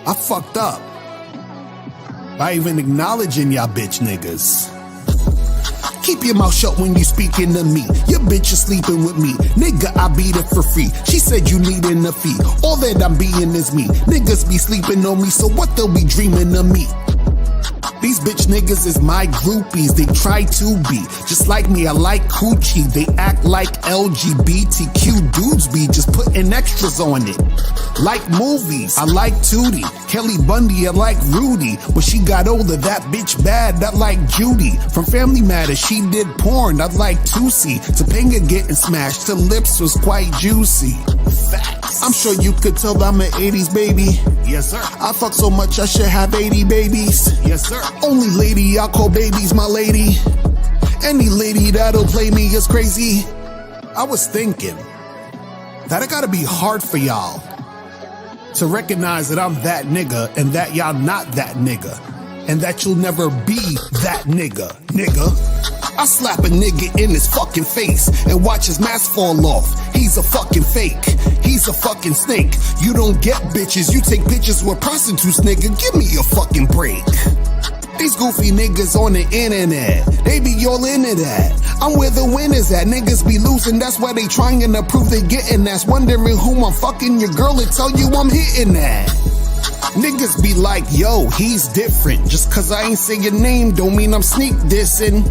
I fucked up by even acknowledging y'all bitch niggas. Keep your mouth shut when you speaking to me. Your bitch is sleeping with me. Nigga, I beat it for free. She said you needing a fee. All that I'm being is me. Niggas be sleeping on me, so what they'll be dreaming of me? These bitch niggas is my groupies, they try to be just like me. I like coochie, they act like LGBTQ dudes be just putting extras on it. Like movies, I like Tootie, Kelly Bundy, I like Rudy. When she got older, that bitch bad, I like Judy. From Family Matters, she did porn, I like Tootsie. Topanga getting smashed, her lips was quite juicy. Facts. I'm sure you could tell I'm an 80s baby. Yes sir. I fuck so much I should have 80 babies. Yes sir. Only lady I call babies my lady. Any lady that'll play me is crazy. I was thinking that it gotta be hard for y'all to recognize that I'm that nigga and that y'all not that nigga and that you'll never be that nigga. I slap a nigga in his fucking face and watch his mask fall off. He's a fucking fake. He's a fucking snake. You don't get bitches, you take pictures with prostitutes, nigga. Give me a fucking break. These goofy niggas on the internet, they be all into that. I'm where the winners at. Niggas be losing, that's why they trying to prove they getting that's wondering who I'm fucking. Your girl and tell you I'm hitting that. Niggas be like, yo, he's different. Just cause I ain't say your name don't mean I'm sneak dissing.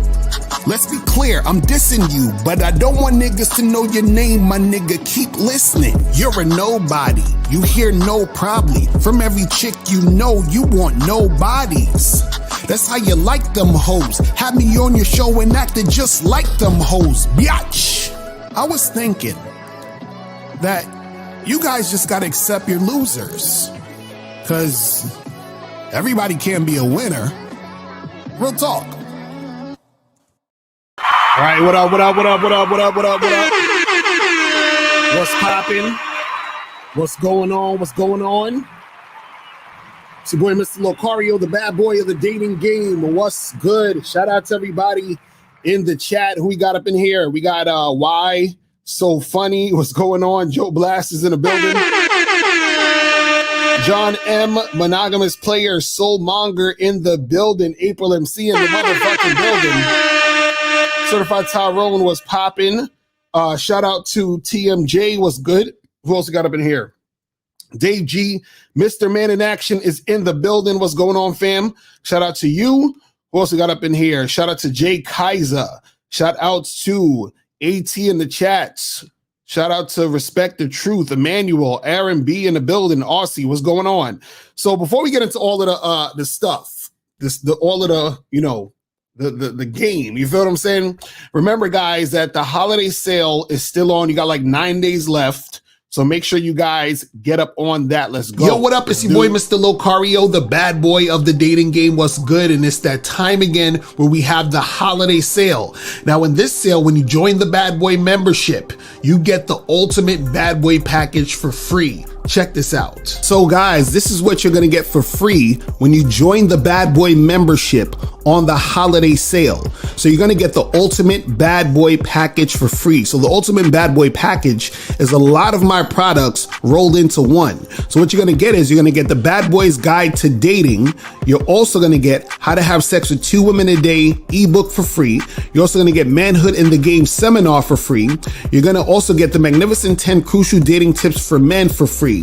Let's be clear, I'm dissing you, but I don't want niggas to know your name, my nigga, keep listening. You're a nobody, you hear no probably. From every chick you know, you want nobodies. That's how you like them hoes. Have me on your show and acted just like them hoes, biatch. I was thinking that you guys just gotta accept your losers. Cause everybody can be a winner. Real talk. All right, what up? What's poppin'? What's going on? It's your boy, Mr. Locario, the bad boy of the dating game. What's good? Shout out to everybody in the chat. Who we got up in here? We got Why So Funny. What's going on? Joe Blast is in the building. John M, monogamous player, soulmonger in the building. April MC in the motherfucking building. Certified Tyrone was popping. Shout out to TMJ was good. Who else got up in here? Dave G, Mr. Man in Action is in the building. What's going on, fam? Shout out to you. Who else got up in here? Shout out to Jay Kaiser. Shout out to AT in the chats. Shout out to Respect the Truth, Emmanuel, Aaron B in the building, Aussie. What's going on? So before we get into all of the stuff, all of the, you know, the game, you feel what I'm saying? Remember, guys, that the holiday sale is still on. You got like 9 days left. So make sure you guys get up on that. Let's go. Yo, what up? It's your boy, Mr. Locario, the bad boy of the dating game. What's good? And it's that time again where we have the holiday sale. Now, in this sale, when you join the Bad Boy membership, you get the ultimate Bad Boy package for free. Check this out. So guys, this is what you're gonna get for free when you join the Bad Boy membership on the holiday sale. So you're gonna get the ultimate Bad Boy package for free. So the ultimate Bad Boy package is a lot of my products rolled into one. So what you're gonna get is you're gonna get the Bad Boy's Guide to Dating. You're also gonna get How to Have Sex with 2 Women a Day ebook for free. You're also gonna get Manhood in the Game seminar for free. You're gonna also get the Magnificent 10 Crucial Dating Tips for Men for free.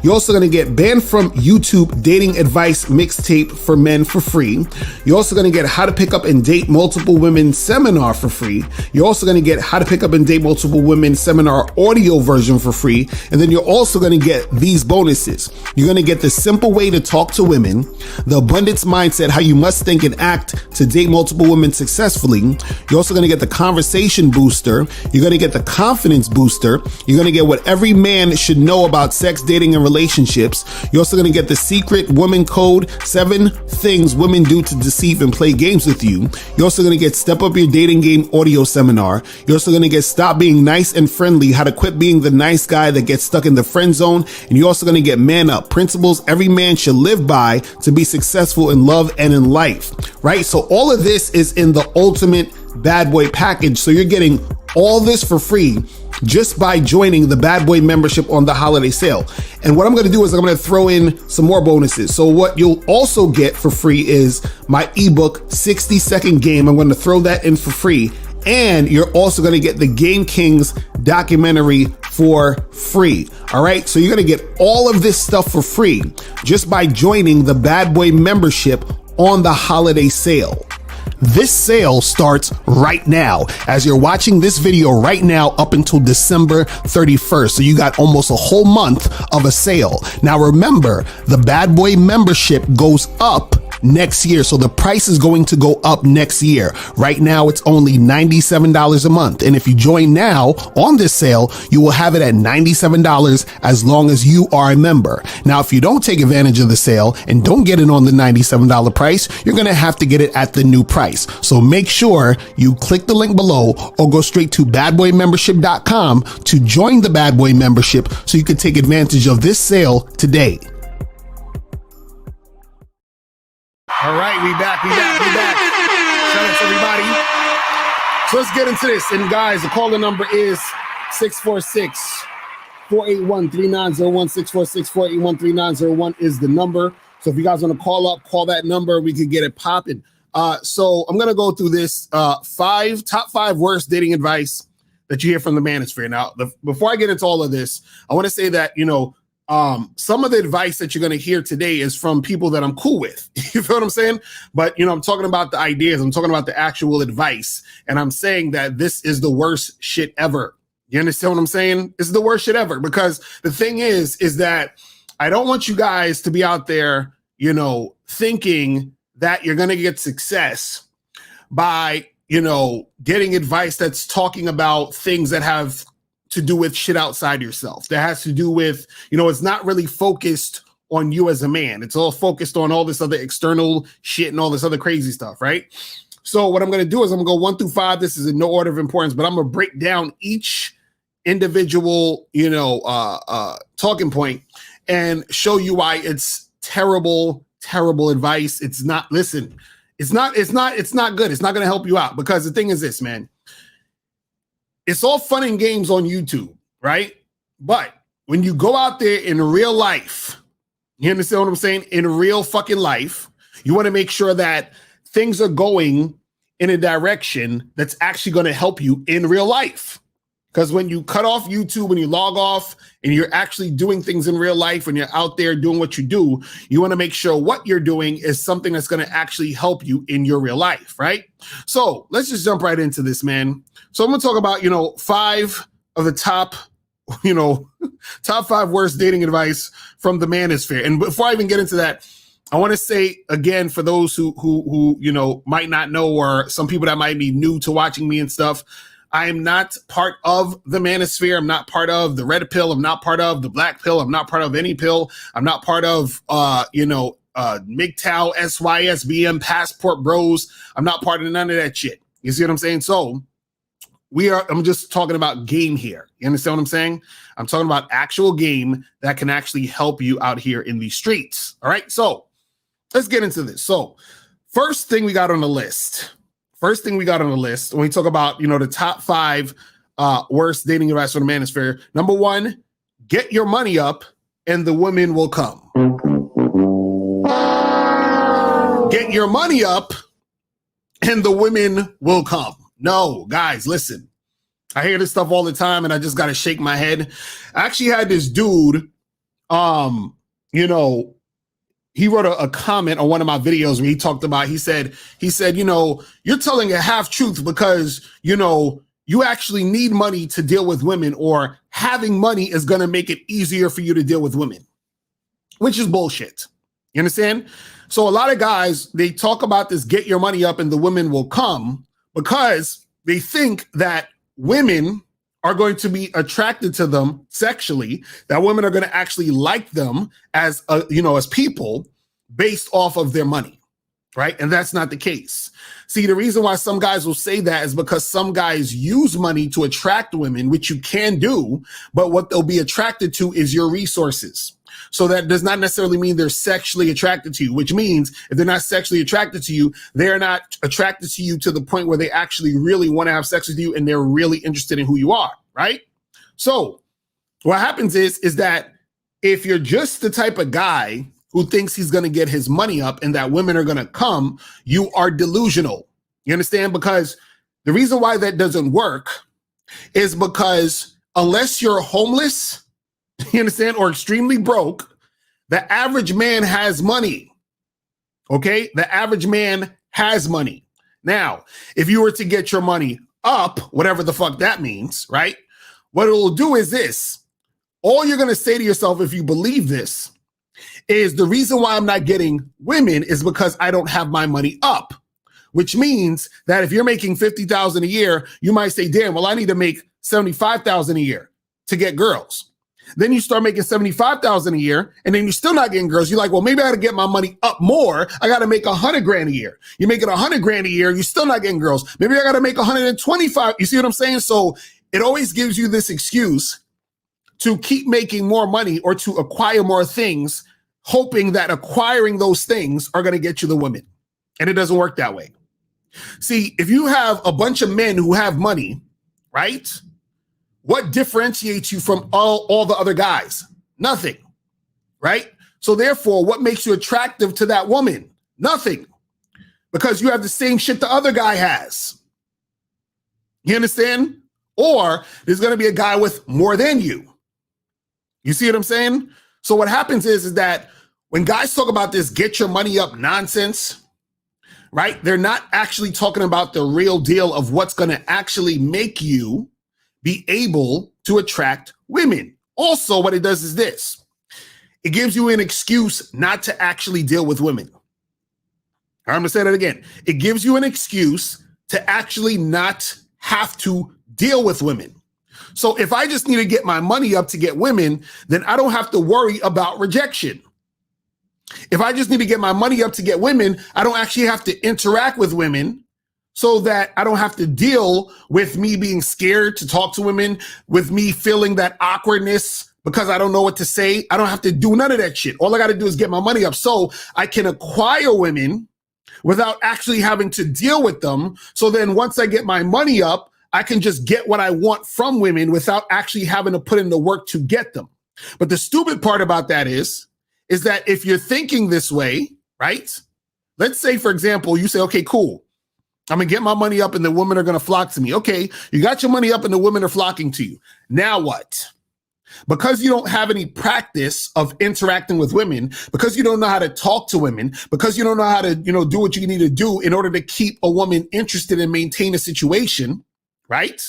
You're also going to get Banned from YouTube Dating Advice Mixtape for Men for free. You're also going to get How to Pick Up and Date Multiple Women seminar for free. You're also going to get How to Pick Up and Date Multiple Women seminar audio version for free. And then you're also going to get these bonuses. You're going to get the simple way to talk to women, the abundance mindset, how you must think and act to date multiple women successfully. You're also going to get the conversation booster. You're going to get the confidence booster. You're going to get what every man should know about sex, dating, and relationships. You're also going to get the secret woman code, 7 things women do to deceive and play games with you. You're also going to get Step Up Your Dating Game audio seminar. You're also going to get Stop Being Nice and Friendly, how to quit being the nice guy that gets stuck in the friend zone. And you're also going to get Man Up, principles every man should live by to be successful in love and in life, right? So all of this is in the ultimate Bad Boy package. So you're getting all this for free. just by joining the Bad Boy membership on the holiday sale. And what I'm going to do is I'm going to throw in some more bonuses. So what you'll also get for free is my ebook 60-second game. I'm going to throw that in for free. And you're also going to get the Game Kings documentary for free. All right. So you're going to get all of this stuff for free just by joining the Bad Boy membership on the holiday sale. This sale starts right now. As you're watching this video right now up until December 31st. So you got almost a whole month of a sale. Now remember, the Bad Boy membership goes up next year. So the price is going to go up next year. Right now, it's only $97 a month. And if you join now on this sale, you will have it at $97 as long as you are a member. Now, if you don't take advantage of the sale and don't get it on the $97 price, you're going to have to get it at the new price. So make sure you click the link below or go straight to badboymembership.com to join the Bad Boy membership so you can take advantage of this sale today. All right, we back. Shout out to everybody. So let's get into this. And guys, the calling number is 646-481-3901. 646-481-3901 is the number. So if you guys want to call up, call that number. We could get it popping. So I'm going to go through this top five worst dating advice that you hear from the Manosphere. Now, before I get into all of this, I want to say that, some of the advice that you're going to hear today is from people that I'm cool with. You feel what I'm saying? But, I'm talking about the ideas. I'm talking about the actual advice. And I'm saying that this is the worst shit ever. You understand what I'm saying? This is the worst shit ever. Because the thing is that I don't want you guys to be out there, thinking that you're going to get success by, getting advice that's talking about things that have to do with shit outside yourself. That has to do with, it's not really focused on you as a man. It's all focused on all this other external shit and all this other crazy stuff, right? So what I'm going to do is I'm going to go 1 through 5. This is in no order of importance, but I'm going to break down each individual, talking point and show you why it's terrible advice. It's not good. It's not going to help you out, because the thing is this, man. It's all fun and games on YouTube, right? But when you go out there in real life, you understand what I'm saying? In real fucking life, you want to make sure that things are going in a direction that's actually going to help you in real life. Because when you cut off YouTube, when you log off and you're actually doing things in real life, when you're out there doing what you do, you want to make sure what you're doing is something that's going to actually help you in your real life, right? So let's just jump right into this, man. So I'm going to talk about, 5 of the top, top 5 worst dating advice from the Manosphere. And before I even get into that, I want to say again, for those who might not know, or some people that might be new to watching me and stuff, I am not part of the Manosphere. I'm not part of the red pill. I'm not part of the black pill. I'm not part of any pill. I'm not part of, MGTOW, SYS, BM, Passport Bros. I'm not part of none of that shit. You see what I'm saying? So I'm just talking about game here. You understand what I'm saying? I'm talking about actual game that can actually help you out here in these streets. All right. So let's get into this. So first thing we got on the list when we talk about, the top 5 worst dating advice for the Manosphere. Number 1, get your money up and the women will come. Get your money up and the women will come. No, guys, listen. I hear this stuff all the time and I just got to shake my head. I actually had this dude, he wrote a comment on one of my videos where he talked about, he said, you're telling a half truth because, you actually need money to deal with women, or having money is going to make it easier for you to deal with women, which is bullshit. You understand? So a lot of guys, they talk about this, get your money up and the women will come, because they think that women are going to be attracted to them sexually, that women are going to actually like them as as people based off of their money, right? And that's not the case. See, the reason why some guys will say that is because some guys use money to attract women, which you can do, but what they'll be attracted to is your resources. So that does not necessarily mean they're sexually attracted to you, which means if they're not sexually attracted to you, they're not attracted to you to the point where they actually really want to have sex with you and they're really interested in who you are, right? So what happens is that if you're just the type of guy who thinks he's going to get his money up and that women are going to come, you are delusional. You understand? Because the reason why that doesn't work is because unless you're homeless, you understand, or extremely broke, the average man has money. Okay? The average man has money. Now, if you were to get your money up, whatever the fuck that means, right? What it will do is this. All you're going to say to yourself, if you believe this, is the reason why I'm not getting women is because I don't have my money up, which means that if you're making $50,000 a year, you might say, damn, well, I need to make $75,000 a year to get girls. Then you start making $75,000 a year, and then you're still not getting girls. You're like, well, maybe I got to get my money up more. I got to make $100,000 a year. You're making $100,000 a year. You're still not getting girls. Maybe I got to make 125. You see what I'm saying? So it always gives you this excuse to keep making more money or to acquire more things, hoping that acquiring those things are going to get you the women. And it doesn't work that way. See, if you have a bunch of men who have money, right? What differentiates you from all the other guys? Nothing, right? So therefore, what makes you attractive to that woman? Nothing. Because you have the same shit the other guy has. You understand? Or there's going to be a guy with more than you. You see what I'm saying? So what happens is that when guys talk about this get your money up nonsense, right? They're not actually talking about the real deal of what's going to actually make you be able to attract women. Also, what it does is this. It gives you an excuse not to actually deal with women. I'm going to say that again. It gives you an excuse to actually not have to deal with women. So if I just need to get my money up to get women, then I don't have to worry about rejection. If I just need to get my money up to get women, I don't actually have to interact with women so that I don't have to deal with me being scared to talk to women, with me feeling that awkwardness because I don't know what to say. I don't have to do none of that shit. All I got to do is get my money up so I can acquire women without actually having to deal with them. So then once I get my money up, I can just get what I want from women without actually having to put in the work to get them. But the stupid part about that is that if you're thinking this way, right? Let's say, for example, you say, okay, cool. I'm going to get my money up and the women are going to flock to me. Okay, you got your money up and the women are flocking to you. Now what? Because you don't have any practice of interacting with women, because you don't know how to talk to women, because you don't know how to, do what you need to do in order to keep a woman interested and maintain a situation, right?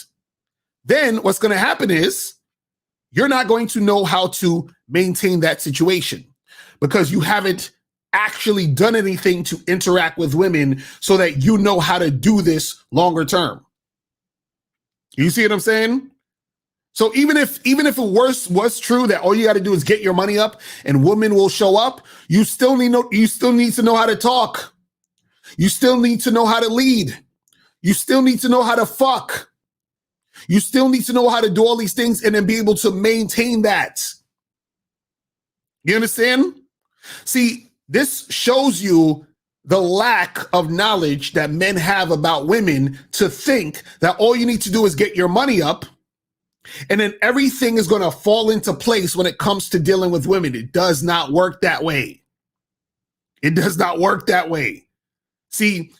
Then what's going to happen is you're not going to know how to maintain that situation because you haven't actually done anything to interact with women so that you know how to do this longer term. You see what I'm saying? So even if it was true that all you got to do is get your money up and women will show up, you still need to know how to talk. You still need to know how to lead. You still need to know how to fuck. You still need to know how to do all these things and then be able to maintain that. You understand? See, this shows you the lack of knowledge that men have about women to think that all you need to do is get your money up and then everything is going to fall into place when it comes to dealing with women. It does not work that way. It does not work that way. See,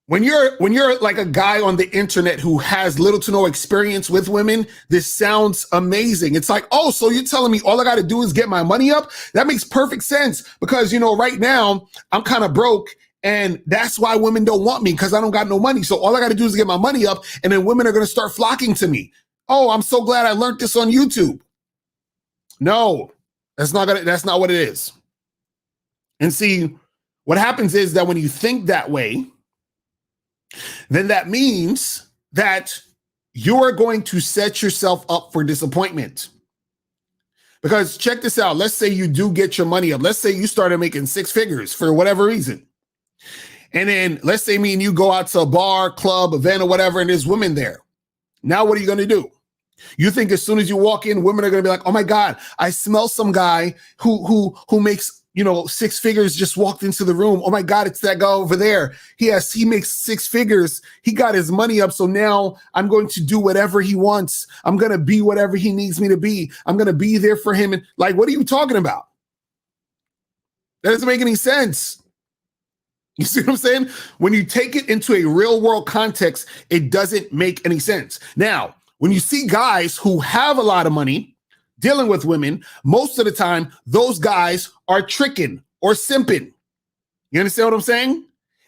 when you're like a guy on the internet who has little to no experience with women, this sounds amazing. It's like, oh, so you're telling me all I got to do is get my money up? That makes perfect sense because, right now I'm kind of broke and that's why women don't want me because I don't got no money. So all I got to do is get my money up and then women are going to start flocking to me. Oh, I'm so glad I learned this on YouTube. No, that's not what it is. And see, what happens is that when you think that way, then that means that you are going to set yourself up for disappointment. Because check this out. Let's say you do get your money up. Let's say you started making six figures for whatever reason. And then let's say me and you go out to a bar, club, event, or whatever, and there's women there. Now what are you going to do? You think as soon as you walk in, women are going to be like, oh my God, I smell some guy who makes six figures just walked into the room. Oh my God, it's that guy over there. He makes six figures. He got his money up. So now I'm going to do whatever he wants. I'm going to be whatever he needs me to be. I'm going to be there for him. And like, what are you talking about? That doesn't make any sense. You see what I'm saying? When you take it into a real world context, it doesn't make any sense. Now, when you see guys who have a lot of money dealing with women, most of the time, those guys are tricking or simping. You understand what I'm saying?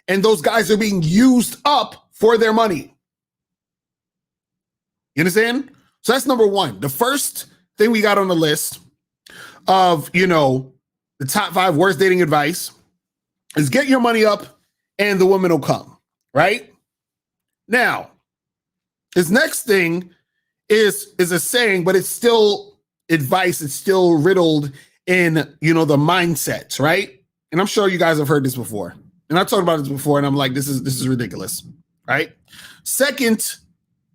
And those guys are being used up for their money. You understand? So that's number one. The first thing we got on the list of, the top 5 worst dating advice is get your money up and the woman will come, right? Now, this next thing is a saying, but it's still advice. It's still riddled in, the mindsets, right? And I'm sure you guys have heard this before. And I've talked about this before, and I'm like, this is ridiculous, right? Second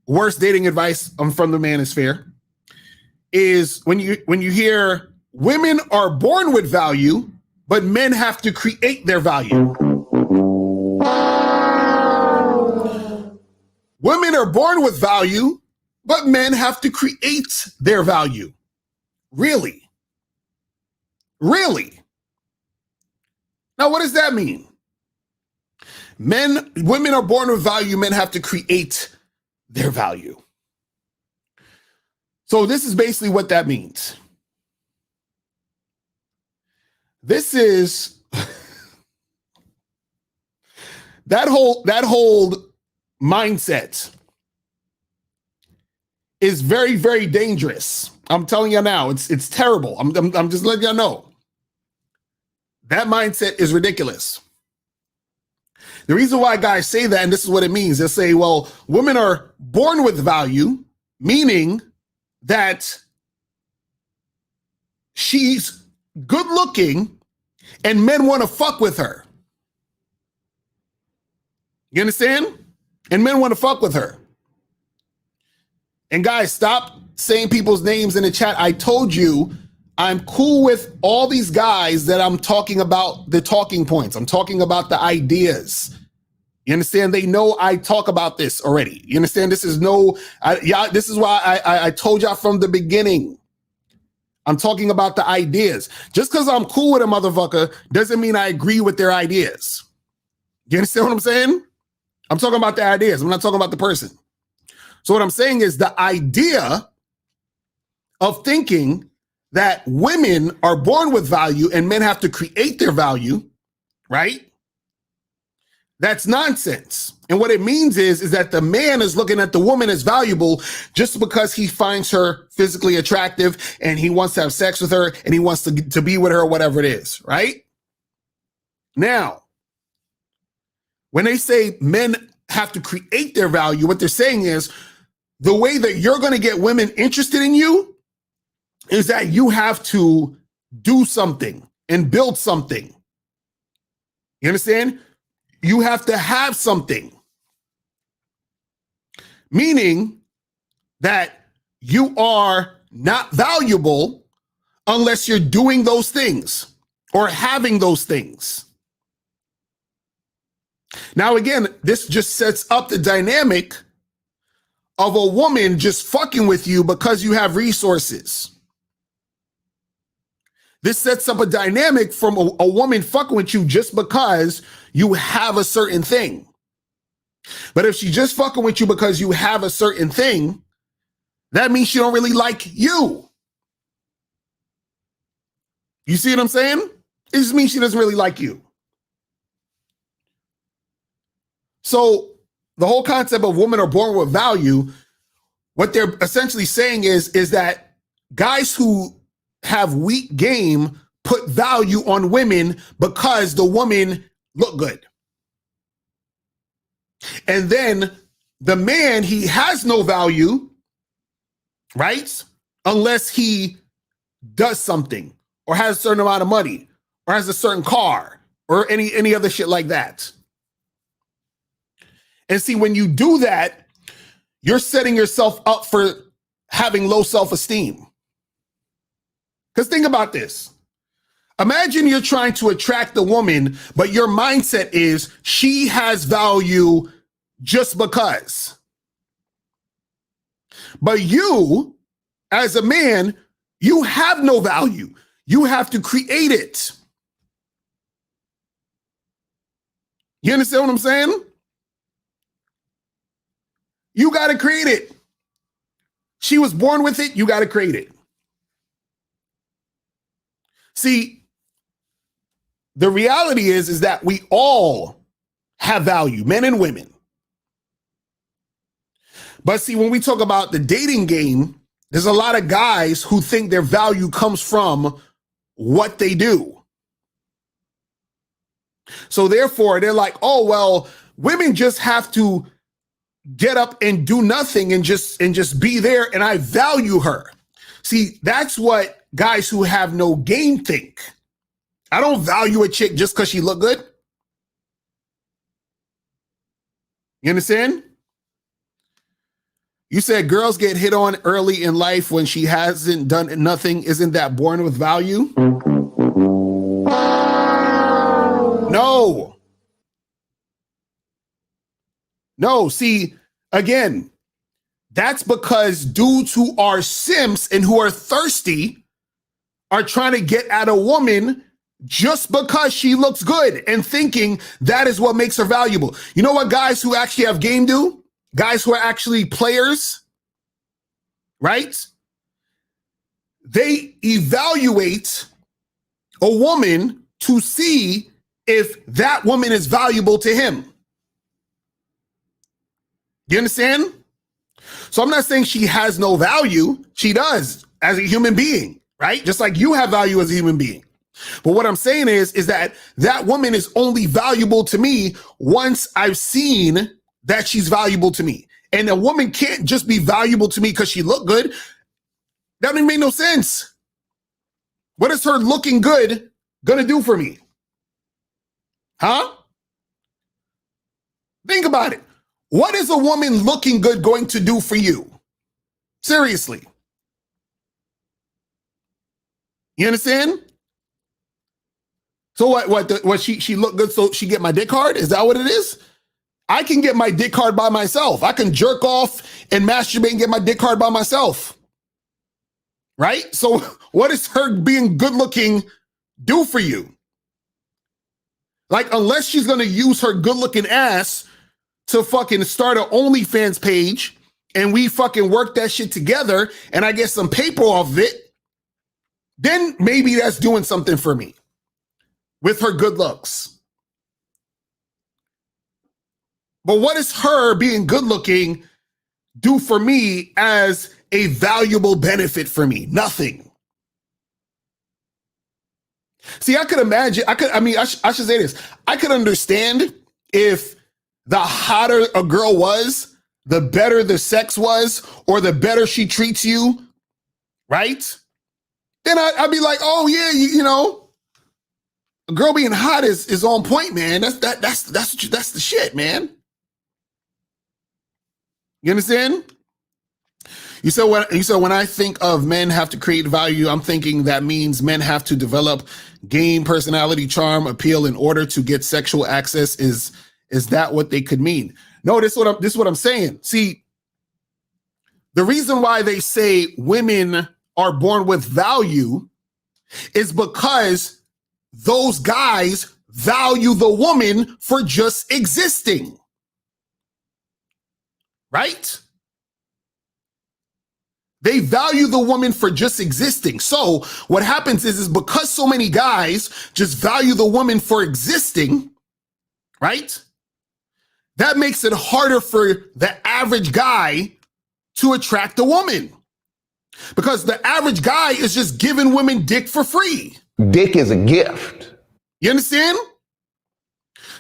worst dating advice from the Manosphere is when you hear women are born with value, but men have to create their value. Women are born with value, but men have to create their value. Really? Really? Now, what does that mean? Women are born with value, men have to create their value. So this is basically what that means. This is that whole mindset is very, very dangerous. I'm telling you now, it's terrible. I'm just letting you know. That mindset is ridiculous. The reason why guys say that, and this is what it means, they say, well, women are born with value, meaning that she's good looking and men want to fuck with her. You understand? And men want to fuck with her. And guys, stop saying people's names in the chat. I told you I'm cool with all these guys that I'm talking about the talking points. I'm talking about the ideas. You understand? They know I talk about this already. You understand? This is this is why I told y'all from the beginning. I'm talking about the ideas. Just because I'm cool with a motherfucker doesn't mean I agree with their ideas. You understand what I'm saying? I'm talking about the ideas. I'm not talking about the person. So what I'm saying is the idea of thinking that women are born with value and men have to create their value, right? That's nonsense. And what it means is that the man is looking at the woman as valuable just because he finds her physically attractive and he wants to have sex with her and he wants to be with her, whatever it is, right? Now, when they say men have to create their value, what they're saying is the way that you're going to get women interested in you is that you have to do something and build something. You understand? You have to have something. Meaning that you are not valuable unless you're doing those things or having those things. Now, again, this just sets up the dynamic of a woman just fucking with you because you have resources. This sets up a dynamic from a woman fucking with you just because you have a certain thing. But if she just fucking with you because you have a certain thing, that means she don't really like you. You see what I'm saying? It just means she doesn't really like you. So the whole concept of women are born with value, what they're essentially saying is that guys who have weak game put value on women because the woman look good. And then the man, he has no value, right? Unless he does something or has a certain amount of money or has a certain car or any other shit like that. And see, when you do that, you're setting yourself up for having low self-esteem. Because think about this. Imagine you're trying to attract the woman, but your mindset is she has value just because. But you, as a man, you have no value. You have to create it. You understand what I'm saying? You got to create it. She was born with it. You got to create it. See, the reality is that we all have value, men and women. But see, when we talk about the dating game, there's a lot of guys who think their value comes from what they do. So therefore, they're like, oh, well, women just have to get up and do nothing and just be there, and I value her. See, that's what guys who have no game think. I don't value a chick just because she look good. You understand? You said girls get hit on early in life when she hasn't done nothing. Isn't that born with value? No. No, see, again, that's because dudes who are simps and who are thirsty are trying to get at a woman just because she looks good and thinking that is what makes her valuable. You know what guys who actually have game do? Guys who are actually players, right? They evaluate a woman to see if that woman is valuable to him. You understand? So I'm not saying she has no value. She does as a human being, right? Just like you have value as a human being. But what I'm saying is that that woman is only valuable to me once I've seen that she's valuable to me. And a woman can't just be valuable to me because she look good. That doesn't make no sense. What is her looking good gonna do for me? Huh? Think about it. What is a woman looking good going to do for you? Seriously. You understand? So what she look good so she get my dick hard? Is that what it is? I can get my dick hard by myself. I can jerk off and masturbate and get my dick hard by myself. Right? So what does her being good looking do for you? Like, unless she's going to use her good looking ass to fucking start an OnlyFans page and we fucking work that shit together and I get some paper off of it, then maybe that's doing something for me with her good looks. But what does her being good looking do for me as a valuable benefit for me? Nothing. See, I could imagine, I should say this. I could understand if the hotter a girl was, the better the sex was, or the better she treats you, right? Then I'd be like, oh yeah, you know, a girl being hot is on point, man. That's the shit, man. You understand? You said when I think of men have to create value, I'm thinking that means men have to develop game, personality, charm, appeal in order to get sexual access. Is that what they could mean? No, this is what I'm saying. See, the reason why they say women are born with value is because those guys value the woman for just existing. Right? They value the woman for just existing. So what happens is because so many guys just value the woman for existing, right? That makes it harder for the average guy to attract a woman. Because the average guy is just giving women dick for free. Dick is a gift. You understand?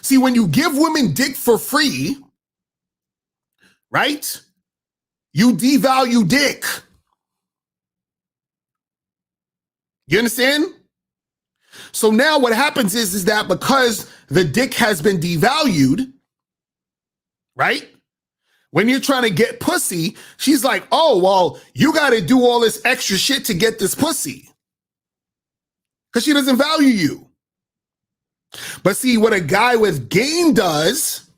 See, when you give women dick for free, right? You devalue dick. You understand? So now what happens is that because the dick has been devalued, right? When you're trying to get pussy, she's like, oh, well, you got to do all this extra shit to get this pussy. because she doesn't value you. But see, what a guy with game does,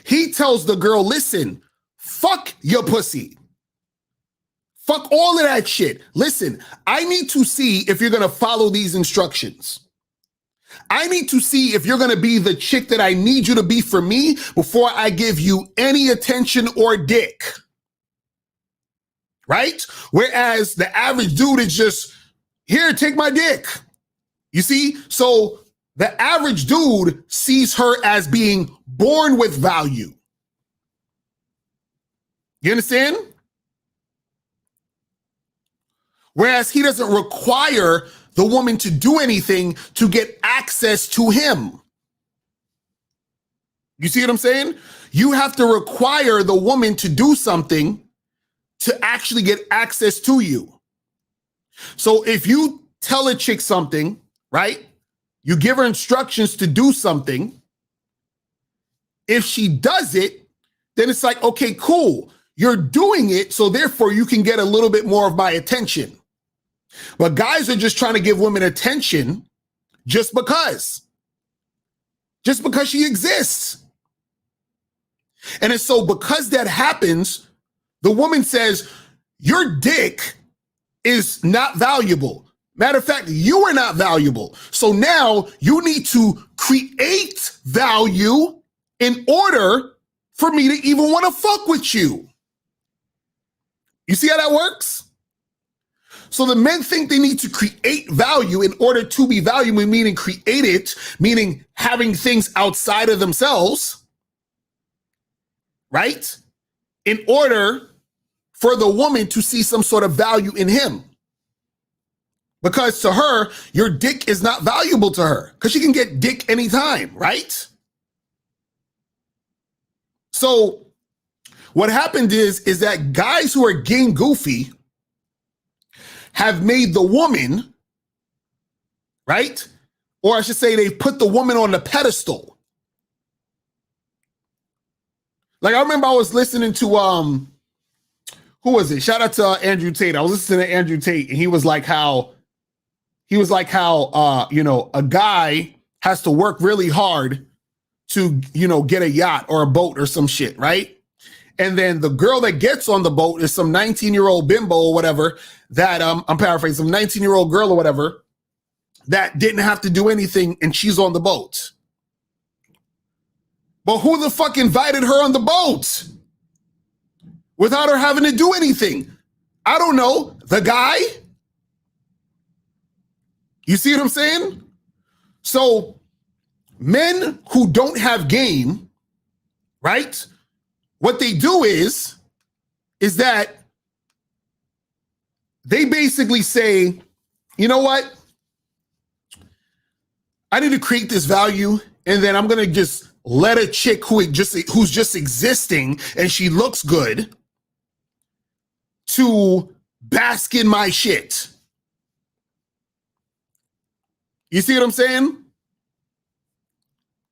he tells the girl, listen, fuck your pussy. Fuck all of that shit. Listen, I need to see if you're going to follow these instructions. I need to see if you're going to be the chick that I need you to be for me before I give you any attention or dick. Right? Whereas the average dude is just, here, take my dick. You see? So the average dude sees her as being born with value. You understand? Whereas he doesn't require the woman to do anything to get access to him. You see what I'm saying? You have to require the woman to do something to actually get access to you. So if you tell a chick something, right? You give her instructions to do something. If she does it, then it's like, okay, cool. You're doing it, so therefore you can get a little bit more of my attention. But guys are just trying to give women attention just because she exists. And it's so because that happens, the woman says, your dick is not valuable. Matter of fact, you are not valuable. So now you need to create value in order for me to even want to fuck with you. You see how that works? So the men think they need to create value in order to be valuable, meaning create it, meaning having things outside of themselves, right? In order for the woman to see some sort of value in him. Because to her, your dick is not valuable to her because she can get dick anytime, right? So what happened is that guys who are game goofy have made the woman, right? Or I should say they've put the woman on the pedestal. Like I remember I was listening to, who was it? Shout out to Andrew Tate. I was listening to Andrew Tate and he was like how, a guy has to work really hard to, get a yacht or a boat or some shit, right? And then the girl that gets on the boat is some 19-year-old bimbo or whatever that, I'm paraphrasing, some 19-year-old girl or whatever that didn't have to do anything and she's on the boat. But who the fuck invited her on the boat without her having to do anything? I don't know. The guy? You see what I'm saying? So men who don't have game, right? What they do is that they basically say, you know what? I need to create this value and then I'm going to just let a chick who's just existing and she looks good to bask in my shit. You see what I'm saying?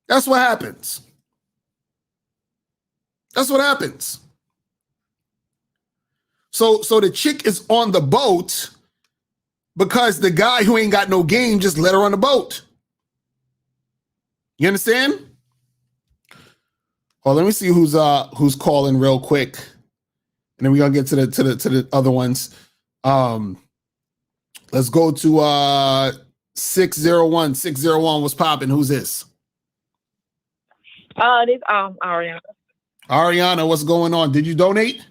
That's what happens. That's what happens. So the chick is on the boat because the guy who ain't got no game just let her on the boat. You understand? Oh, let me see who's calling real quick, and then we're gonna get to the other ones. Let's go to 601. 601 was popping. Who's this? This Ariana. Ariana, what's going on? Did you donate?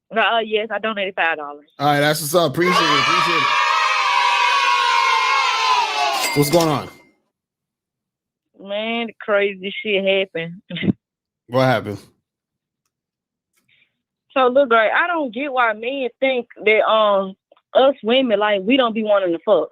Yes, I donated $5. All right, that's what's up. Appreciate it. What's going on? Man, crazy shit happened. What happened? So look, right, I don't get why men think that us women, like, we don't be wanting to fuck.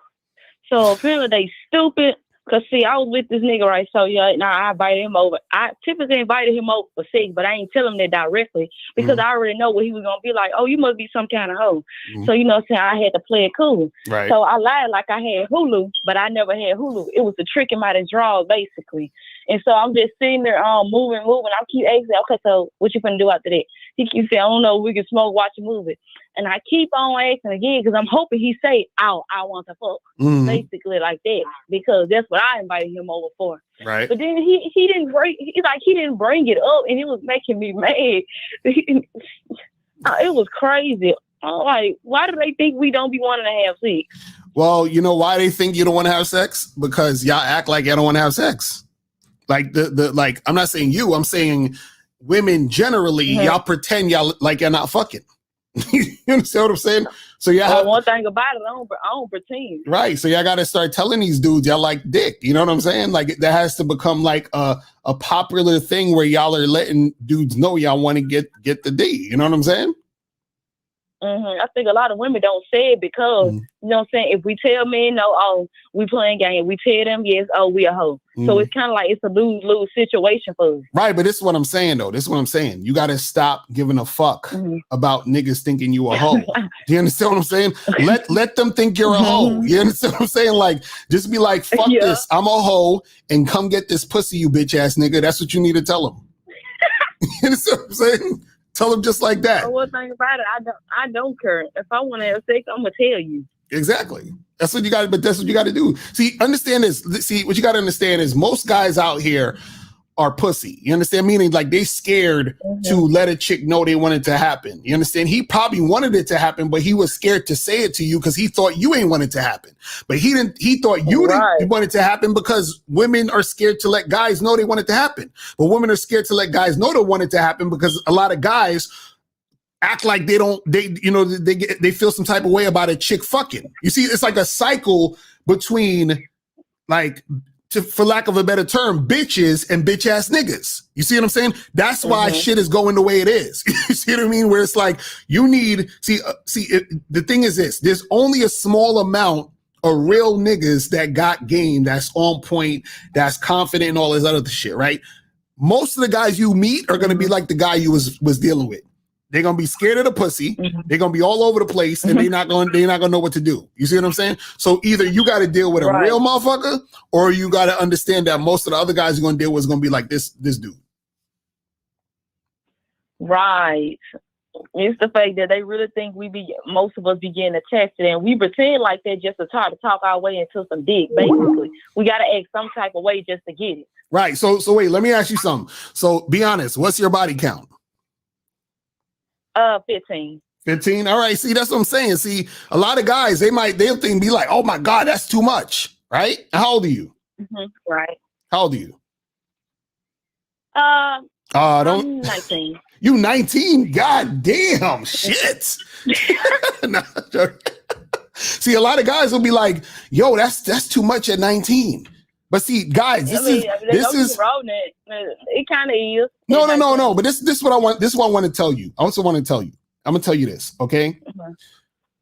So apparently they stupid. Cause see, I was with this nigga, right? So yeah, now I invited him over. I typically invited him over for sex, but I ain't tell him that directly because I already know what he was gonna be like. Oh, you must be some kind of hoe. So you know what I'm saying? I had to play it cool. Right. So I lied like I had Hulu, but I never had Hulu. It was a trick in my drawers, basically. And so I'm just sitting there moving. I keep asking, okay, so what you gonna do after that? He keeps saying, I don't know, we can smoke, watch a movie. And I keep on asking again because I'm hoping he say, "Oh, I want to fuck," basically like that, because that's what I invited him over for. Right. But then he didn't bring. He didn't bring it up, and it was making me mad. It was crazy. I'm like, why do they think we don't be wanting to have sex? Well, you know why they think you don't want to have sex? Because y'all act like y'all don't want to have sex. Like like, I'm not saying you. I'm saying women generally. Y'all pretend y'all like you're not fucking. You understand what I'm saying? So one thing about it, I don't pretend. Right. So y'all got to start telling these dudes y'all like dick. You know what I'm saying? Like that has to become like a popular thing where y'all are letting dudes know y'all want to get the D. You know what I'm saying? I think a lot of women don't say it because, you know what I'm saying, if we tell men, no, oh, we playing game. We tell them, yes, oh, we a hoe. So it's kind of like it's a lose-lose situation for us. Right, but this is what I'm saying, though. This is what I'm saying. You got to stop giving a fuck about niggas thinking you a hoe. Do you understand what I'm saying? Let them think you're a hoe. You understand what I'm saying? Like, just be like, fuck this. I'm a hoe, and come get this pussy, you bitch-ass nigga. That's what you need to tell them. You understand what I'm saying? Tell them just like that. One thing about it, I don't care. If I want to have sex, I'm gonna tell you. Exactly. That's what you got. But that's what you got to do. See, understand this. See, what you got to understand is most guys out here are pussy. You understand? Meaning like they scared to let a chick know they wanted to happen. You understand? He probably wanted it to happen, but he was scared to say it to you because he thought you ain't wanted to happen. But he didn't. He thought you didn't want it to happen because women are scared to let guys know they want it to happen. But women are scared to let guys know they want it to happen because a lot of guys act like they feel some type of way about a chick fucking. You see, it's like a cycle between like, for lack of a better term, bitches and bitch ass niggas. You see what I'm saying? That's why shit is going the way it is. You see what I mean? Where it's like you need the thing is this: there's only a small amount of real niggas that got game, that's on point, that's confident, and all this other shit. Right? Most of the guys you meet are gonna be like the guy you was dealing with. They're gonna be scared of the pussy. They're gonna be all over the place, and they're not gonna know what to do. You see what I'm saying? So either you got to deal with a real motherfucker, or you got to understand that most of the other guys you're gonna deal with is gonna be like this dude. Right. It's the fact that they really think most of us be getting attached to them. We pretend like that just to try to talk our way into some dick. Basically, we got to act some type of way just to get it. Right. So wait, let me ask you something. So be honest. What's your body count? 15. 15. All right. See, that's what I'm saying. See, a lot of guys, they'll think be like, oh my God, that's too much. Right? How old are you? Right. How old are you? I'm 19. You 19? God damn, shit. See, a lot of guys will be like, yo, that's too much at 19. But see, guys, this is wrong. It kind of is. No. But this is what I want. This is what I want to tell you. I also want to tell you. I'm gonna tell you this, okay?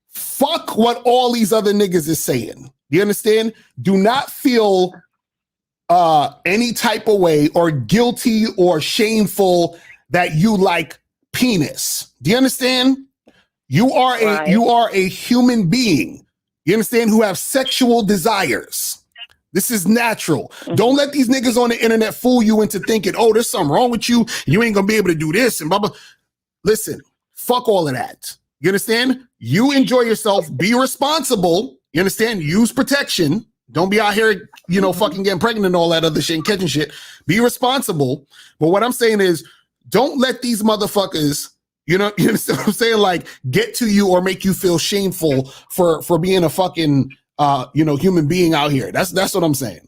Fuck what all these other niggas is saying. You understand? Do not feel any type of way or guilty or shameful that you like penis. Do you understand? You are a human being. You understand? Who have sexual desires. This is natural. Don't let these niggas on the internet fool you into thinking, oh, there's something wrong with you. You ain't gonna be able to do this and blah, blah. Listen, fuck all of that. You understand? You enjoy yourself. Be responsible. You understand? Use protection. Don't be out here, fucking getting pregnant and all that other shit and catching shit. Be responsible. But what I'm saying is, don't let these motherfuckers, you understand what I'm saying? Like, get to you or make you feel shameful for being a fucking human being out here. That's what I'm saying.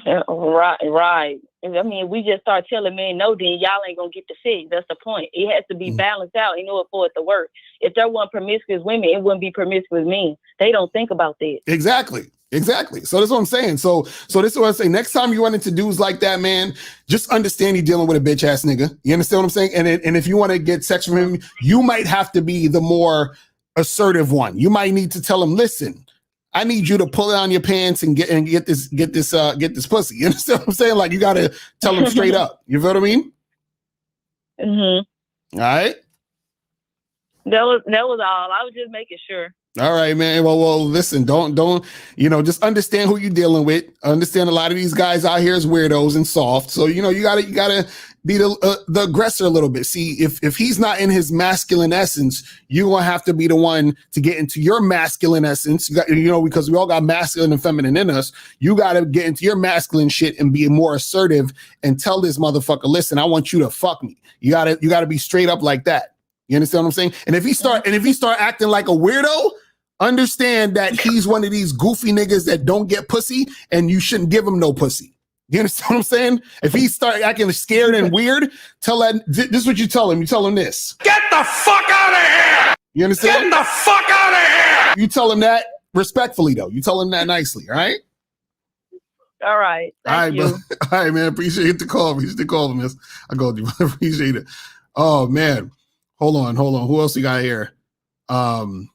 Right. I mean, we just start telling men no, then y'all ain't gonna get the sex. That's the point. It has to be balanced out in order for it to work. If there weren't promiscuous women, it wouldn't be promiscuous men. They don't think about that. Exactly. So that's what I'm saying. So this is what I say. Next time you run into dudes like that, man, just understand you're dealing with a bitch ass nigga. You understand what I'm saying? And if you want to get sex from him, you might have to be the more assertive one. You might need to tell him, listen, I need you to pull down your pants and get this pussy. You understand what I'm saying? Like, you got to tell him straight up. You feel what I mean? Mm-hmm. All right. That was all. I was just making sure. All right, man. Well, listen, don't, just understand who you're dealing with. Understand a lot of these guys out here is weirdos and soft. So, you gotta be the aggressor a little bit. See, if he's not in his masculine essence, you're gonna have to be the one to get into your masculine essence. Because we all got masculine and feminine in us. You got to get into your masculine shit and be more assertive and tell this motherfucker, listen, I want you to fuck me. You gotta be straight up like that. You understand what I'm saying? And if he start acting like a weirdo, understand that he's one of these goofy niggas that don't get pussy, and you shouldn't give him no pussy. You understand what I'm saying? If he start acting scared and weird, this is what you tell him. You tell him this. Get the fuck out of here! You understand? Get the fuck out of here! You tell him that respectfully, though. You tell him that nicely, all right? All right. Thank you. All right, man. Appreciate the call. Appreciate the call, miss. I called you. Appreciate it. Oh, man. Hold on. Who else you got here? Hold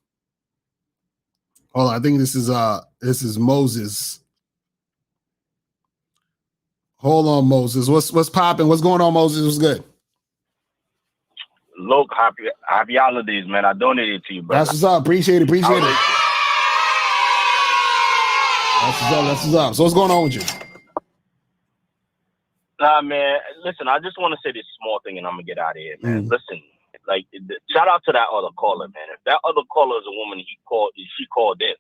on. I think this is Moses. Hold on, Moses. What's popping? What's going on, Moses? What's good? Look, happy holidays, man. I donated to you, bro. That's what's up. Appreciate it. That's what's up. So what's going on with you? Nah, man. Listen, I just want to say this small thing, and I'm gonna get out of here, man. Listen, shout out to that other caller, man. If that other caller is a woman, she called in,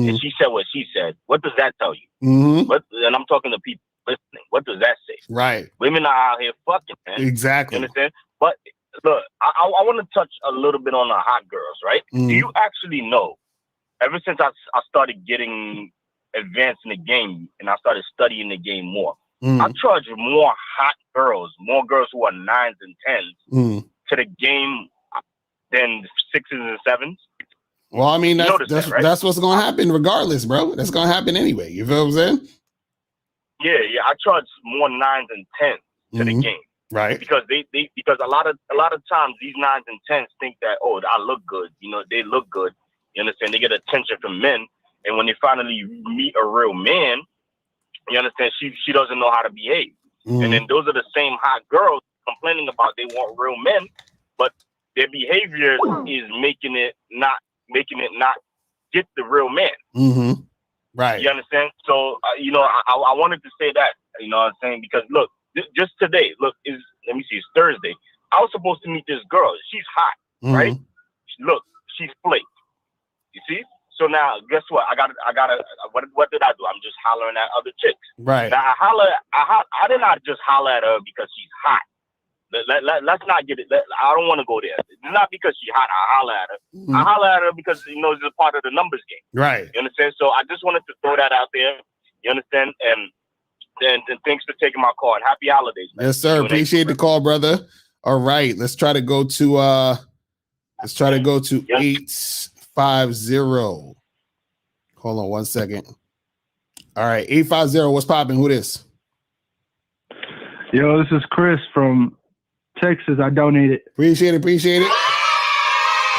and she said what she said. What does that tell you? And I'm talking to people listening. What does that say? Right. Women are out here fucking, man. Exactly. You understand? But look, I want to touch a little bit on the hot girls, right? Do you actually know? Ever since I started getting advanced in the game and I started studying the game more, I charge more hot girls, more girls who are 9s and 10s to the game than 6s and 7s. Well, I mean, that's right? That's what's going to happen regardless, bro. That's going to happen anyway. You feel what I'm saying? Yeah. I charge more 9s and 10s to the game. Right. Because because a lot of times these 9s and 10s think that, oh, I look good. They look good. You understand? They get attention from men. And when they finally meet a real man, you understand, she doesn't know how to behave. And then those are the same hot girls complaining about they want real men, but their behavior is making it not get the real man. Right. You understand? So, I wanted to say that, you know what I'm saying? Because look, just today, let me see, it's Thursday. I was supposed to meet this girl. She's hot, right? Look, she's flaked. You see? So now, guess what? I gotta. What did I do? I'm just hollering at other chicks. Right. Now I did not just holler at her because she's hot. Let's not get it. I don't want to go there. It's not because she's hot. I holler at her. I holler at her because it's a part of the numbers game. Right. You understand? So I just wanted to throw that out there. You understand? And thanks for taking my call. And happy holidays, man. Yes, sir. Appreciate the call, brother. All right, let's try to go to 850. Hold on 1 second. All right, 850. What's popping? Who this? Yo, this is Chris from Texas. I donated. Appreciate it. What's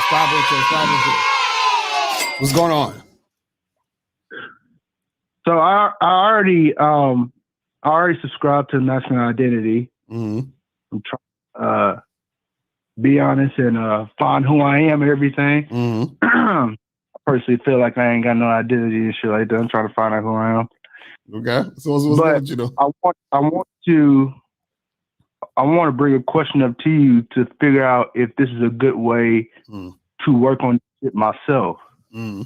popping? What's going on? So I already subscribed to National Identity. I'm trying to be honest and find who I am and everything. I personally feel like I ain't got no identity and shit like that. I'm trying to find out who I am. Okay. So what's good with you though? I want to bring a question up to you to figure out if this is a good way to work on it myself. So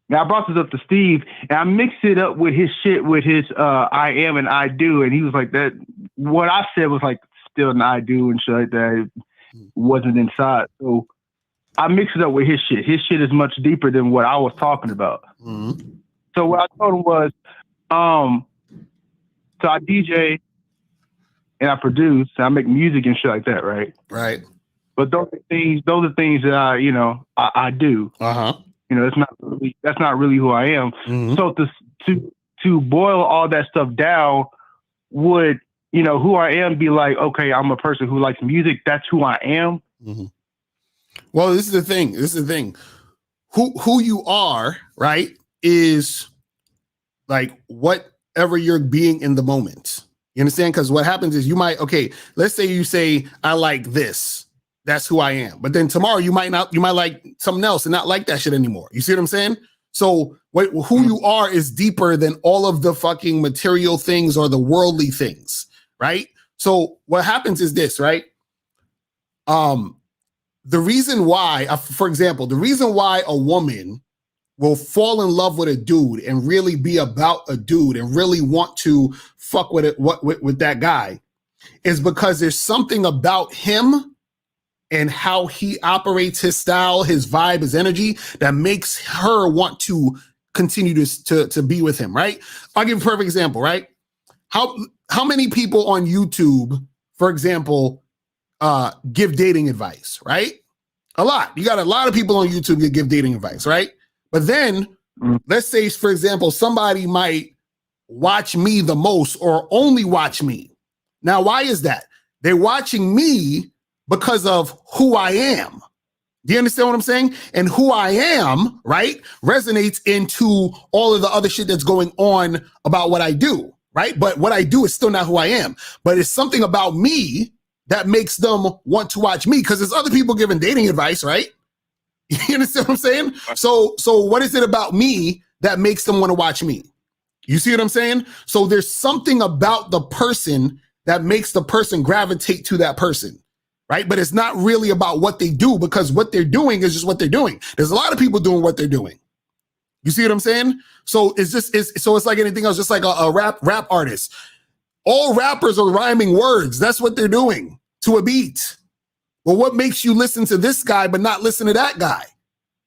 now I brought this up to Steve and I mixed it up with his shit with his I am and I do, and he was like that. What I said was like still an I do and shit like that. It wasn't inside. So I mixed it up with his shit. His shit is much deeper than what I was talking about. So what I told him was, so I DJ and I produce and I make music and shit like that, right? Right. But those are things that I do. That's not really who I am. So to boil all that stuff down, would who I am be like, okay, I'm a person who likes music. That's who I am. Well, this is the thing. Who you are, right, is like whatever you're being in the moment. You understand? Because what happens is you might, let's say you say, I like this. That's who I am. But then tomorrow you might like something else and not like that shit anymore. You see what I'm saying? So who you are is deeper than all of the fucking material things or the worldly things, right? So what happens is this, right? The reason why, for example, the reason why a woman will fall in love with a dude and really be about a dude and really want to fuck with it, with that guy, is because there's something about him and how he operates, his style, his vibe, his energy, that makes her want to continue to be with him, right? I'll give you a perfect example, right? How many people on YouTube, for example, give dating advice, right? A lot. You got a lot of people on YouTube that give dating advice, right? But then, let's say, for example, somebody might watch me the most or only watch me. Now, why is that? They're watching me because of who I am. Do you understand what I'm saying? And who I am, right, resonates into all of the other shit that's going on about what I do, right? But what I do is still not who I am. But it's something about me that makes them want to watch me, because there's other people giving dating advice, right? You understand what I'm saying? So what is it about me that makes them want to watch me? You see what I'm saying? So there's something about the person that makes the person gravitate to that person, right? But it's not really about what they do, because what they're doing is just what they're doing. There's a lot of people doing what they're doing. You see what I'm saying? So it's like anything else, just like a rap artist. All rappers are rhyming words. That's what they're doing to a beat. Well, what makes you listen to this guy but not listen to that guy?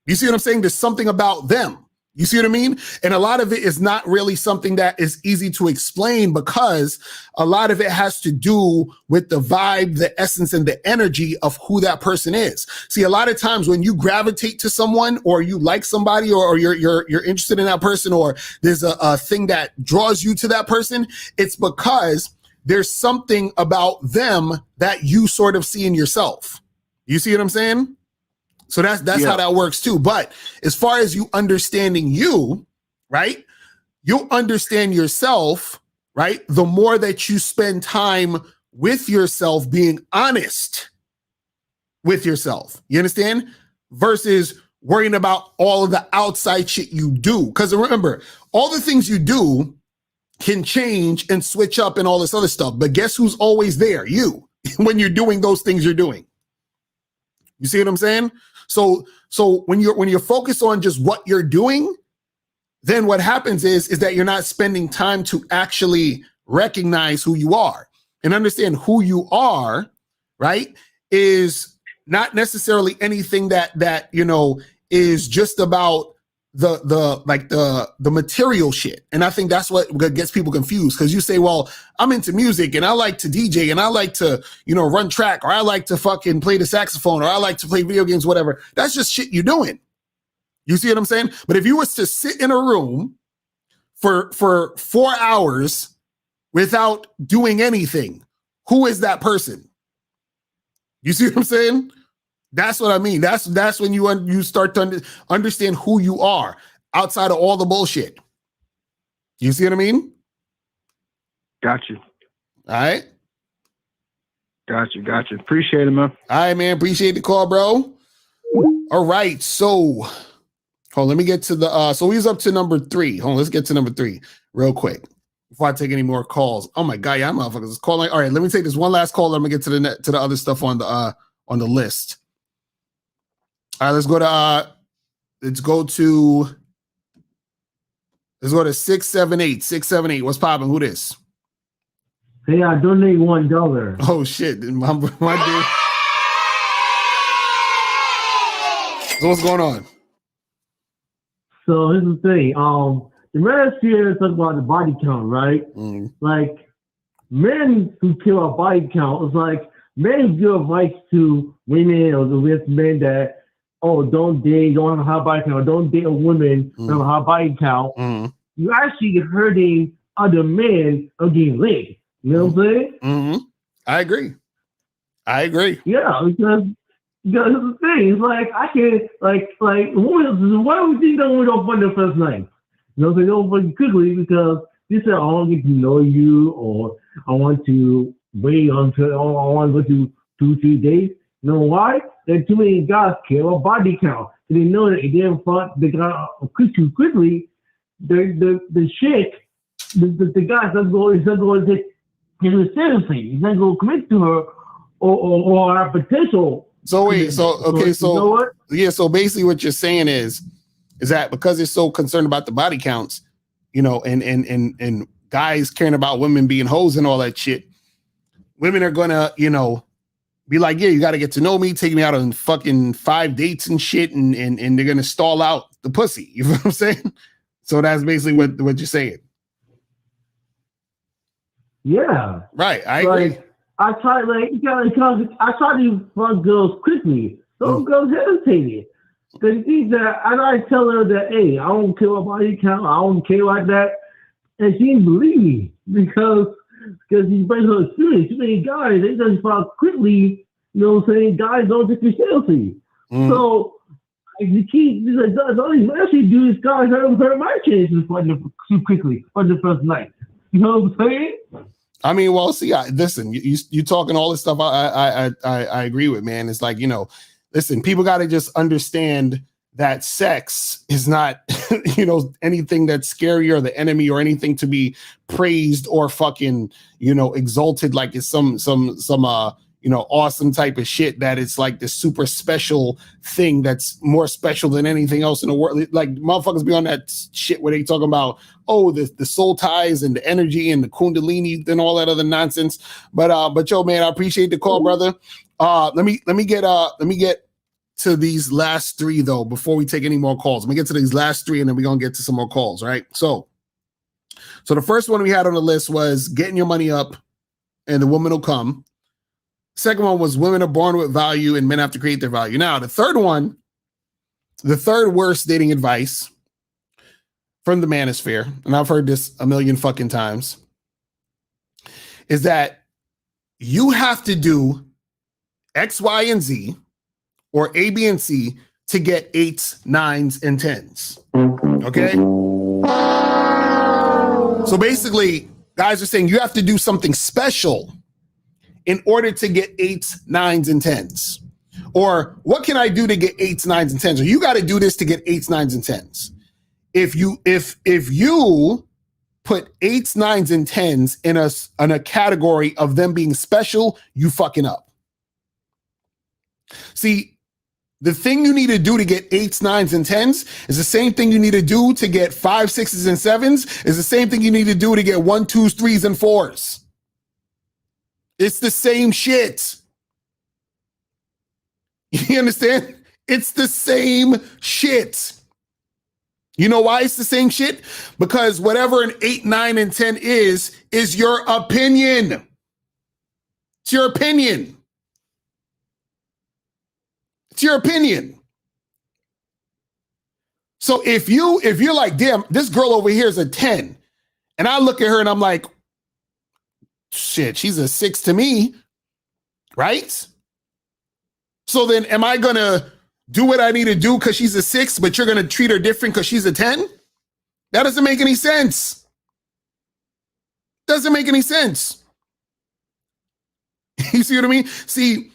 You see what I'm saying? There's something about them. You see what I mean? And a lot of it is not really something that is easy to explain, because a lot of it has to do with the vibe, the essence, and the energy of who that person is. See, a lot of times when you gravitate to someone, or you like somebody, or you're interested in that person, or there's a thing that draws you to that person, it's because there's something about them that you sort of see in yourself. You see what I'm saying? So that's how that works too. But as far as you understanding you, right? You'll understand yourself, right? The more that you spend time with yourself, being honest with yourself. You understand? Versus worrying about all of the outside shit you do. Because remember, all the things you do can change and switch up and all this other stuff. But guess who's always there? You, when you're doing those things you're doing. You see what I'm saying? So when you're focused on just what you're doing, then what happens is that you're not spending time to actually recognize who you are and understand who you are, right? Is not necessarily anything that you know is just about the material shit. And I think that's what gets people confused, because you say, well, I'm into music and I like to DJ and I like to, you know, run track, or I like to fucking play the saxophone, or I like to play video games, whatever. That's just shit you're doing. You see what I'm saying? But if you was to sit in a room for 4 hours without doing anything, who is that person? You see what I'm saying? That's what I mean. That's when you start to understand who you are outside of all the bullshit. You see what I mean? Got you. All right. Got you. Appreciate it, man. All right, man. Appreciate the call, bro. All right. So, let me get to the, so he's up to number 3. Let's get to number 3 real quick before I take any more calls. Oh my God. Yeah, motherfuckers is calling. All right. Let me take this one last call. Let me get to the other stuff on the list. All right, let's go to 678. 678. What's popping? Who this? Hey, I donate $1. Oh shit, my dude. So what's going on? So here's the thing. The MANOSPHERE talk about the body count, right? Like men who care about body count is like men give advice to women or with men that, oh, don't date, don't have a high body count, or don't date a woman that have a high body count. You're actually hurting other men of getting laid. You know what I'm saying? I agree. Yeah, because here's the thing. It's like, I can't, like women, why would you think women don't find their first night? You know, they don't fucking quickly because they say, I want to get to know you, or I want to wait until I want to go to 2-3 days. You know why? There are too many guys care about body count. So they know that if they don't fuck the guy too quickly, the chick, the guy is not going to take her seriously. He's not going to commit to her or our potential. So wait, so okay, so you know what? Yeah, so basically what you're saying is that because they're so concerned about the body counts, you know, and guys caring about women being hoes and all that shit, women are gonna, you know, be like, yeah, you got to get to know me, take me out on fucking 5 dates and shit, and they're gonna stall out the pussy. You know what I'm saying? So that's basically what you're saying. Yeah. Right. I agree. I try to fuck girls quickly. Those girls hesitated. Because you see that, and I tell her that, hey, I don't care about body count, I don't care like that. And she didn't believe me because he's based on experience. Too many guys, they just fuck quickly, you know what I'm saying? Guys don't take you seriously. So, the key, all these actually do is guys hurt my chances too quickly on the first night. You know what I'm saying? I mean, well, see, listen, you talking all this stuff. I agree with, man. It's like, you know, listen, people got to just understand that sex is not, you know, anything that's scary or the enemy or anything to be praised or fucking, you know, exalted like it's some you know, awesome type of shit that it's like the super special thing that's more special than anything else in the world. Like motherfuckers be on that shit where they talking about, oh, the soul ties and the energy and the kundalini and all that other nonsense. But yo, man, I appreciate the call, brother. Let me get to these last 3 though before we take any more calls. Let me get to these last 3 and then we're gonna get to some more calls, right? So the first one we had on the list was getting your money up and the woman will come. Second one was women are born with value and men have to create their value. Now, the third one, the third worst dating advice from the manosphere, and I've heard this a million fucking times, is that you have to do X, Y, and Z or A, B, and C to get 8s, 9s, and 10s. Okay? So basically, guys are saying you have to do something special in order to get 8s, 9s, and 10s. Or what can I do to get 8s, 9s, and 10s? Or you got to do this to get 8s, 9s, and 10s. If you put 8s, 9s, and 10s in a category of them being special, you fucking up. See, the thing you need to do to get 8s, 9s, and 10s is the same thing you need to do to get 5s, 6s, and 7s, is the same thing you need to do to get 1s, 2s, 3s, and 4s. It's the same shit. You understand? It's the same shit. You know why it's the same shit? Because whatever an 8, 9, and 10 is your opinion. It's your opinion. It's your opinion. So if you're like, damn, this girl over here is a 10, and I look at her and I'm like, shit, she's a 6 to me, right? So then am I going to do what I need to do because she's a 6, but you're going to treat her different because she's a 10? That doesn't make any sense. Doesn't make any sense. You see what I mean? See,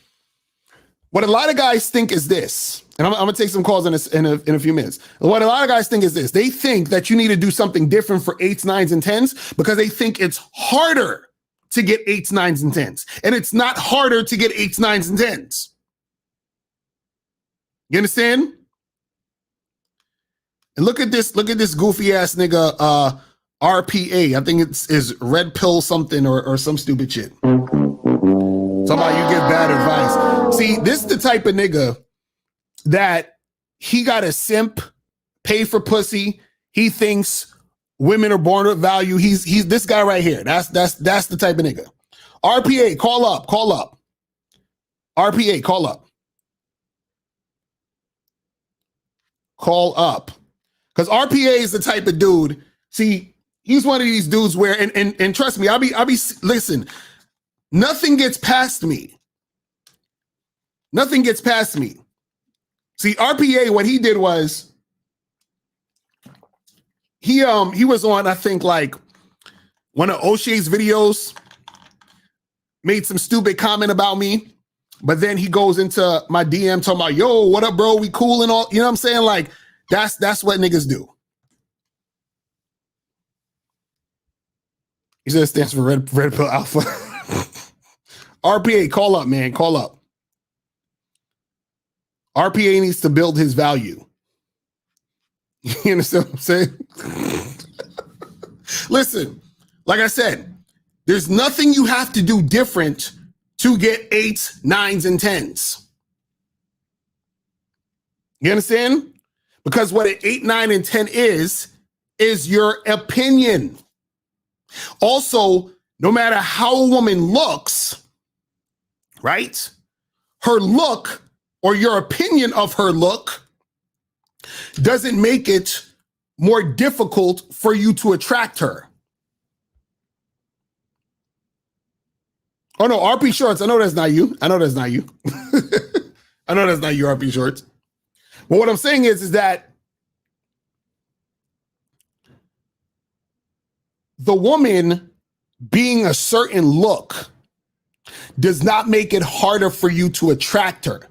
what a lot of guys think is this, and I'm going to take some calls in a few minutes. What a lot of guys think is this. They think that you need to do something different for 8s, 9s, and 10s because they think it's harder to get 8s, 9s, and 10s. And it's not harder to get 8s, 9s, and 10s. You understand? And look at this goofy ass nigga, RPA. I think it's red pill something or some stupid shit. Somebody you give bad advice. See, this is the type of nigga that he got a simp, pay for pussy. He thinks women are born with value. He's this guy right here. That's the type of nigga. RPA, call up. RPA, call up. Call up. Because RPA is the type of dude. See, he's one of these dudes where, and trust me, I'll be listen, nothing gets past me. Nothing gets past me. See, RPA, what he did was he was on, I think, like one of O'Shea's videos, made some stupid comment about me, but then he goes into my DM talking about, yo, what up, bro? We cool and all. You know what I'm saying? Like, that's what niggas do. He said it stands for red pill alpha. RPA, call up, man. Call up. RPA needs to build his value. You understand what I'm saying? Listen, like I said, there's nothing you have to do different to get 8s, 9s, and 10s. You understand? Because what an 8, 9, and 10 is your opinion. Also, no matter how a woman looks, right? Her look or your opinion of her look doesn't make it more difficult for you to attract her. Oh no, RP Shorts. I know that's not you. I know that's not you. I know that's not you, RP Shorts. But what I'm saying is that the woman being a certain look does not make it harder for you to attract her.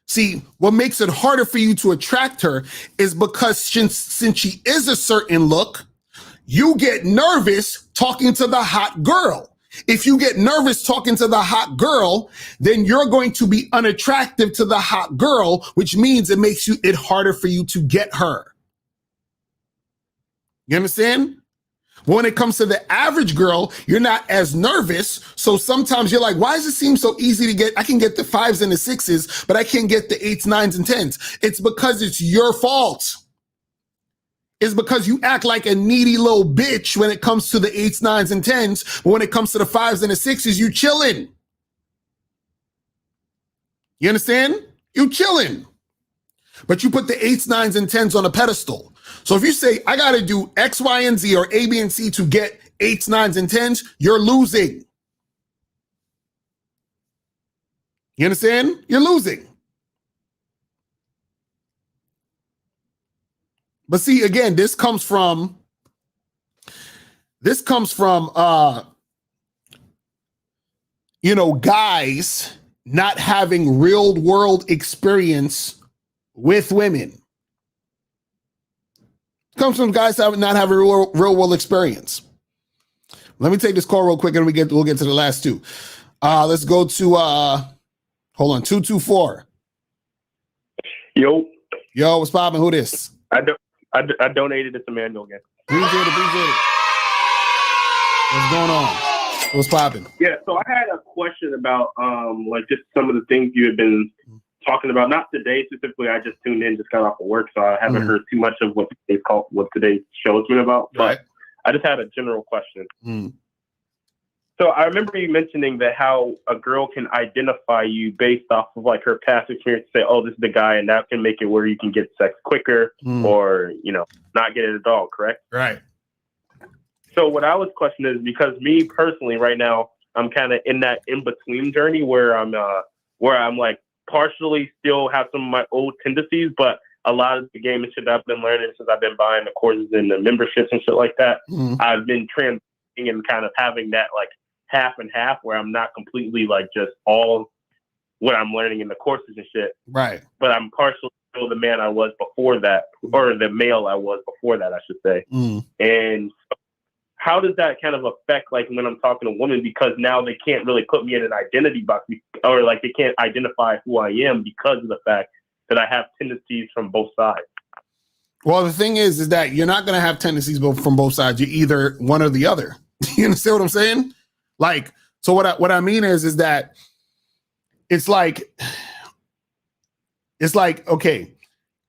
See, what makes it harder for you to attract her is because since she is a certain look, you get nervous talking to the hot girl. If you get nervous talking to the hot girl, then you're going to be unattractive to the hot girl, which means it makes it harder for you to get her. You understand? When it comes to the average girl, you're not as nervous. So sometimes you're like, why does it seem so easy to get? I can get the 5s and the 6s, but I can't get the 8s, 9s, and 10s. It's because it's your fault. It's because you act like a needy little bitch when it comes to the 8s, 9s, and 10s. But when it comes to the 5s and the 6s, you chilling. You understand? You chilling. But you put the 8s, 9s, and 10s on a pedestal. So if you say, I got to do X, Y, and Z or A, B, and C to get 8s, 9s, and 10s, you're losing. You understand? You're losing. But see, again, this comes from guys not having real world experience with women. Comes from guys not having real world experience. Let me take this call real quick and we'll get to the last two. Let's go to hold on, 224. Yo, what's poppin'? Who this? I donated it to Manuel again. Appreciate it. What's going on? What's poppin'? Yeah, so I had a question about like just some of the things you had been talking about. Not today specifically. I just tuned in, just got off of work, so I haven't heard too much of what today's show has been about. But right. I just had a general question. So I remember you mentioning that how a girl can identify you based off of like her past experience. Say, oh, this is the guy, and that can make it where you can get sex quicker, or not get it at all. Correct? Right. So what I was questioning is because me personally, right now, I'm kind of in that in between journey where I'm like partially still have some of my old tendencies, but a lot of the game and shit that I've been learning since I've been buying the courses and the memberships and shit like that, I've been transitioning and kind of having that like half and half where I'm not completely like just all what I'm learning in the courses and shit. Right. But I'm partially still the man I was before that, or the male I was before that, I should say. And how does that kind of affect like when I'm talking to women, because now they can't really put me in an identity box, or like they can't identify who I am because of the fact that I have tendencies from both sides? Well, the thing is that you're not going to have tendencies from both sides. You're either one or the other. You understand what I'm saying? Like, so what I mean is that it's like, okay,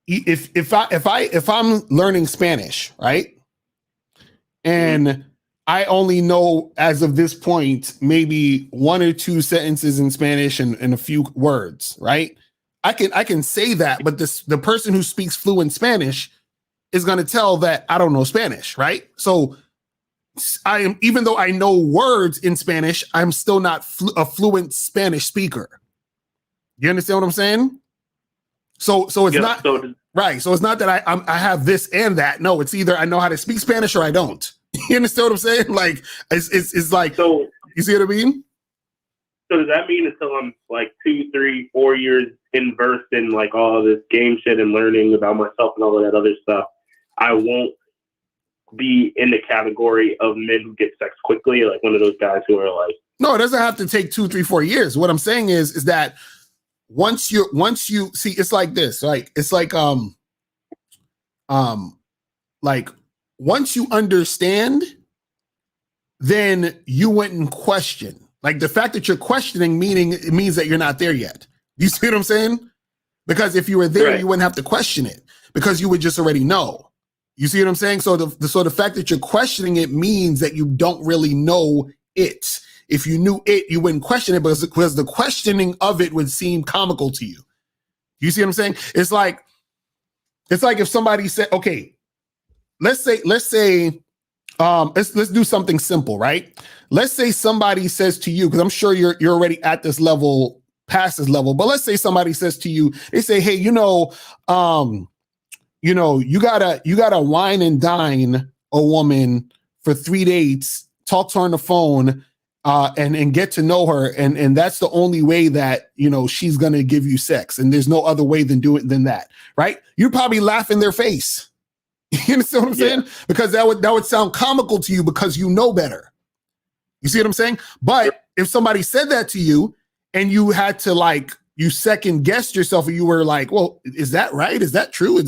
if I'm learning Spanish, right? And I only know as of this point, maybe 1 or 2 sentences in Spanish and a few words, right? I can say that, but the person who speaks fluent Spanish is going to tell that I don't know Spanish, right? So even though I know words in Spanish, I'm still not a fluent Spanish speaker. You understand what I'm saying? So it's not right. So it's not that I have this and that. No, it's either I know how to speak Spanish or I don't. You understand what I'm saying? Like it's like, so you see what I mean? So does that mean until I'm like 2, 3, 4 years versed in like all this game shit and learning about myself and all of that other stuff, I won't be in the category of men who get sex quickly, like one of those guys who are like, no, it doesn't have to take 2, 3, 4 years. What I'm saying is that once you see, it's like this, like it's like once you understand, then you wouldn't question. Like the fact that you're questioning, meaning it means that you're not there yet. You see what I'm saying? Because if you were there, you wouldn't have to question it because you would just already know. You see what I'm saying? So the fact that you're questioning it means that you don't really know it. If you knew it, you wouldn't question it because the questioning of it would seem comical to you. You see what I'm saying? It's like if somebody said, okay, let's say, let's do something simple, right? Let's say somebody says to you, because I'm sure you're already at this level, past this level, but let's say somebody says to you, they say, hey, you gotta wine and dine a woman for 3 dates, talk to her on the phone, and get to know her, and that's the only way that she's gonna give you sex, and there's no other way than that, right? You probably laugh in their face. You understand what I'm saying? Because that would sound comical to you because you know better. You see what I'm saying? But if somebody said that to you and you had to you second guessed yourself, and you were like, well, is that right? Is that true?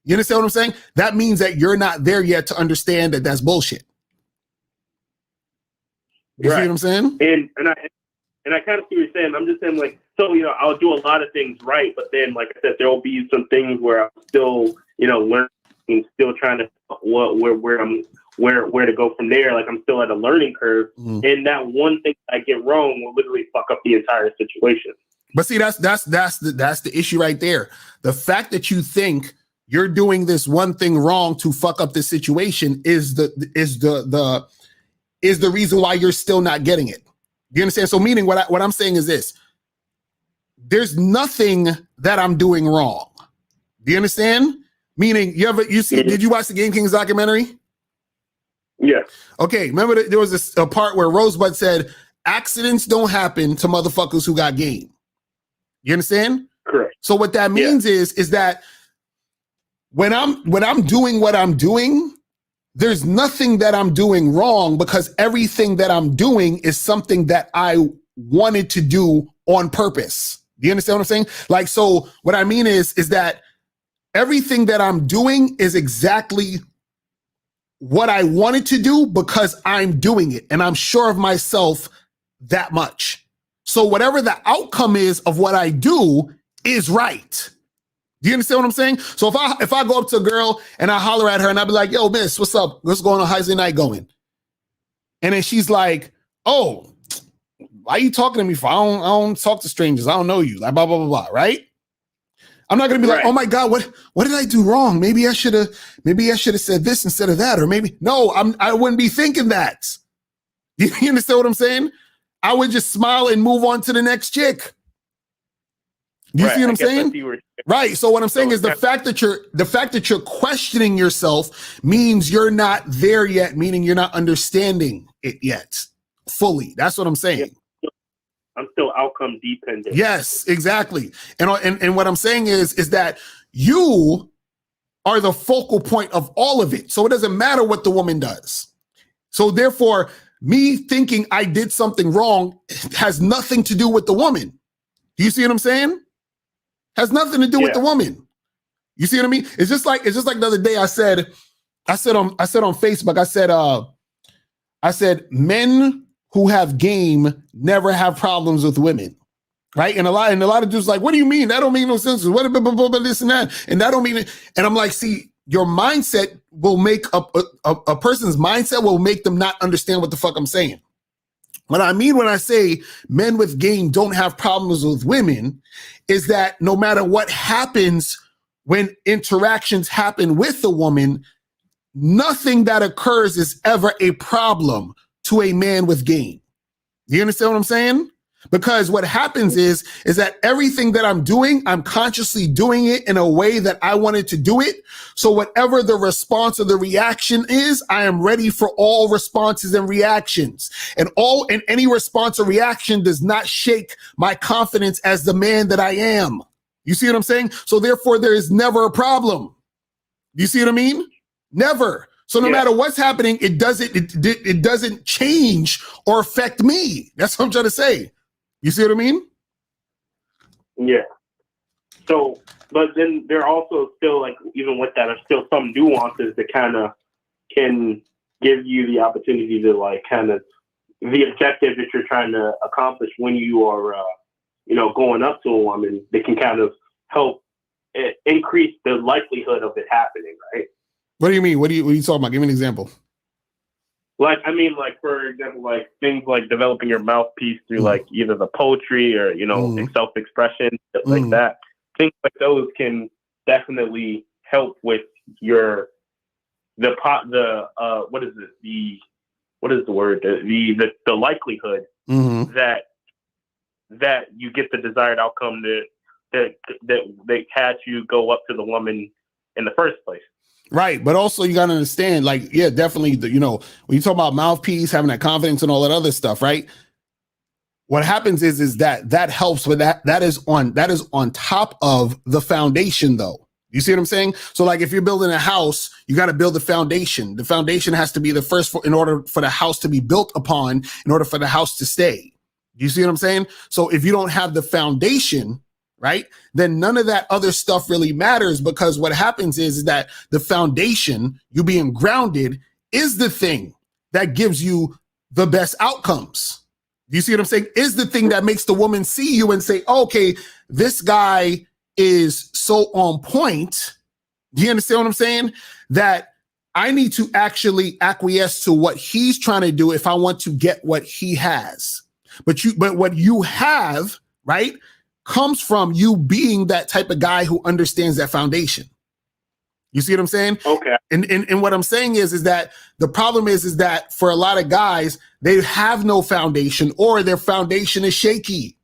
You understand what I'm saying? That means that you're not there yet to understand that that's bullshit. You see what I'm saying? And I kind of see what you're saying. I'm just saying, like, so I'll do a lot of things right, but then, like I said, there will be some things where I'm still, learning, still trying to where to go from there. Like I'm still at a learning curve, and that one thing I get wrong will literally fuck up the entire situation. But see, that's the issue right there. The fact that you think you're doing this one thing wrong to fuck up the situation is the reason why you're still not getting it. You understand? So meaning what I'm saying is this: there's nothing that I'm doing wrong. Do you understand? Meaning, did you watch the Game Kings documentary? Yeah. Okay, remember there was a part where Rosebud said, accidents don't happen to motherfuckers who got game. You understand? Correct. So what that means is that when I'm doing what I'm doing, there's nothing that I'm doing wrong because everything that I'm doing is something that I wanted to do on purpose. Do you understand what I'm saying? Like, so what I mean is that everything that I'm doing is exactly what I wanted to do because I'm doing it and I'm sure of myself that much. So whatever the outcome is of what I do is right. Do you understand what I'm saying? So if I go up to a girl and I holler at her and I be like, yo, miss, what's up? What's going on? How's your night going? And then she's like, oh, why are you talking to me for? I don't talk to strangers. I don't know you. Like blah, blah, blah, blah, right? I'm not gonna be like, oh my God, what did I do wrong? Maybe I should have said this instead of that, or maybe no, I wouldn't be thinking that. You understand what I'm saying? I would just smile and move on to the next chick. You see what I'm saying? Right. So what I'm saying is the fact that you're questioning yourself means you're not there yet, meaning you're not understanding it yet fully. That's what I'm saying. Yeah. I'm still outcome dependent. Yes, exactly. And what I'm saying is that you are the focal point of all of it. So it doesn't matter what the woman does. So therefore, me thinking I did something wrong has nothing to do with the woman. Do you see what I'm saying? Has nothing to do with the woman. You see what I mean? It's just like the other day I said on Facebook, I said men who have game never have problems with women, right? And a lot of dudes like, what do you mean? That don't make no sense. What this and that, and that don't mean it. And I'm like, see, your mindset will make a person's mindset will make them not understand what the fuck I'm saying. What I mean when I say men with game don't have problems with women is that no matter what happens when interactions happen with the woman, nothing that occurs is ever a problem to a man with game. Do you understand what I'm saying? Because what happens is that everything that I'm doing, I'm consciously doing it in a way that I wanted to do it. So whatever the response or the reaction is, I am ready for all responses and reactions. And any response or reaction does not shake my confidence as the man that I am. You see what I'm saying? So therefore, there is never a problem. Do you see what I mean? Never. So no matter what's happening, it doesn't change or affect me. That's what I'm trying to say. You see what I mean? Yeah. So, but then there are also still, like, even with that, are still some nuances that kind of can give you the opportunity to, like, kind of the objective that you're trying to accomplish when you are, going up to a woman. That can kind of help increase the likelihood of it happening, right? What do you mean? What are you talking about? Give me an example. Like, I mean, like, for example, like things like developing your mouthpiece through like either the poetry or, self-expression, stuff like that. Things like those can definitely help with the likelihood that you get the desired outcome that had you go up to the woman in the first place. Right. But also you got to understand, like, yeah, definitely, when you talk about mouthpiece, having that confidence and all that other stuff, right? What happens is that helps with that is on top of the foundation, though. You see what I'm saying? So like if you're building a house, you got to build the foundation. The foundation has to be the first in order for the house to be built upon, in order for the house to stay. You see what I'm saying? So if you don't have the foundation, right, then none of that other stuff really matters, because what happens is that the foundation, you being grounded, is the thing that gives you the best outcomes. You see what I'm saying? Is the thing that makes the woman see you and say, okay, this guy is so on point. Do you understand what I'm saying? That I need to actually acquiesce to what he's trying to do if I want to get what he has. But what you have, right, comes from you being that type of guy who understands that foundation. You see what I'm saying? Okay. And what I'm saying is that the problem is that for a lot of guys, they have no foundation, or their foundation is shaky.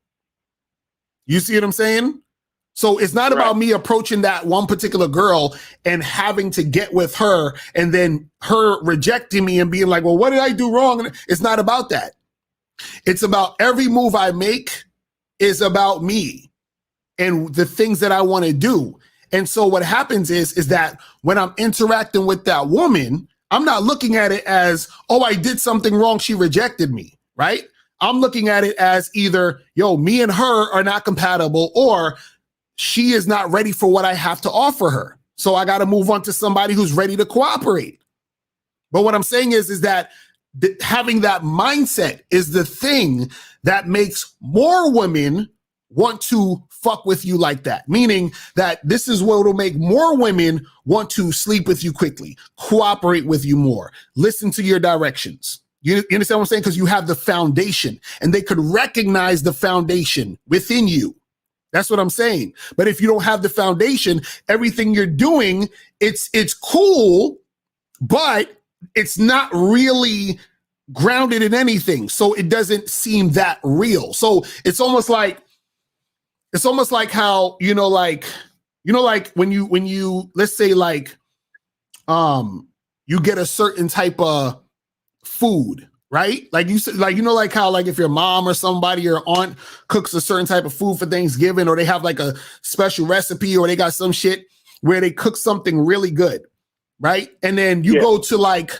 You see what I'm saying? So it's not about me approaching that one particular girl and having to get with her and then her rejecting me and being like, well, what did I do wrong? It's not about that. It's about every move I make is about me and the things that I want to do. And so what happens is that when I'm interacting with that woman, I'm not looking at it as, oh, I did something wrong, she rejected me, right? I'm looking at it as either, me and her are not compatible, or she is not ready for what I have to offer her. So I got to move on to somebody who's ready to cooperate. But what I'm saying is that having that mindset is the thing that makes more women want to fuck with you like that. Meaning that this is what will make more women want to sleep with you quickly, cooperate with you more, listen to your directions. You understand what I'm saying? Because you have the foundation, and they could recognize the foundation within you. That's what I'm saying. But if you don't have the foundation, everything you're doing, it's cool, but it's not really grounded in anything. So it doesn't seem that real. So it's almost like how, like when you, let's say like, you get a certain type of food, right? Like you said, like, like how, like if your mom or somebody or aunt cooks a certain type of food for Thanksgiving, or they have like a special recipe, or they got some shit where they cook something really good, right? And then you go to like,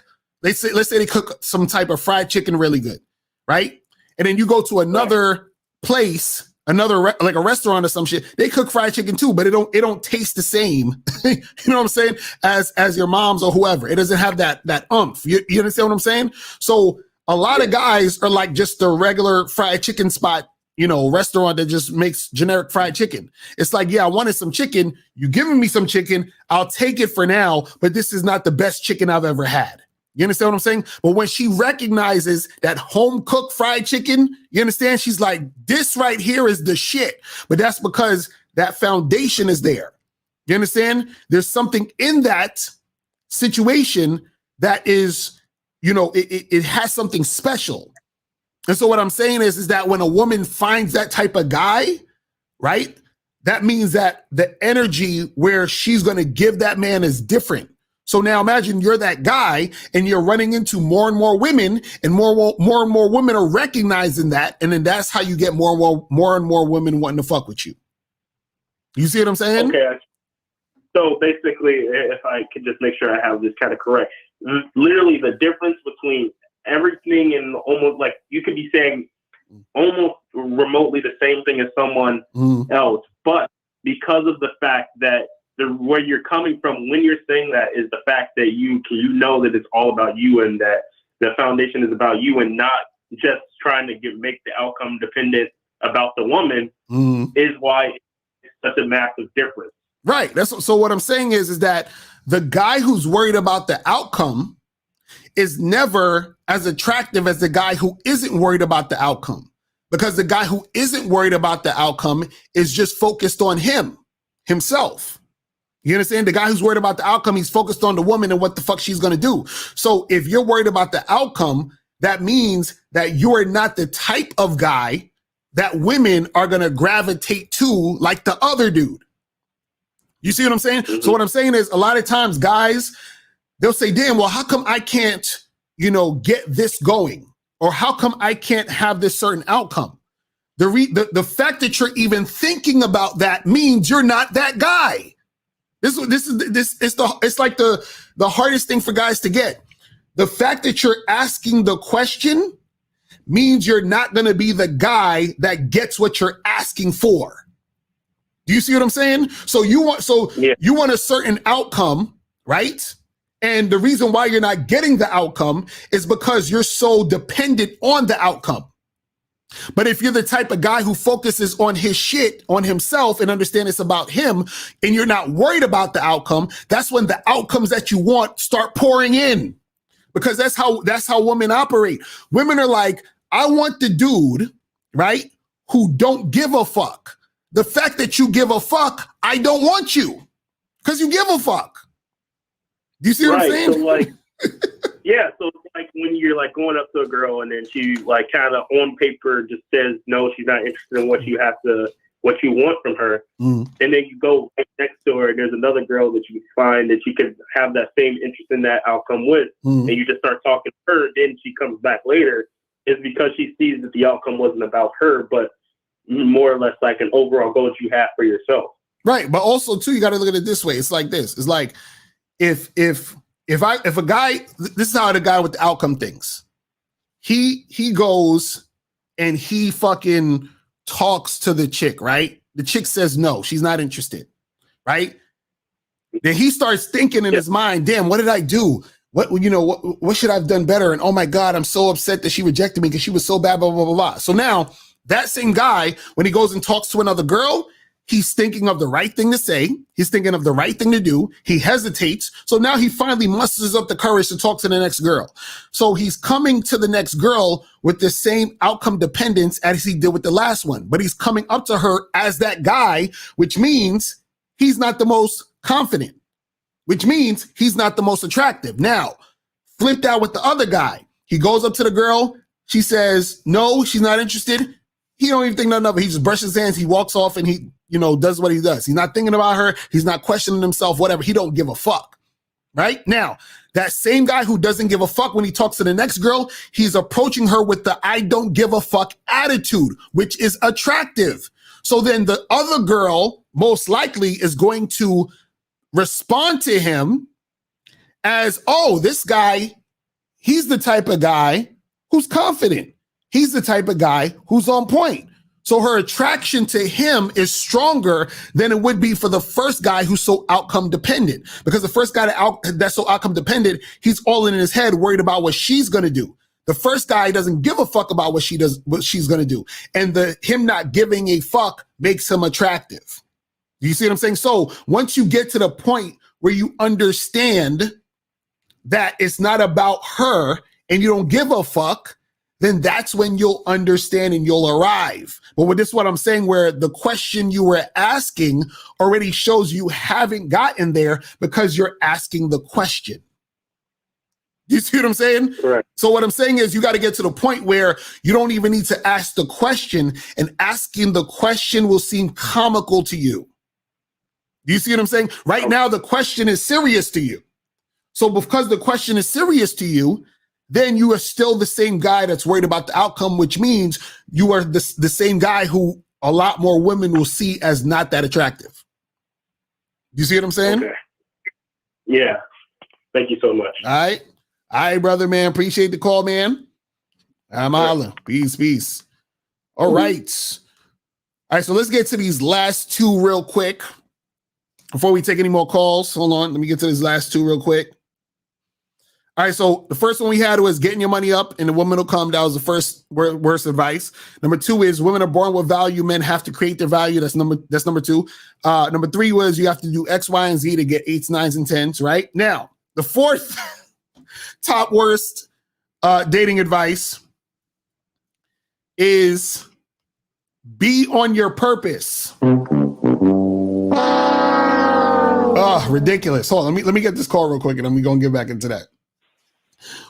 let's say they cook some type of fried chicken really good, right? And then you go to another place, like a restaurant or some shit, they cook fried chicken too, but it don't taste the same. You know what I'm saying? As your mom's or whoever. It doesn't have that umph. You understand what I'm saying? So a lot of guys are like just the regular fried chicken spot, restaurant that just makes generic fried chicken. It's like, yeah, I wanted some chicken. You giving me some chicken. I'll take it for now, but this is not the best chicken I've ever had. You understand what I'm saying? But when she recognizes that home cooked fried chicken, you understand? She's like, this right here is the shit. But that's because that foundation is there. You understand? There's something in that situation that is, it has something special. And so what I'm saying is that when a woman finds that type of guy, right, that means that the energy where she's going to give that man is different. So now imagine you're that guy and you're running into more and more women, and more and more women are recognizing that. And then that's how you get more and more women wanting to fuck with you. You see what I'm saying? Okay. So basically, if I could just make sure I have this kind of correct, literally the difference between everything and almost like you could be saying almost remotely the same thing as someone else, but because of the fact that where you're coming from when you're saying that is the fact that you know that it's all about you and that the foundation is about you and not just trying to make the outcome dependent about the woman is why it's such a massive difference. Right. So what I'm saying is that the guy who's worried about the outcome is never as attractive as the guy who isn't worried about the outcome, because the guy who isn't worried about the outcome is just focused on himself. You understand? The guy who's worried about the outcome, he's focused on the woman and what the fuck she's going to do. So if you're worried about the outcome, that means that you're not the type of guy that women are going to gravitate to like the other dude. You see what I'm saying? So what I'm saying is a lot of times guys, they'll say, damn, well, how come I can't, get this going? Or how come I can't have this certain outcome? The fact that you're even thinking about that means you're not that guy. It's like the hardest thing for guys to get. The fact that you're asking the question means you're not going to be the guy that gets what you're asking for. Do you see what I'm saying? So you want a certain outcome, right? And the reason why you're not getting the outcome is because you're so dependent on the outcome. But if you're the type of guy who focuses on his shit, on himself, and understand it's about him, and you're not worried about the outcome, that's when the outcomes that you want start pouring in. Because that's how women operate. Women are like, I want the dude, right, who don't give a fuck. The fact that you give a fuck, I don't want you. Because you give a fuck. Do you see what I'm saying? So like, yeah, so it's like when you're like going up to a girl and then she like kind of on paper just says no, she's not interested in what you want from her, and then you go right next to her and there's another girl that you find that you could have that same interest in that outcome with, and you just start talking to her, then she comes back later, is because she sees that the outcome wasn't about her, but more or less like an overall goal that you have for yourself. Right, but also too, you got to look at it this way. It's like this. It's like if a guy, this is how the guy with the outcome thinks. He goes and he fucking talks to the chick, right? The chick says no, she's not interested, right? Then he starts thinking in his mind, damn, what did I do? What should I have done better? And oh my God, I'm so upset that she rejected me because she was so bad, blah, blah, blah, blah. So now that same guy, when he goes and talks to another girl, he's thinking of the right thing to say. He's thinking of the right thing to do. He hesitates. So now he finally musters up the courage to talk to the next girl. So he's coming to the next girl with the same outcome dependence as he did with the last one. But he's coming up to her as that guy, which means he's not the most confident, which means he's not the most attractive. Now, flip that with the other guy. He goes up to the girl. She says, no, she's not interested. He don't even think nothing of it. He just brushes his hands. He walks off and he, does what he does. He's not thinking about her. He's not questioning himself, whatever. He don't give a fuck. Right? Now, that same guy who doesn't give a fuck when he talks to the next girl, he's approaching her with the I don't give a fuck attitude, which is attractive. So then the other girl most likely is going to respond to him as, oh, this guy, he's the type of guy who's confident. He's the type of guy who's on point. So her attraction to him is stronger than it would be for the first guy who's so outcome dependent. Because the first guy that's so outcome dependent, he's all in his head worried about what she's going to do. The first guy doesn't give a fuck about what she's going to do. And him not giving a fuck makes him attractive. Do you see what I'm saying? So once you get to the point where you understand that it's not about her and you don't give a fuck, then that's when you'll understand and you'll arrive. But with this, what I'm saying, where the question you were asking already shows you haven't gotten there because you're asking the question. You see what I'm saying? Correct. So what I'm saying is you got to get to the point where you don't even need to ask the question, and asking the question will seem comical to you. Do you see what I'm saying? Right now, the question is serious to you. So because the question is serious to you, then you are still the same guy that's worried about the outcome, which means you are the same guy who a lot more women will see as not that attractive. You see what I'm saying? Okay. Yeah. Thank you so much. All right. All right, brother, man. Appreciate the call, man. I'm hollering. Peace. All right. All right, so let's get to these last two real quick before we take any more calls. Hold on. Let me get to these last two real quick. All right, so the first one we had was getting your money up and the woman will come. That was the first worst advice. Number two is women are born with value. Men have to create their value. That's number two. Number three was you have to do X, Y, and Z to get 8s, 9s, and 10s, right? Now, the fourth top worst dating advice is be on your purpose. Oh, ridiculous. Hold on, let me get this call real quick and then we're going to get back into that.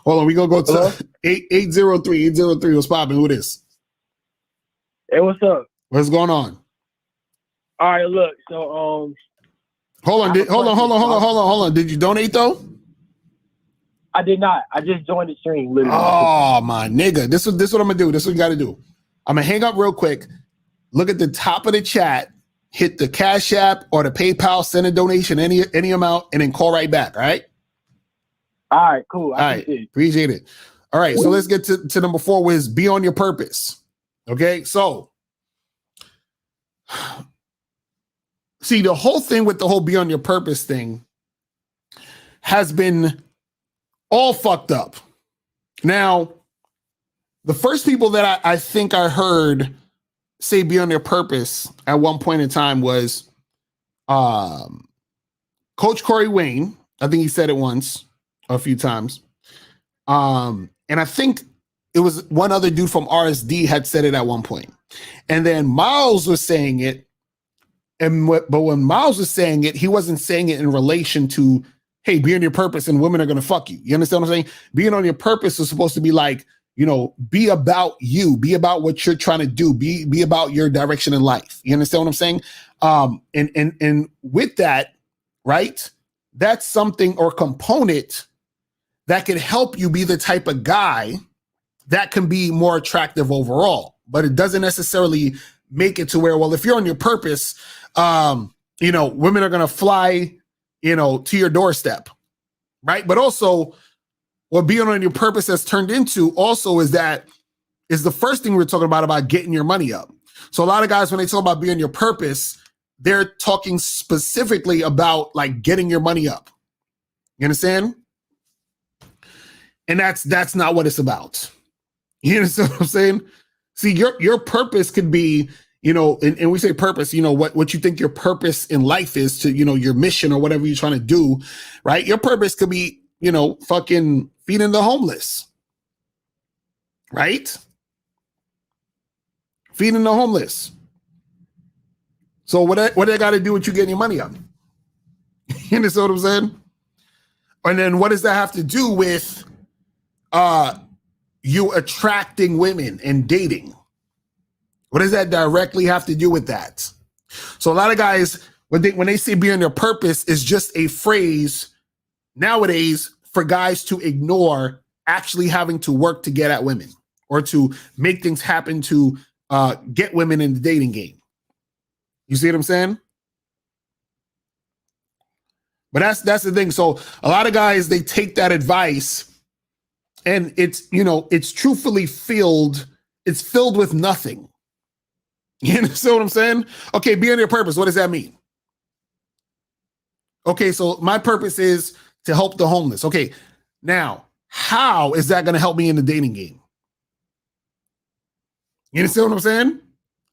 Hold on, we gonna go to 803. What's popping? Who it is? Hey, what's up? What's going on? All right, look. So, hold on. Did you donate though? I did not. I just joined the stream. Literally. Oh my nigga, this is what I'm gonna do. This is what you got to do. I'm gonna hang up real quick. Look at the top of the chat. Hit the Cash App or the PayPal. Send a donation, any amount, and then call right back. All right. All right, cool. All right, appreciate it. All right, so let's get to number 4, which is be on your purpose. Okay, so see, the whole thing with the whole be on your purpose thing has been all fucked up. Now, the first people that I think I heard say be on their purpose at one point in time was Coach Corey Wayne. I think he said it once. A few times. And I think it was one other dude from RSD had said it at one point. And then Miles was saying it. But when Miles was saying it, he wasn't saying it in relation to, hey, be on your purpose and women are going to fuck you. You understand what I'm saying? Being on your purpose is supposed to be like, be about you, be about what you're trying to do, be about your direction in life. You understand what I'm saying? And with that, right, that's something or component that can help you be the type of guy that can be more attractive overall. But it doesn't necessarily make it to where, well, if you're on your purpose, women are going to fly, to your doorstep, right? But also what being on your purpose has turned into also is the first thing we're talking about getting your money up. So a lot of guys, when they talk about being on your purpose, they're talking specifically about like getting your money up. You understand? And that's not what it's about. You understand what I'm saying? See, your purpose could be, and we say purpose, what you think your purpose in life is to, your mission or whatever you're trying to do, right? Your purpose could be, fucking feeding the homeless, right? Feeding the homeless. So what they got to do with you getting your money up? You understand what I'm saying? And then what does that have to do with you attracting women and dating? What does that directly have to do with that? So a lot of guys, when they say be on their purpose, is just a phrase nowadays for guys to ignore actually having to work to get at women or to make things happen to get women in the dating game. You see what I'm saying? But that's the thing. So a lot of guys, they take that advice and it's truthfully filled with nothing. You understand what I'm saying? Okay, be on your purpose. What does that mean? Okay, so my purpose is to help the homeless. Okay, now, how is that going to help me in the dating game? You understand what I'm saying?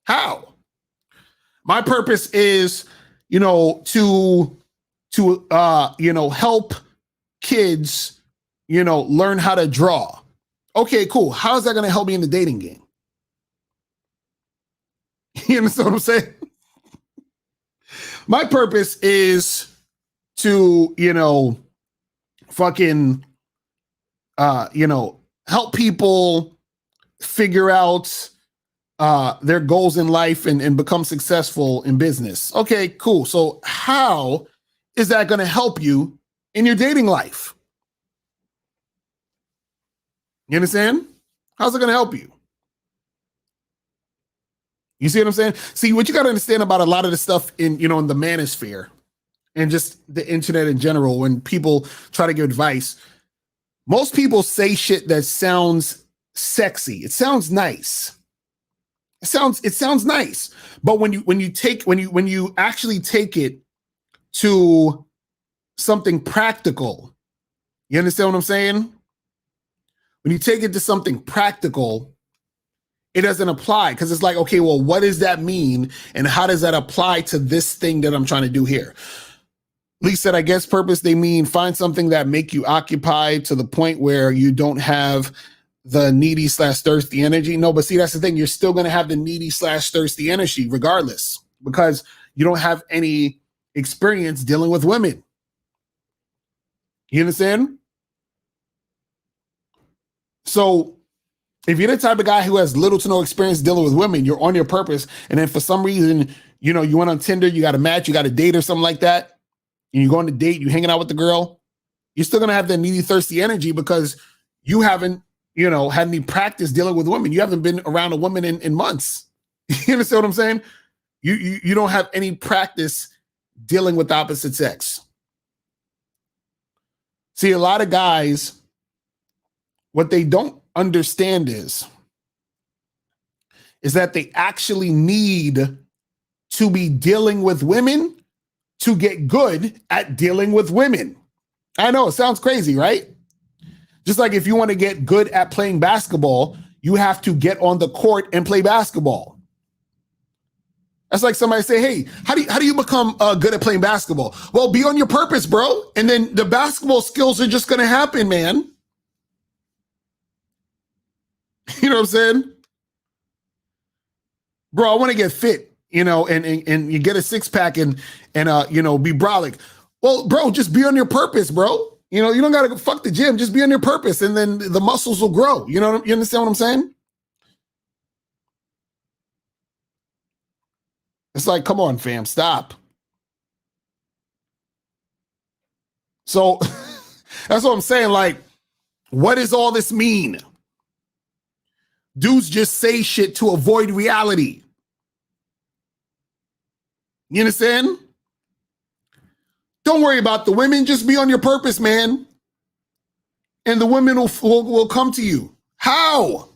How? My purpose is, to help kids, learn how to draw. Okay, cool. How is that going to help me in the dating game? You understand what I'm saying? My purpose is to, help people figure out their goals in life and become successful in business. Okay, cool. So how is that going to help you in your dating life? You understand? How's it going to help you? You see what I'm saying? See, what you got to understand about a lot of the stuff in the manosphere and just the internet in general, when people try to give advice, most people say shit that sounds sexy. It sounds nice. It sounds nice. But when you actually take it to something practical, you understand what I'm saying? When you take it to something practical, it doesn't apply, because it's like, okay, well, what does that mean? And how does that apply to this thing that I'm trying to do here? Lee said, I guess purpose, they mean find something that make you occupied to the point where you don't have the needy / thirsty energy. No, but see, that's the thing. You're still going to have the needy / thirsty energy regardless, because you don't have any experience dealing with women. You understand? So if you're the type of guy who has little to no experience dealing with women, you're on your purpose, and then for some reason, you went on Tinder, you got a match, you got a date or something like that, and you go on a date, you hanging out with the girl, you're still going to have that needy, thirsty energy because you haven't, had any practice dealing with women. You haven't been around a woman in months. You understand what I'm saying? You don't have any practice dealing with the opposite sex. See, a lot of guys, what they don't understand is that they actually need to be dealing with women to get good at dealing with women. I know it sounds crazy, right? Just like if you want to get good at playing basketball, you have to get on the court and play basketball. That's like somebody say, hey, how do you become good at playing basketball? Well, be on your purpose, bro. And then the basketball skills are just going to happen, man. You know what I'm saying? Bro, I want to get fit, and you get a six pack and be brolic. Well, bro, just be on your purpose, bro. You don't got to fuck the gym. Just be on your purpose, and then the muscles will grow. You understand what I'm saying? It's like, come on, fam, stop. So that's what I'm saying. Like, what does all this mean? Dudes just say shit to avoid reality. You understand? Don't worry about the women. Just be on your purpose, man. And the women will come to you. How?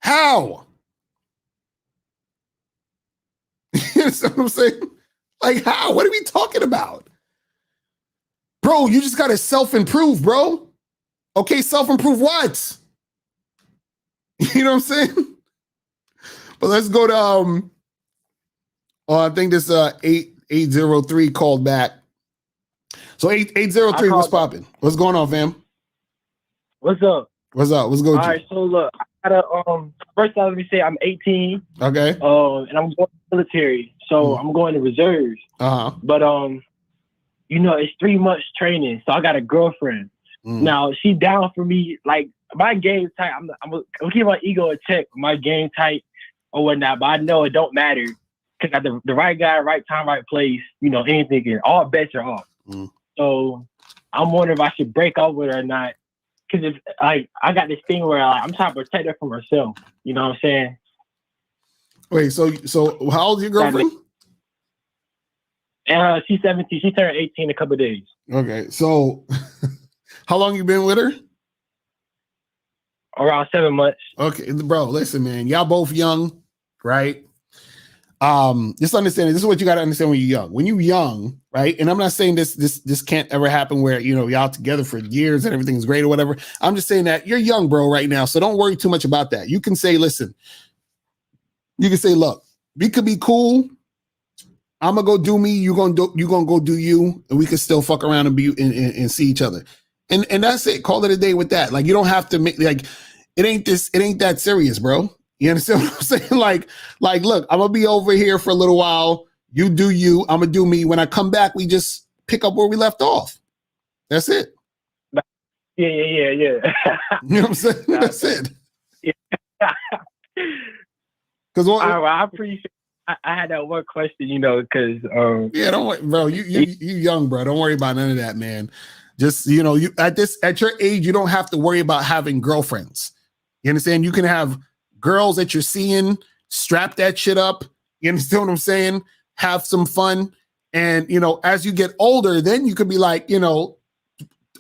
How? You understand what I'm saying? Like, how? What are we talking about? Bro, you just got to self-improve, bro. Okay, self-improve what? You know what I'm saying? But let's go to I think this 803 called back. So 803, what's popping? What's going on, fam? What's up? What's up? What's going on? All right, so look, I gotta first off, let me say I'm 18. Okay. And I'm going to the military, so I'm going to reserves. But it's 3 months training, so I got a girlfriend. Now she down for me, like my game type. I'm keep my ego in check, my game type or whatnot. But I know it don't matter because I got the right guy, right time, right place. Anything can. All bets are off. So I'm wondering if I should break up with her or not. Because if I got this thing where I'm trying to protect her from herself. You know what I'm saying? Wait, so how old is your girlfriend? She's 17. She turned 18 in a couple of days. Okay, so how long you been with her? Around 7 months. Okay, bro, listen, man. Y'all both young, right? Just understand this is what you got to understand when you're young. When you're young, right? And I'm not saying this can't ever happen where y'all together for years and everything's great or whatever. I'm just saying that you're young, bro, right now. So don't worry too much about that. You can say, listen, you can say, look, we could be cool. I'm gonna go do me. You gonna go do you, and we can still fuck around and be and see each other. And that's it. Call it a day with that. Like, you don't have to make it ain't that serious, bro. You understand what I'm saying? Like, look, I'm gonna be over here for a little while. You do you, I'm gonna do me. When I come back, we just pick up where we left off. That's it. Yeah. You know what I'm saying? That's it. Because I appreciate. I had that one question, because yeah, don't worry, bro. You young, bro. Don't worry about none of that, man. Just you at your age, you don't have to worry about having girlfriends. You understand? You can have girls that you're seeing, strap that shit up. You understand what I'm saying? Have some fun. And, you know, as you get older, then you could be like, you know,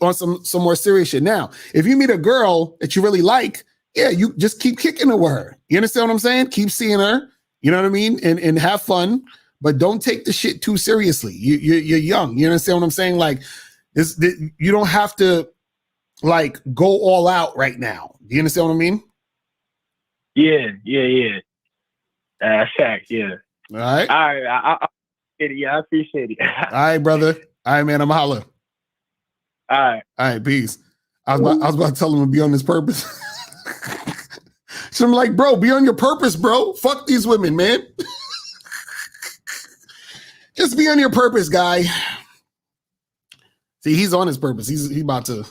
on some more serious shit. Now, if you meet a girl that you really like, yeah, you just keep kicking it with her. You understand what I'm saying? Keep seeing her, you know what I mean? And have fun, but don't take the shit too seriously. You're young. You understand what I'm saying? Like, you don't have to like go all out right now. Do you understand what I mean? Yeah. Fact, yeah. All right. All right. I appreciate it. All right, brother. All right, man. I'm holla. All right, peace. I was about to tell him to be on his purpose. So I'm like, bro, be on your purpose, bro. Fuck these women, man. Just be on your purpose, guy. See, he's on his purpose. He's about to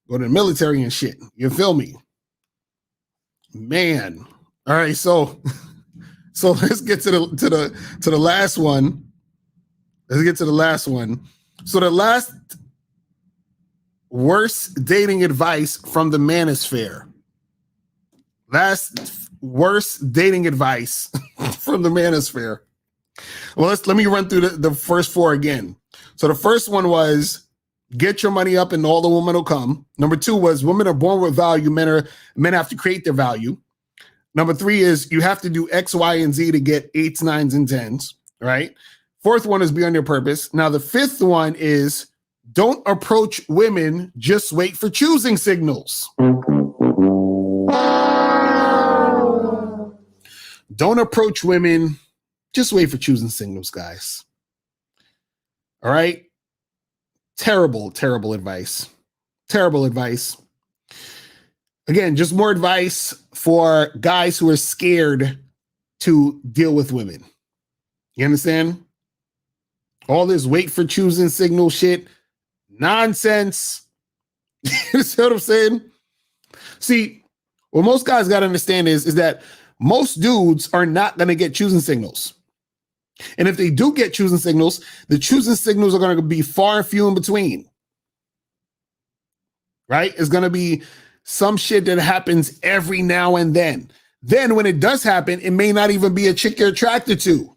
go to the military and shit. You feel me? Man. All right, so let's get to the last one. Let's get to the last one. So the last worst dating advice from the Manosphere. Last worst dating advice from the Manosphere. Well, let me run through the first four again. So the first one was get your money up and all the women will come. Number 2 was women are born with value. Men have to create their value. Number 3 is you have to do X, Y, and Z to get 8s, 9s, and 10s, right? 4th one is be on your purpose. Now, the 5th one is don't approach women, just wait for choosing signals. Don't approach women, just wait for choosing signals, guys. All right? Terrible, terrible advice. Terrible advice. Again, just more advice for guys who are scared to deal with women. You understand? All this wait for choosing signal shit, nonsense. You see what I'm saying? See, what most guys got to understand is that most dudes are not going to get choosing signals. And if they do get choosing signals, the choosing signals are going to be far and few in between. Right? It's going to be some shit that happens every now and then. Then when it does happen, it may not even be a chick you're attracted to.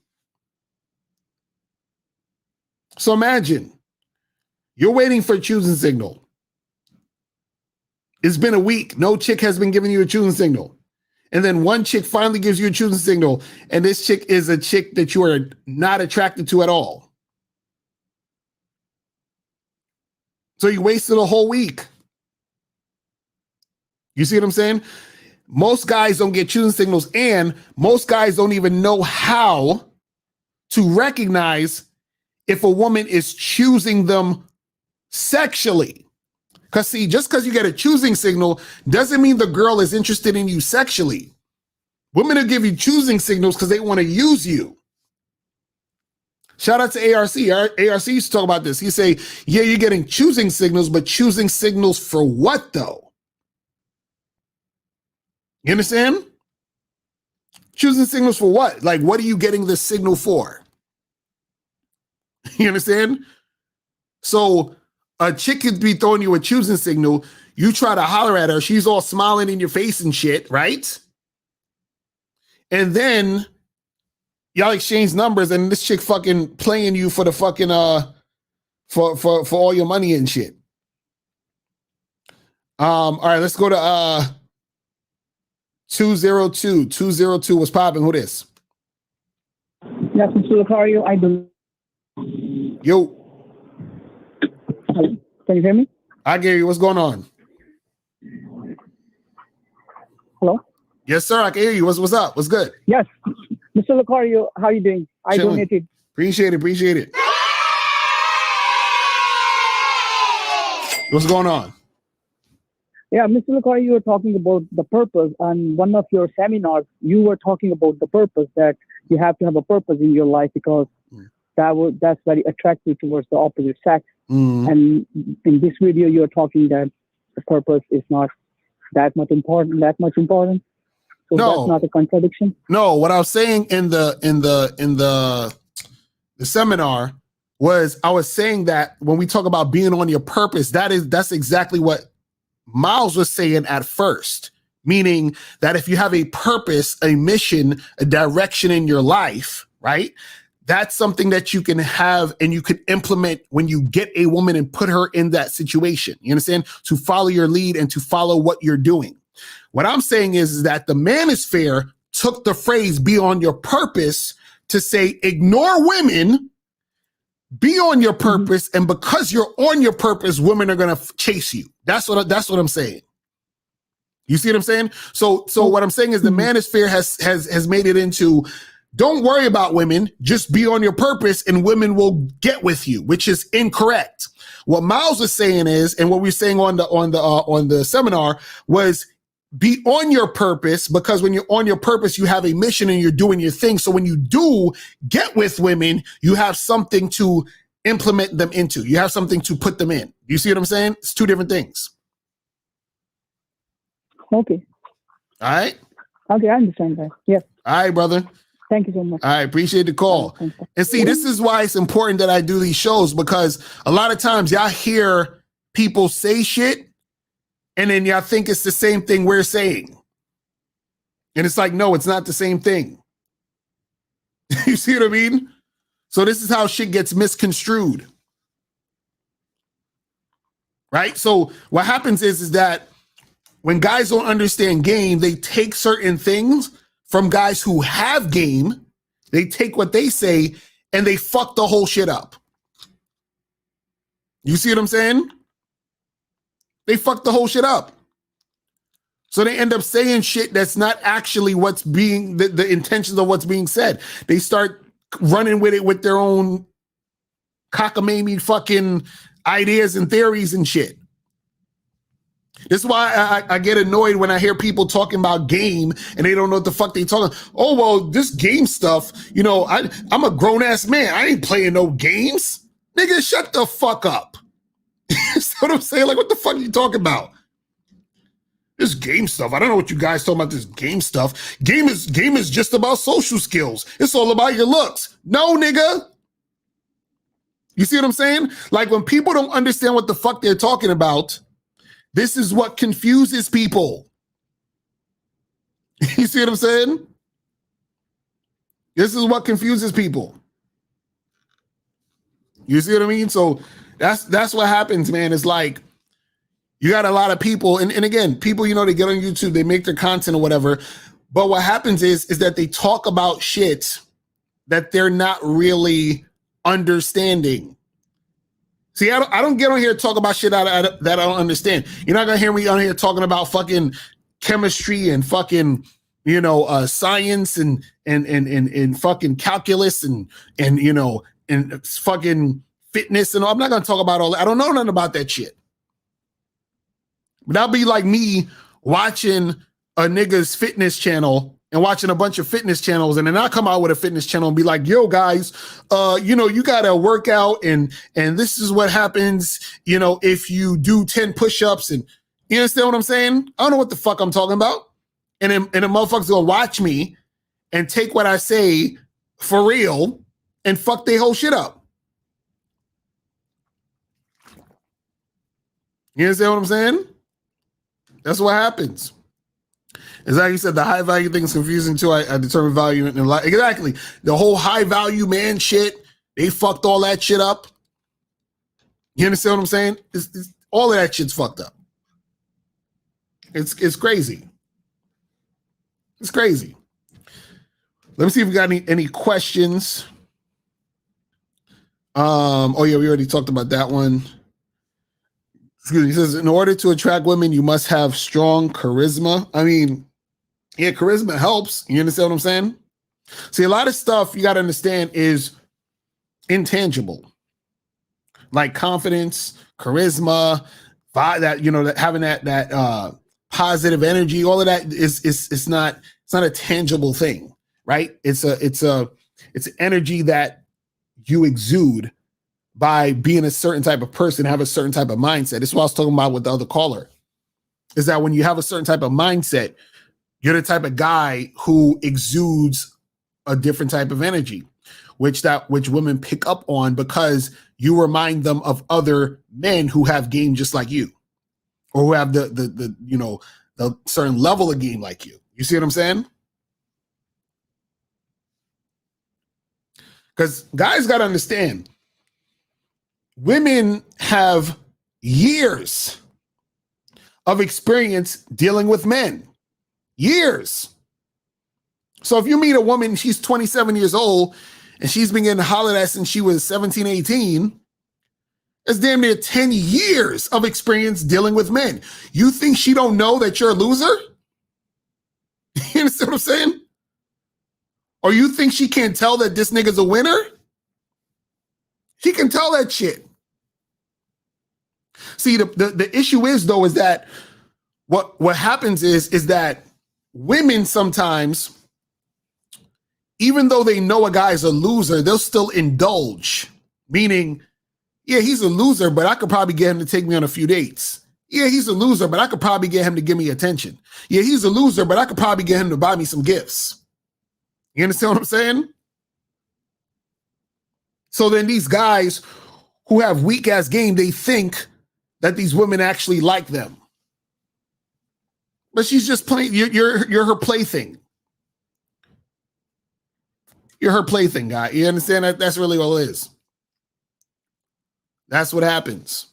So imagine you're waiting for a choosing signal. It's been a week. No chick has been giving you a choosing signal. And then one chick finally gives you a choosing signal. And this chick is a chick that you are not attracted to at all. So you wasted a whole week. You see what I'm saying? Most guys don't get choosing signals, and most guys don't even know how to recognize if a woman is choosing them sexually. Because see, just because you get a choosing signal doesn't mean the girl is interested in you sexually. Women will give you choosing signals because they want to use you. Shout out to ARC. ARC used to talk about this. He say, yeah, you're getting choosing signals, but choosing signals for what though? You understand? Choosing signals for what? Like, what are you getting this signal for? You understand? So a chick could be throwing you a choosing signal. You try to holler at her. She's all smiling in your face and shit, right? And then y'all exchange numbers and this chick fucking playing you for the fucking, for all your money and shit. All right, let's go to, 202. 202 was popping. Who this? Yes, Mr. Locario. I do. Yo. Hello. Can you hear me? I hear you. What's going on? Hello? Yes, sir. I can hear you. What's up? What's good? Yes. Mr. Locario, how are you doing? I Chilling. donated. Appreciate it. What's going on? Yeah, Mr. Locario, you were talking about the purpose. On one of your seminars, you were talking about the purpose, that you have to have a purpose in your life because that's very attractive towards the opposite sex. And in this video, you're talking that the purpose is not that much important. So no, that's not a contradiction. No, what I was saying in the seminar was I was saying that when we talk about being on your purpose, that's exactly what Miles was saying at first, meaning that if you have a purpose, a mission, a direction in your life, right? that's something that you can have and you can implement when you get a woman and put her in that situation. You understand? To follow your lead and to follow what you're doing. What I'm saying is that the manosphere took the phrase "be on your purpose" to say ignore women, be on your purpose, and because you're on your purpose, women are gonna chase you. That's what I'm saying. You see what I'm saying? So what I'm saying is the manosphere has made it into, don't worry about women, just be on your purpose and women will get with you, which is incorrect. What Miles was saying is, and what we were saying on the seminar was, be on your purpose, because when you're on your purpose, you have a mission and you're doing your thing. So when you do get with women, you have something to implement them into. You have something to put them in. You see what I'm saying? It's two different things. Okay. All right. Okay, I understand that. Yes. All right, brother. Thank you so much. I appreciate the call. And see, this is why it's important that I do these shows, because a lot of times y'all hear people say shit and then y'all think it's the same thing we're saying. And it's like, no, it's not the same thing. You see what I mean? So this is how shit gets misconstrued. Right? So what happens is that when guys don't understand game, they take certain things from guys who have game, they take what they say and they fuck the whole shit up. You see what I'm saying? They fuck the whole shit up. So they end up saying shit that's not actually what's being, the intentions of what's being said. They start running with it with their own cockamamie fucking ideas and theories and shit. This is why I get annoyed when I hear people talking about game and they don't know what the fuck they talking. Oh, well, this game stuff, you know, I'm a grown ass man. I ain't playing no games. Nigga, shut the fuck up. That's what I'm saying. Like, what the fuck are you talking about? This game stuff. I don't know what you guys talking about this game stuff. Game is just about social skills. It's all about your looks. No, nigga. You see what I'm saying? Like, when people don't understand what the fuck they're talking about, this is what confuses people. You see what I'm saying? This is what confuses people. You see what I mean? So that's what happens, man. It's like you got a lot of people, and again, people, you know, they get on YouTube, they make their content or whatever. But what happens is that they talk about shit that they're not really understanding. See, I don't get on here to talk about shit that I don't understand. You're not gonna hear me on here talking about fucking chemistry and fucking, you know, science and fucking calculus and you know, and fucking fitness and all. I'm not gonna talk about all that. I don't know nothing about that shit. But that'll be like me watching a nigga's fitness channel and watching a bunch of fitness channels, and then I come out with a fitness channel and be like, yo, guys, you know, you gotta work out and this is what happens, you know, if you do 10 push-ups, and you understand what I'm saying? I don't know what the fuck I'm talking about. And the motherfuckers gonna watch me and take what I say for real and fuck their whole shit up. You understand what I'm saying? That's what happens. It's like you said, the high value thing is confusing too. I determine value in life. Exactly. The whole high value man shit, they fucked all that shit up. You understand what I'm saying? It's all of that shit's fucked up. It's crazy. It's crazy. Let me see if we got any questions. Oh yeah, we already talked about that one. Excuse me. He says, in order to attract women, you must have strong charisma. I mean, yeah, charisma helps. You understand what I'm saying? See, a lot of stuff you got to understand is intangible, like confidence, charisma, that, you know, that having that positive energy. All of that is not, it's not a tangible thing, right? It's energy that you exude by being a certain type of person, have a certain type of mindset. This is what I was talking about with the other caller, is that when you have a certain type of mindset, you're the type of guy who exudes a different type of energy, which women pick up on because you remind them of other men who have game just like you, or who have the you know, the certain level of game like you. You see what I'm saying? Because guys got to understand, women have years of experience dealing with men. Years. So if you meet a woman, she's 27 years old, and she's been getting hollered at since she was 17, 18, it's damn near 10 years of experience dealing with men. You think she don't know that you're a loser? You understand what I'm saying? Or you think she can't tell that this nigga's a winner? She can tell that shit. See, the issue is, though, is that what happens is that women sometimes, even though they know a guy's a loser, they'll still indulge. Meaning, yeah, he's a loser, but I could probably get him to take me on a few dates. Yeah, he's a loser, but I could probably get him to give me attention. Yeah, he's a loser, but I could probably get him to buy me some gifts. You understand what I'm saying? So then these guys who have weak ass game, they think that these women actually like them. But she's just playing, you're her plaything. You're her plaything, guy. You understand that? That's really all it is. That's what happens.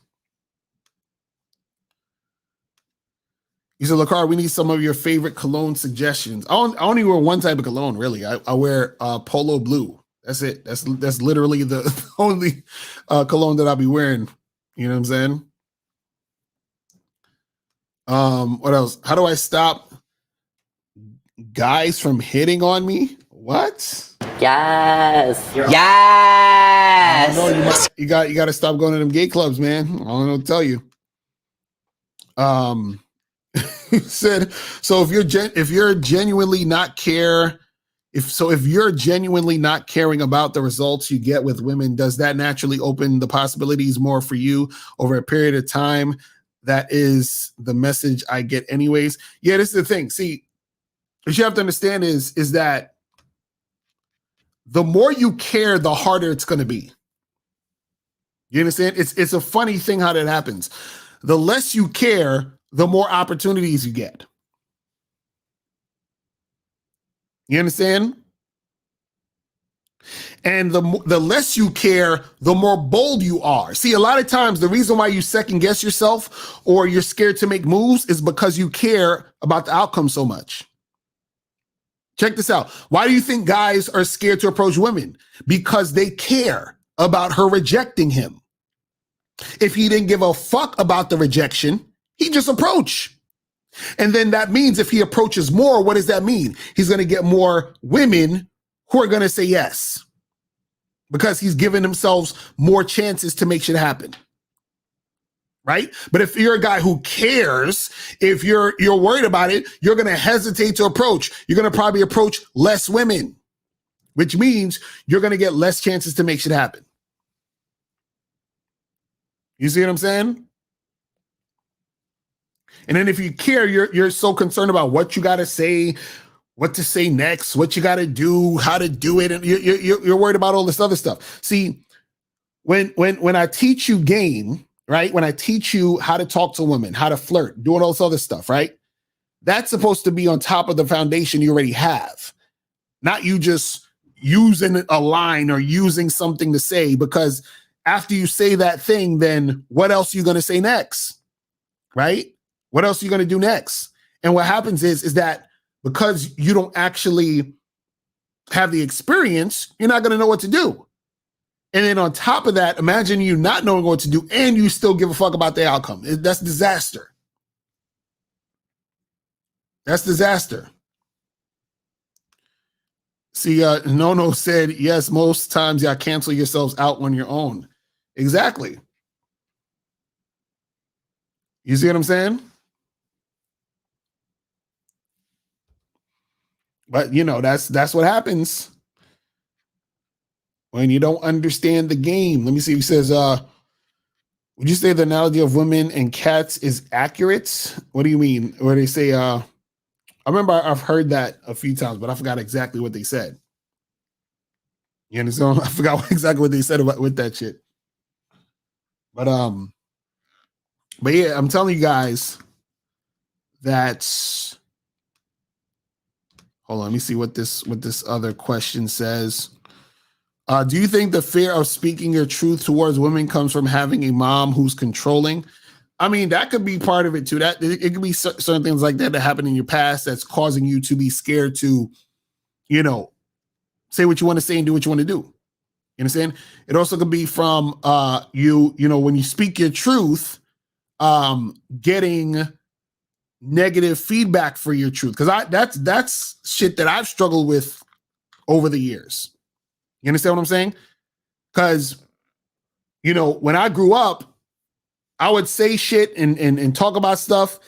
You said, Locario, we need some of your favorite cologne suggestions. I only wear one type of cologne, really. I wear Polo Blue. That's it. That's literally the only cologne that I'll be wearing. You know what I'm saying? What else? How do I stop guys from hitting on me? What? Yes. Yes. You got to stop going to them gay clubs, man. I don't know what to tell you. He said, so if you're genuinely not care, if you're genuinely not caring about the results you get with women, does that naturally open the possibilities more for you over a period of time? That is the message I get anyways. Yeah, this is the thing. See, what you have to understand is that the more you care, the harder it's going to be. You understand? It's a funny thing how that happens. The less you care, the more opportunities you get. You understand? And the less you care, the more bold you are. See, a lot of times the reason why you second guess yourself or you're scared to make moves is because you care about the outcome so much. Check this out. Why do you think guys are scared to approach women? Because they care about her rejecting him. If he didn't give a fuck about the rejection, he'd just approach. And then that means if he approaches more, what does that mean? He's going to get more women who are going to say yes. Because he's giving themselves more chances to make shit happen. Right? But if you're a guy who cares, if you're worried about it, you're going to hesitate to approach. You're going to probably approach less women, which means you're going to get less chances to make shit happen. You see what I'm saying? And then if you care, you're so concerned about what you got to say, what to say next, what you got to do, how to do it. And you're worried about all this other stuff. See, when I teach you game, right? When I teach you how to talk to women, how to flirt, doing all this other stuff, right? That's supposed to be on top of the foundation you already have. Not you just using a line or using something to say, because after you say that thing, then what else are you going to say next? Right? What else are you going to do next? And what happens is that because you don't actually have the experience, you're not going to know what to do. And then on top of that, imagine you not knowing what to do and you still give a fuck about the outcome. That's disaster. That's disaster. See, Nono said, yes, most times y'all cancel yourselves out on your own. Exactly. You see what I'm saying? But, you know, that's what happens when you don't understand the game. Let me see. He says, would you say the analogy of women and cats is accurate? What do you mean? Where they say, I remember I've heard that a few times, but I forgot exactly what they said. You understand? I forgot exactly what they said about with that shit. But yeah, I'm telling you guys that. Hold on, let me see what this other question says. Do you think the fear of speaking your truth towards women comes from having a mom who's controlling? I mean, that could be part of it too. That it could be certain things like that happen in your past that's causing you to be scared to, you know, say what you want to say and do what you want to do. You understand? It also could be from you know, when you speak your truth, getting negative feedback for your truth. Because that's shit that I've struggled with over the years. You understand what I'm saying? Because, you know, when I grew up, I would say shit and talk about stuff,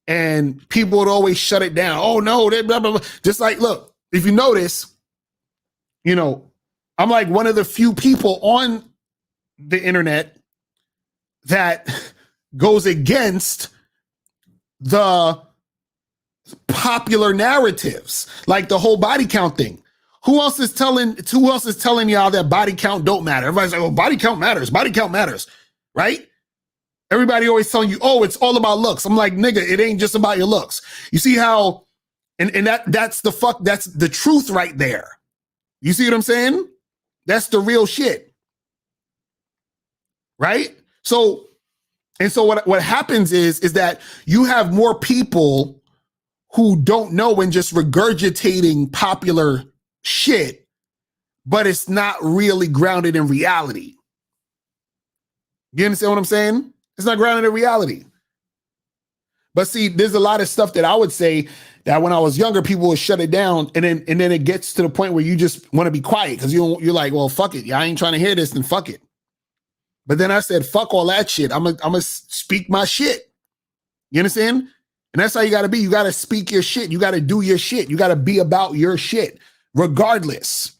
and people would always shut it down. Oh no, they blah, blah, blah. Just like, look, if you notice, you know, I'm like one of the few people on the internet that goes against the popular narratives, like the whole body count thing. Who else is telling y'all that body count don't matter? Everybody's like, oh, body count matters. Body count matters, right? Everybody always telling you, oh, it's all about looks. I'm like, nigga, it ain't just about your looks. You see how, and that's the truth right there. You see what I'm saying? That's the real shit. Right? So what happens is that you have more people who don't know and just regurgitating popular shit, but it's not really grounded in reality. You understand what I'm saying? It's not grounded in reality. But see, there's a lot of stuff that I would say that when I was younger, people would shut it down, and then it gets to the point where you just want to be quiet because you're like, well, fuck it. I ain't trying to hear this, then fuck it. But then I said, fuck all that shit. I'm gonna speak my shit. You understand? And that's how you gotta be. You gotta speak your shit. You gotta do your shit. You gotta be about your shit, regardless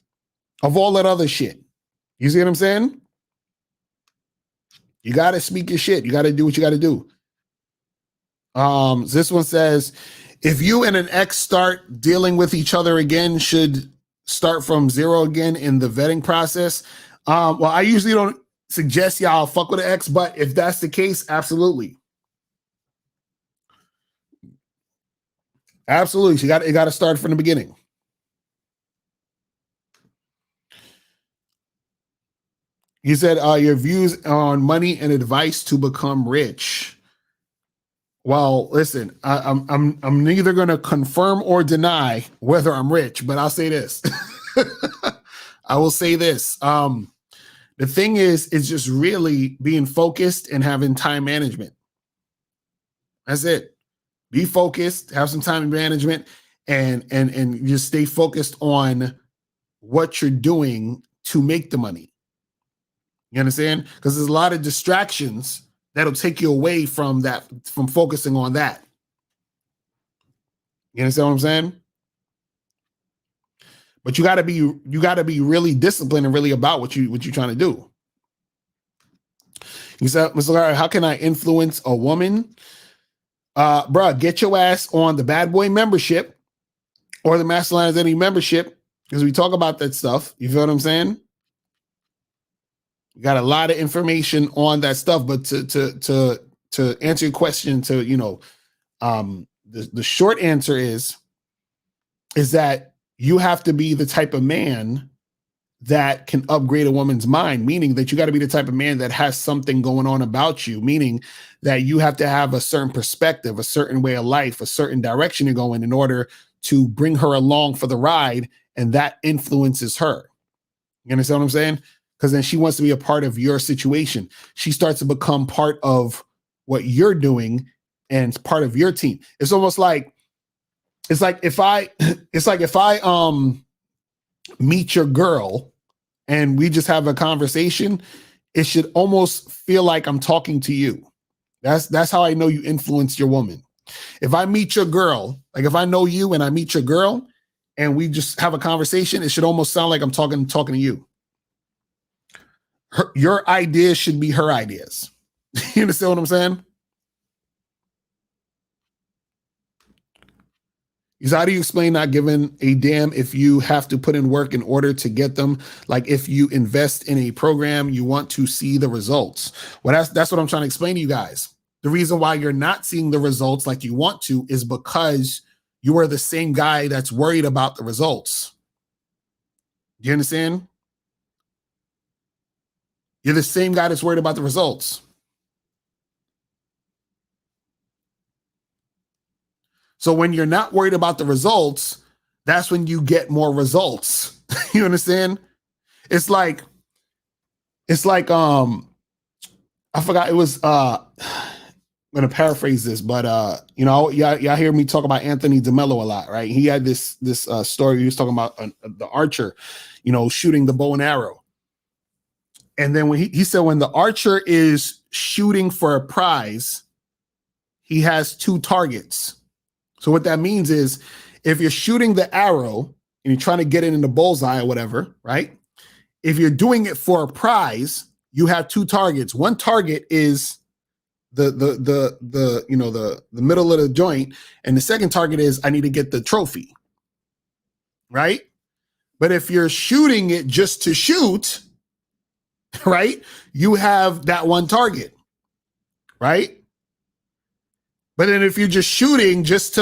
of all that other shit. You see what I'm saying? You got to speak your shit. You got to do what you got to do. This one says, if you and an ex start dealing with each other again, should start from zero again in the vetting process. Well, I usually don't suggest y'all fuck with an ex, but if that's the case, absolutely. Absolutely. You got to start from the beginning. He said, your views on money and advice to become rich. Well, listen, I'm neither going to confirm or deny whether I'm rich, but I'll say this. I will say this. The thing is just really being focused and having time management. That's it. Be focused, have some time management, and just stay focused on what you're doing to make the money. You understand? Because there's a lot of distractions that'll take you away from that, from focusing on that. You understand what I'm saying? But you gotta be really disciplined and really about what you're trying to do. You said, Mr. Locario, how can I influence a woman? Bruh, get your ass on the Bad Boy membership or the Masculine Identity membership, because we talk about that stuff. You feel what I'm saying? We got a lot of information on that stuff, but to answer your question, the short answer is that you have to be the type of man that can upgrade a woman's mind, meaning that you got to be the type of man that has something going on about you, meaning that you have to have a certain perspective, a certain way of life, a certain direction you're going in order to bring her along for the ride, and that influences her. You understand what I'm saying? Because then she wants to be a part of your situation. She starts to become part of what you're doing and part of your team. It's almost like, it's like if I meet your girl and we just have a conversation, it should almost feel like I'm talking to you. That's how I know you influence your woman. If I meet your girl, like if I know you and I meet your girl and we just have a conversation, it should almost sound like I'm talking to you. Your ideas should be her ideas. You understand what I'm saying? How do you explain not giving a damn if you have to put in work in order to get them? Like if you invest in a program, you want to see the results. Well, that's what I'm trying to explain to you guys. The reason why you're not seeing the results like you want to is because you are the same guy that's worried about the results. Do you understand? You're the same guy that's worried about the results. So when you're not worried about the results, that's when you get more results. You understand? It's like, I forgot, it was, I'm going to paraphrase this, but, y'all hear me talk about Anthony DeMello a lot, right? He had this story. He was talking about the archer, shooting the bow and arrow. And then when he said, when the archer is shooting for a prize, he has 2 targets. So what that means is if you're shooting the arrow and you're trying to get it in the bullseye or whatever, right? If you're doing it for a prize, you have 2 targets. One target is the middle of the joint, and the second target is I need to get the trophy, right? But if you're shooting it just to shoot, right, you have that one target, right? But then if you're just shooting just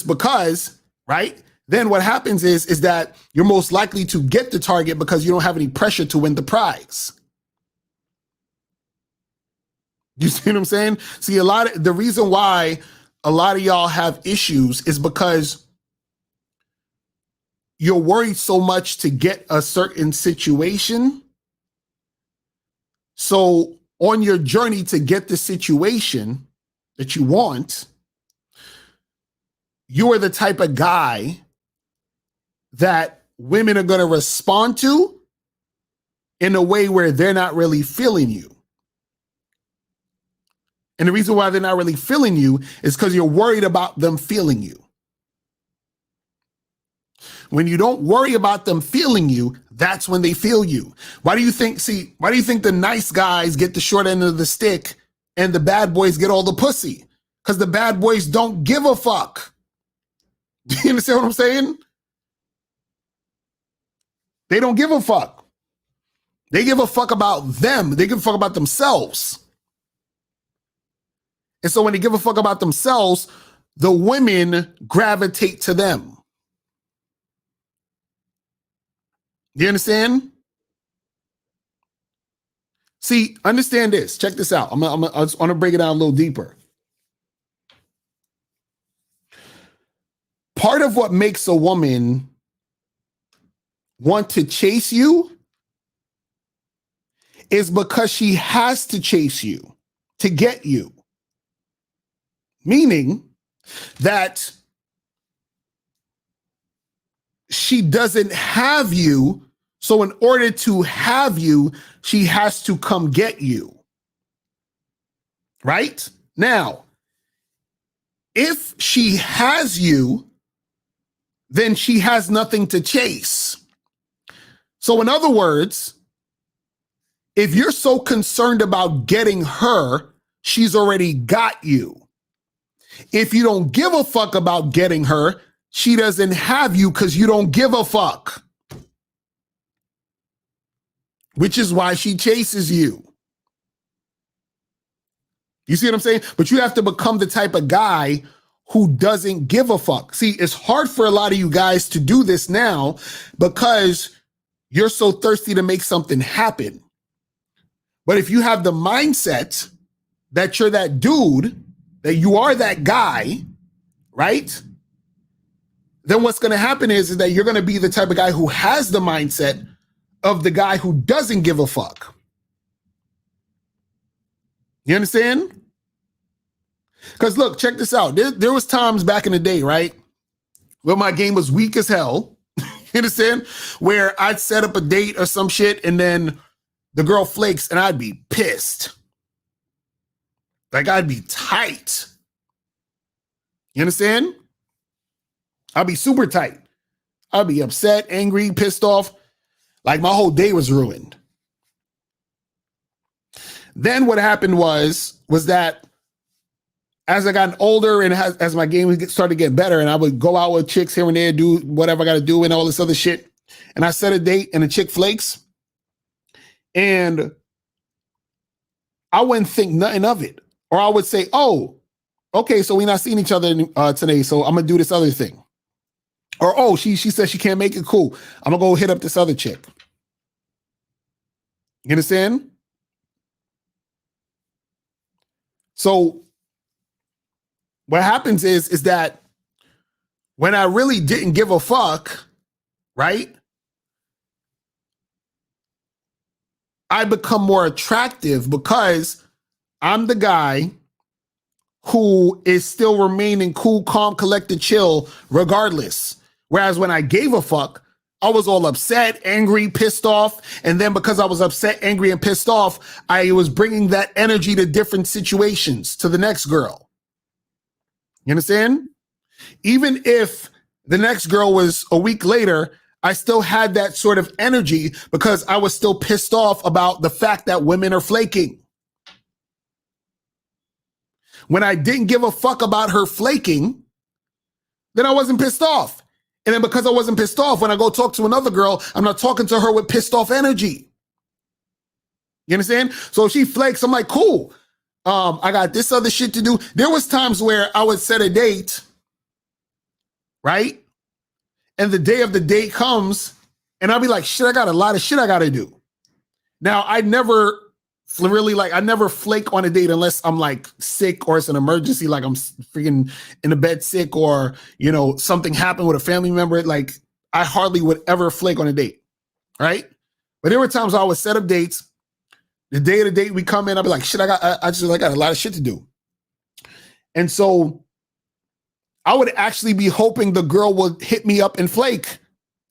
because, right, then what happens is that you're most likely to get the target because you don't have any pressure to win the prize. You see what I'm saying? See, the reason why a lot of y'all have issues is because you're worried so much to get a certain situation. So on your journey to get the situation that you want, you are the type of guy that women are going to respond to in a way where they're not really feeling you. And the reason why they're not really feeling you is because you're worried about them feeling you. When you don't worry about them feeling you, that's when they feel you. Why do you think the nice guys get the short end of the stick and the bad boys get all the pussy? Because the bad boys don't give a fuck. Do you understand what I'm saying? They don't give a fuck. They give a fuck about them. They give a fuck about themselves. And so when they give a fuck about themselves, the women gravitate to them. You understand? See, understand this. Check this out. I just want to break it down a little deeper. Part of what makes a woman want to chase you is because she has to chase you to get you. Meaning that she doesn't have you, so in order to have you, she has to come get you. Right? Now, if she has you, then she has nothing to chase. So in other words, if you're so concerned about getting her, she's already got you. If you don't give a fuck about getting her, she doesn't have you because you don't give a fuck. Which is why she chases you. You see what I'm saying? But you have to become the type of guy who doesn't give a fuck. See, it's hard for a lot of you guys to do this now because you're so thirsty to make something happen. But if you have the mindset that you're that dude, that you are that guy, right? Then what's going to happen is that you're going to be the type of guy who has the mindset of the guy who doesn't give a fuck. You understand? Because look, check this out. There was times back in the day, right, where my game was weak as hell. You understand? Where I'd set up a date or some shit and then the girl flakes and I'd be pissed. Like I'd be tight. You understand? I'd be super tight. I'd be upset, angry, pissed off. Like my whole day was ruined. Then what happened was that as I got older and as my game started to get better and I would go out with chicks here and there, do whatever I got to do and all this other shit. And I set a date and the chick flakes and I wouldn't think nothing of it. Or I would say, oh, okay, so we're not seeing each other today, so I'm going to do this other thing. Or, oh, she says she can't make it, cool. I'm going to go hit up this other chick. You understand? So what happens is that when I really didn't give a fuck, right? I become more attractive because I'm the guy who is still remaining cool, calm, collected, chill, regardless. Whereas when I gave a fuck, I was all upset, angry, pissed off. And then because I was upset, angry, and pissed off, I was bringing that energy to different situations, to the next girl. You understand? Even if the next girl was a week later, I still had that sort of energy because I was still pissed off about the fact that women are flaking. When I didn't give a fuck about her flaking, then I wasn't pissed off. And then because I wasn't pissed off, when I go talk to another girl, I'm not talking to her with pissed off energy. You understand? So if she flakes, I'm like, cool. I got this other shit to do. There was times where I would set a date, right? And the day of the date comes and I'll be like, shit, I got a lot of shit I got to do. Now, I never flake on a date unless I'm like sick or it's an emergency, like I'm freaking in the bed sick or, you know, something happened with a family member. Like I hardly would ever flake on a date, right? But there were times I would set up dates. The day of the date we come in, I'll be like, shit, I got a lot of shit to do. And so I would actually be hoping the girl would hit me up and flake.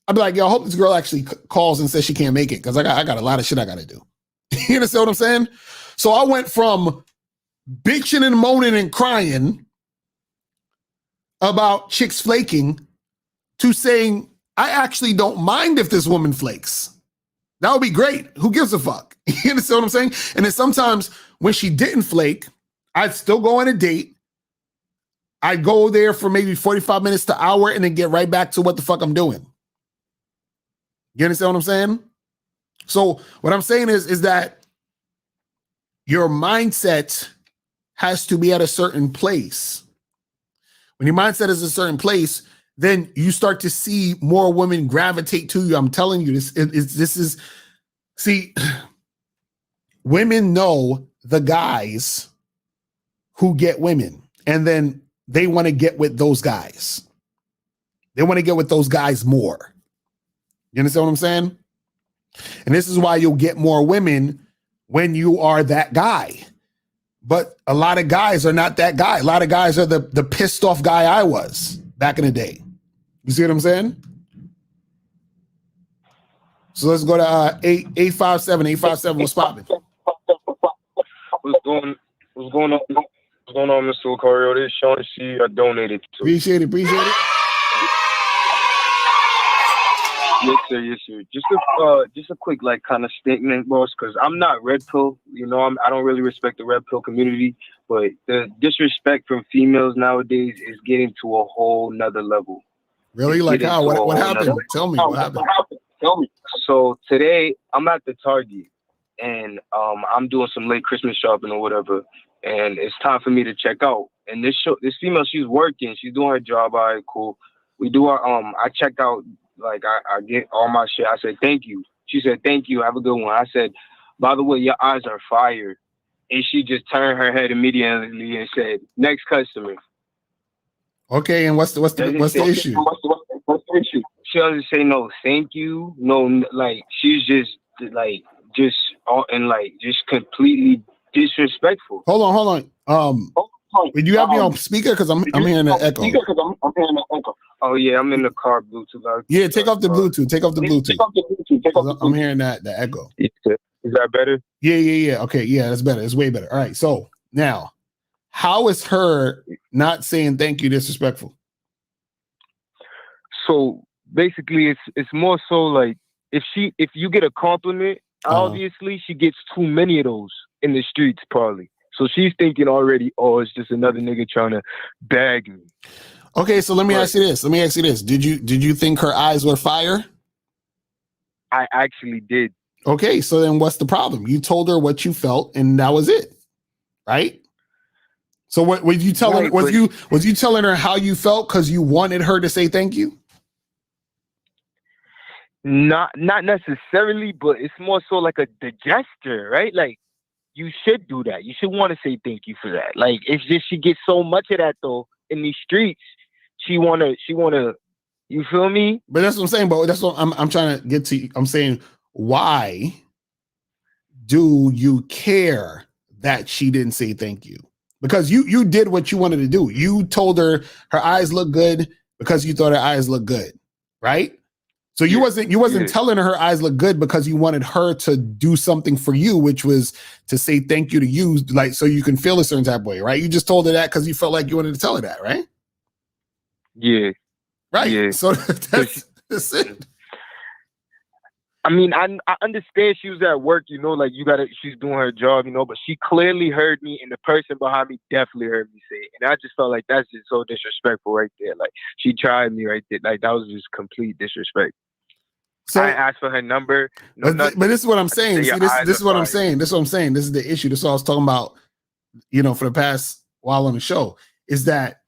I'd be like, yo, I hope this girl actually calls and says she can't make it because I got a lot of shit I got to do. You understand what I'm saying? So I went from bitching and moaning and crying about chicks flaking to saying, I actually don't mind if this woman flakes. That would be great. Who gives a fuck? You understand what I'm saying? And then sometimes when she didn't flake, I'd still go on a date. I'd go there for maybe 45 minutes to an hour and then get right back to what the fuck I'm doing. You understand what I'm saying? So what I'm saying is that your mindset has to be at a certain place. When your mindset is a certain place, then you start to see more women gravitate to you. I'm telling you, this is see, women know the guys who get women, and then they want to get with those guys. They want to get with those guys more. You understand what I'm saying? And this is why you'll get more women when you are that guy. But a lot of guys are not that guy. A lot of guys are the pissed off guy I was back in the day. You see what I'm saying? So let's go to 857. 857, what's popping? What's going on? What's going on, Mr. Locario? This is Sean C. I donated to. Appreciate it. Yes, sir. Just a quick kind of statement, boss, because I'm not red pill. You know, I don't really respect the red pill community, but the disrespect from females nowadays is getting to a whole nother level. Really? Like how? What happened? Tell me what happened. So today I'm at the Target and I'm doing some late Christmas shopping or whatever, and it's time for me to check out. And this female, she's working, she's doing her job. All right, cool. We do our I check out. Like I get all my shit. I said, thank you. She said, thank you. Have a good one. I said, by the way, your eyes are fire. And she just turned her head immediately and said, next customer. Okay, and what's the issue? What's the issue? She doesn't say no, thank you. No, like she's just completely disrespectful. Hold on. Would you have me on speaker? Because I'm hearing an echo. Oh yeah, I'm in the car Bluetooth. Yeah, take off the Bluetooth. I'm hearing the echo. Is that better? Yeah. Okay, yeah, that's better. It's way better. All right. So now, how is her not saying thank you disrespectful? So basically, it's more so like if you get a compliment, obviously she gets too many of those in the streets, probably. So she's thinking already, oh, it's just another nigga trying to bag me. Okay, so let me ask you this. Did you think her eyes were fire? I actually did. Okay, so then what's the problem? You told her what you felt, and that was it, right? So what was you telling? Was you telling her how you felt because you wanted her to say thank you? Not necessarily, but it's more so like the gesture, right? Like you should do that. You should want to say thank you for that. Like it's just she gets so much of that though in these streets. She wanna. You feel me? But that's what I'm saying. But that's what I'm trying to get to. I'm saying, why do you care that she didn't say thank you? Because you did what you wanted to do. You told her eyes look good because you thought her eyes look good, right? So you wasn't telling her eyes look good because you wanted her to do something for you, which was to say thank you to you, like so you can feel a certain type of way, right? You just told her that because you felt like you wanted to tell her that, right? Yeah. Right. Yeah. So that's it. I mean, I understand she was at work, like she's doing her job, but she clearly heard me, and the person behind me definitely heard me say it. And I just felt like that's just so disrespectful right there. Like she tried me right there. Like that was just complete disrespect. So I asked for her number. But this is what I'm saying. See, this is what I'm saying. This is what I'm saying. This is the issue. This is what I was talking about, for the past while on the show, is that,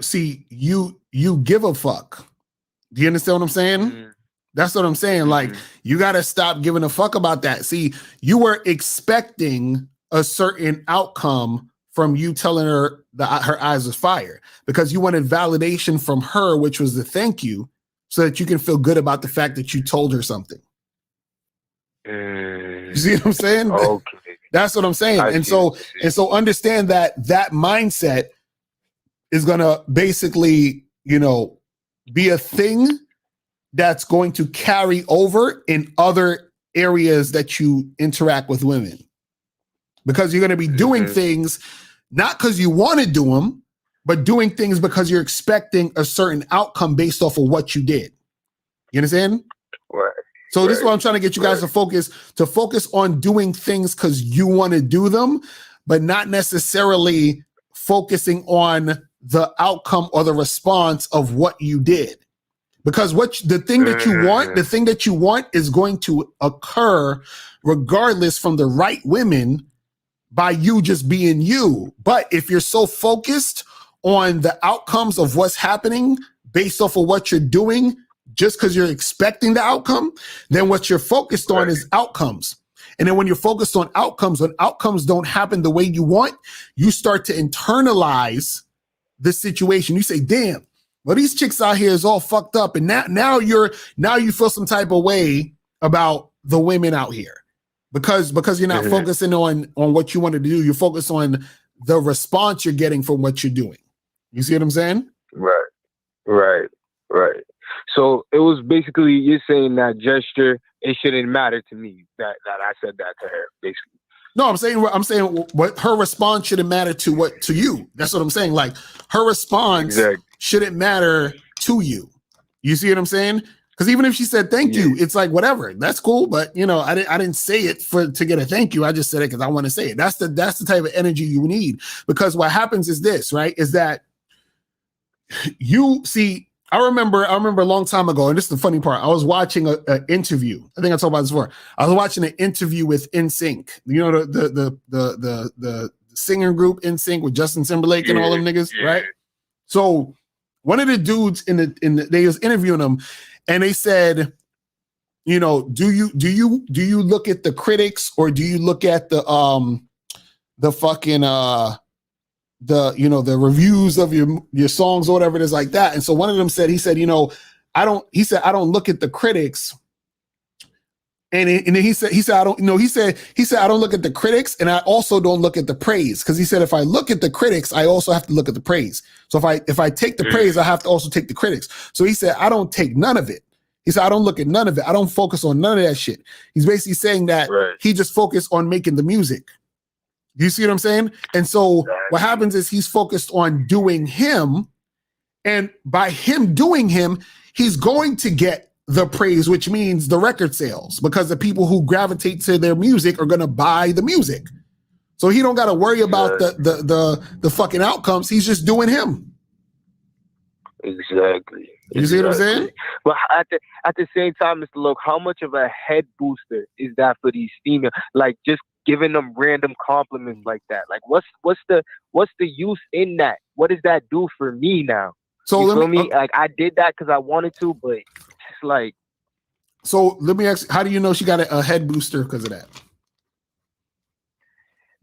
see, you give a fuck. Do you understand what I'm saying? Mm-hmm. That's what I'm saying. Mm-hmm. Like, you got to stop giving a fuck about that. See, you were expecting a certain outcome from you telling her that her eyes was fire because you wanted validation from her, which was the thank you, so that you can feel good about the fact that you told her something. You see what I'm saying? Okay. That's what I'm saying. And so understand that mindset is going to basically, be a thing that's going to carry over in other areas that you interact with women. Because you're going to be doing things, not because you want to do them, but doing things because you're expecting a certain outcome based off of what you did. You understand? Right. So this is what I'm trying to get you guys to focus on doing things because you want to do them, but not necessarily focusing on the outcome or the response of what you did. Because the thing that you want is going to occur regardless from the right women by you just being you. But if you're so focused on the outcomes of what's happening based off of what you're doing, just because you're expecting the outcome, then what you're focused on is outcomes. And then when you're focused on outcomes, when outcomes don't happen the way you want, you start to internalize the situation. You say, damn, well, these chicks out here is all fucked up. And now you feel some type of way about the women out here because you're not focusing on what you wanted to do. You're focused on the response you're getting from what you're doing. You see what I'm saying? Right. So it was basically, you're saying that gesture, it shouldn't matter to me that I said that to her, basically. No, I'm saying what her response shouldn't matter to you. That's what I'm saying. Like her response shouldn't matter to you. You see what I'm saying? Because even if she said thank you, it's like whatever. That's cool, but I didn't say it to get a thank you. I just said it because I want to say it. That's the type of energy you need. Because what happens is this, right? Is that you see. I remember a long time ago, and this is the funny part. I was watching an interview. I think I talked about this before. I was watching an interview with NSYNC. The singer group NSYNC with Justin Timberlake and all them niggas, right? So one of the dudes they was interviewing them, and they said, do you look at the critics or do you look at the fucking the reviews of your songs or whatever it is like that. And so one of them said, he said, I don't look at the critics. And then he said, I don't look at the critics and I also don't look at the praise. Cause he said, if I look at the critics, I also have to look at the praise. So if I take the praise, I have to also take the critics. So he said, I don't take none of it. He said, I don't look at none of it. I don't focus on none of that shit. He's basically saying that he just focused on making the music. You see what I'm saying? And so what happens is he's focused on doing him. And by him doing him, he's going to get the praise, which means the record sales, because the people who gravitate to their music are going to buy the music. So he don't got to worry about the fucking outcomes. He's just doing him. Exactly. You see what I'm saying? But at the same time, Mr. Loke, how much of a head booster is that for these females? Like just giving them random compliments like that. Like what's the use in that? What does that do for me now? So you feel me? Like I did that because I wanted to, but it's like So let me ask, how do you know she got a head booster because of that?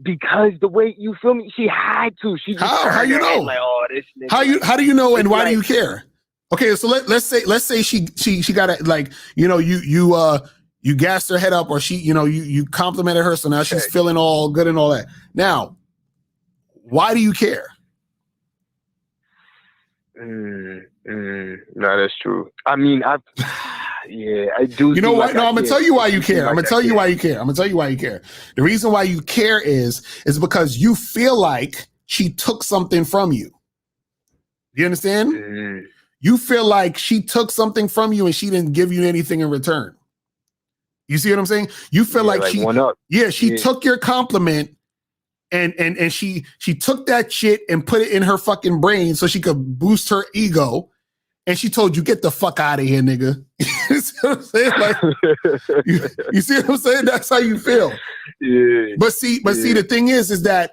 Because the way, you feel me, she had to. She just how you know? Like, oh, this nigga. How do you know, and why do you care? Okay, so let's say she got it, like, you know, you gassed her head up, or she, you know, you complimented her, so now she's feeling all good and all that. Now, why do you care? No, that's true. I mean, I do. You know what? No, I'm gonna tell you why you care. I'm gonna tell you why you care. The reason why you care is because you feel like she took something from you. You understand? You feel like she took something from you and she didn't give you anything in return. You see what I'm saying? You feel like she took your compliment and she took that shit and put it in her fucking brain so she could boost her ego. And she told you, get the fuck out of here, nigga. You see what I'm saying? Like, you see what I'm saying? That's how you feel. Yeah. But see, the thing is that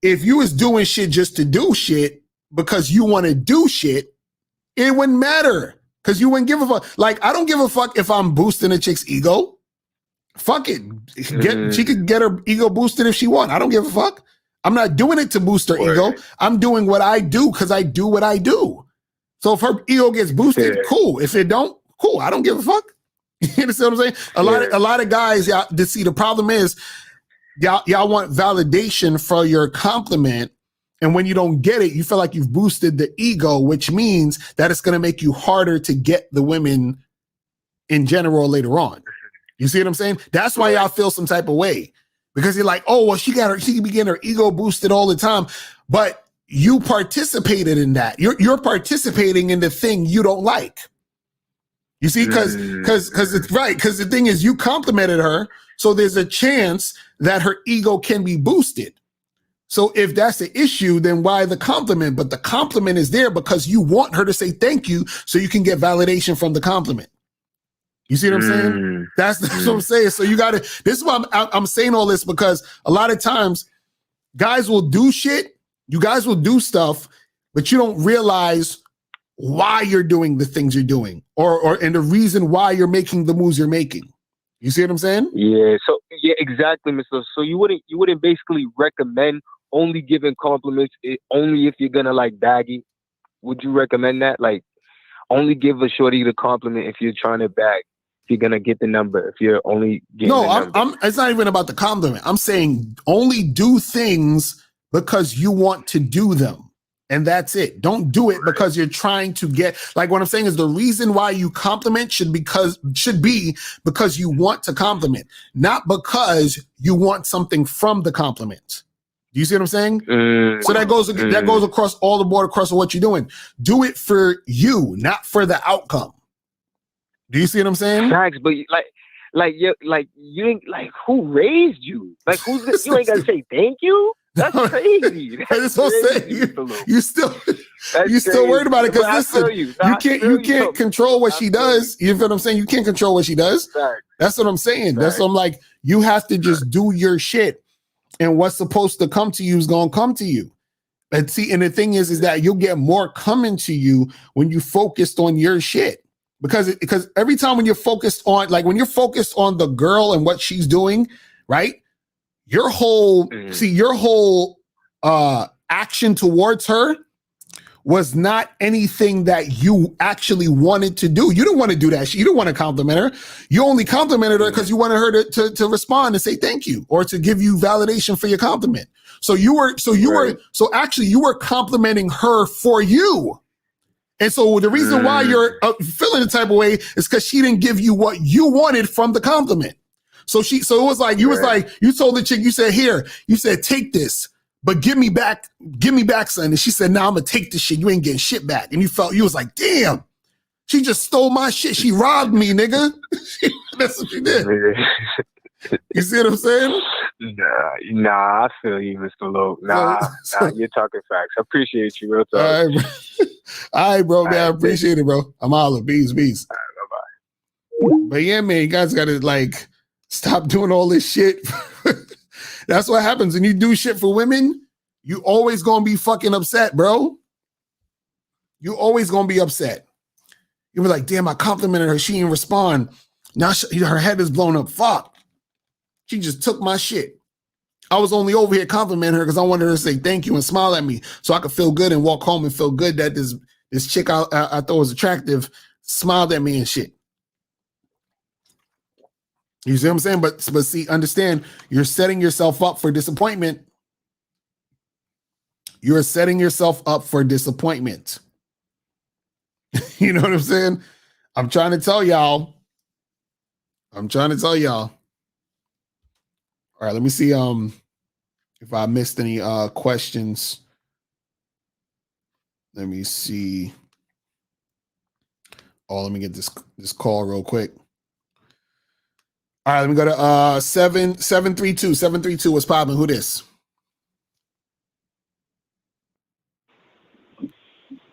if you was doing shit just to do shit because you want to do shit, it wouldn't matter. Because you wouldn't give a fuck. Like, I don't give a fuck if I'm boosting a chick's ego. Fuck it. She could get her ego boosted if she want. I don't give a fuck. I'm not doing it to boost her ego. I'm doing what I do because I do what I do. So if her ego gets boosted, cool. If it don't, cool. I don't give a fuck. You understand what I'm saying? A lot of guys, y'all, see, the problem is y'all want validation for your compliment. And when you don't get it, you feel like you've boosted the ego, which means that it's going to make you harder to get the women in general later on. You see what I'm saying? That's why y'all feel some type of way, because you're like, oh, well, she can be getting her ego boosted all the time. But you participated in that. You're participating in the thing you don't like. You see, because it's right. Because the thing is, you complimented her, so there's a chance that her ego can be boosted. So if that's the issue, then why the compliment? But the compliment is there because you want her to say thank you, so you can get validation from the compliment. You see what I'm saying? That's what I'm saying. So you got to. This is why I'm saying all this, because a lot of times guys will do shit. You guys will do stuff, but you don't realize why you're doing the things you're doing, and the reason why you're making the moves you're making. You see what I'm saying? Yeah. So yeah, exactly, Mr. So you wouldn't basically recommend only giving compliments only if you're gonna like baggy. Would you recommend that? Like, only give a shorty the compliment if you're trying to bag. If you're gonna get the number, if you're only getting the number. It's not even about the compliment. I'm saying only do things because you want to do them. And that's it. Don't do it because you're trying to get, like, what I'm saying is the reason why you compliment should be because you want to compliment, not because you want something from the compliment. Do you see what I'm saying? So that goes across all the board, across what you're doing. Do it for you, not for the outcome. Do you see what I'm saying? Facts, but you ain't like, who raised you? Like, you ain't gotta say thank you. That's crazy. That's what I'm saying. You still worried about it because listen, you can't control what she does. You feel what I'm saying? You can't control what she does. That's what I'm saying. That's what I'm like. You have to just do your shit, and what's supposed to come to you is gonna come to you. And see, and the thing is that you'll get more coming to you when you focused on your shit. Because every time when you're focused on, like when you're focused on the girl and what she's doing, right? Your whole action towards her was not anything that you actually wanted to do. You didn't want to do that. You didn't want to compliment her. You only complimented her because you wanted her to respond and say thank you, or to give you validation for your compliment. So you were complimenting her for you. And so the reason why you're feeling the type of way is because she didn't give you what you wanted from the compliment. So it was like, you told the chick, you said, here, you said, take this, but give me back, son. And she said, nah, I'm gonna take this shit. You ain't getting shit back. And you was like, damn, she just stole my shit. She robbed me, nigga. That's what she did. You see what I'm saying? Nah, I feel you, Mr. Lowe. Nah, you're talking facts. I appreciate you, real talk. All right, bro, man. I appreciate it, bro. I'm holla. Peace. All right, bye-bye. But yeah, man, you guys gotta like stop doing all this shit. That's what happens when you do shit for women. You always gonna be fucking upset, bro. You always gonna be upset. You be like, damn, I complimented her. She didn't respond. Now her head is blown up. Fuck. She just took my shit. I was only over here complimenting her because I wanted her to say thank you and smile at me so I could feel good and walk home and feel good that this chick I thought was attractive smiled at me and shit. You see what I'm saying? But see, understand, you're setting yourself up for disappointment. You're setting yourself up for disappointment. You know what I'm saying? I'm trying to tell y'all. All right, let me see if I missed any questions. Let me see. Oh, let me get this call real quick. All right, let me go to 732. 732, what's popping? Who this?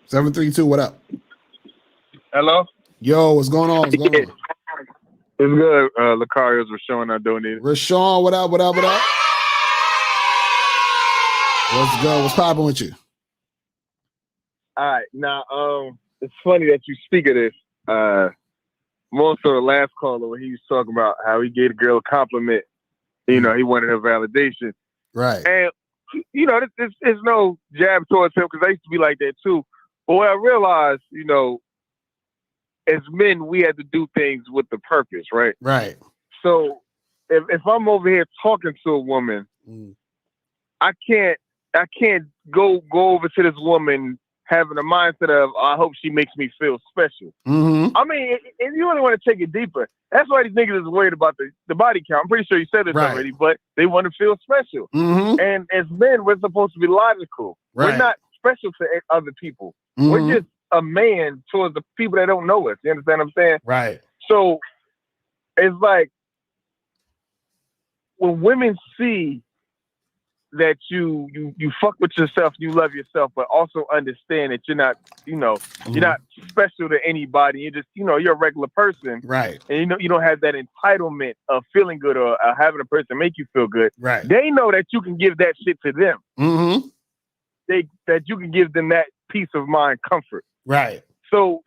732, what up? Hello? Yo, what's going on? It's good. Locario's Rashawn, I donated. Rashawn, what up? What's good? What's popping with you? All right. Now, it's funny that you speak of this. More so the last caller when he was talking about how he gave a girl a compliment. You know, he wanted her validation. Right. And, you know, there's no jab towards him because I used to be like that too. But what I realized, you know, as men, we had to do things with the purpose, right? Right. So if I'm over here talking to a woman, I can't go over to this woman having a mindset of, I hope she makes me feel special. Mm-hmm. I mean, if you really want to take it deeper, that's why these niggas is worried about the body count. I'm pretty sure you said this already, but they want to feel special. Mm-hmm. And as men, we're supposed to be logical. Right. We're not special to other people. Mm-hmm. We're just a man towards the people that don't know us. You understand what I'm saying? Right. So it's like when women see that you fuck with yourself, you love yourself, but also understand that you're not, you're not special to anybody. You're just, you're a regular person. Right. And you don't have that entitlement of feeling good or having a person make you feel good. Right. They know that you can give that shit to them. Mm-hmm. That you can give them that peace of mind, comfort. Right. So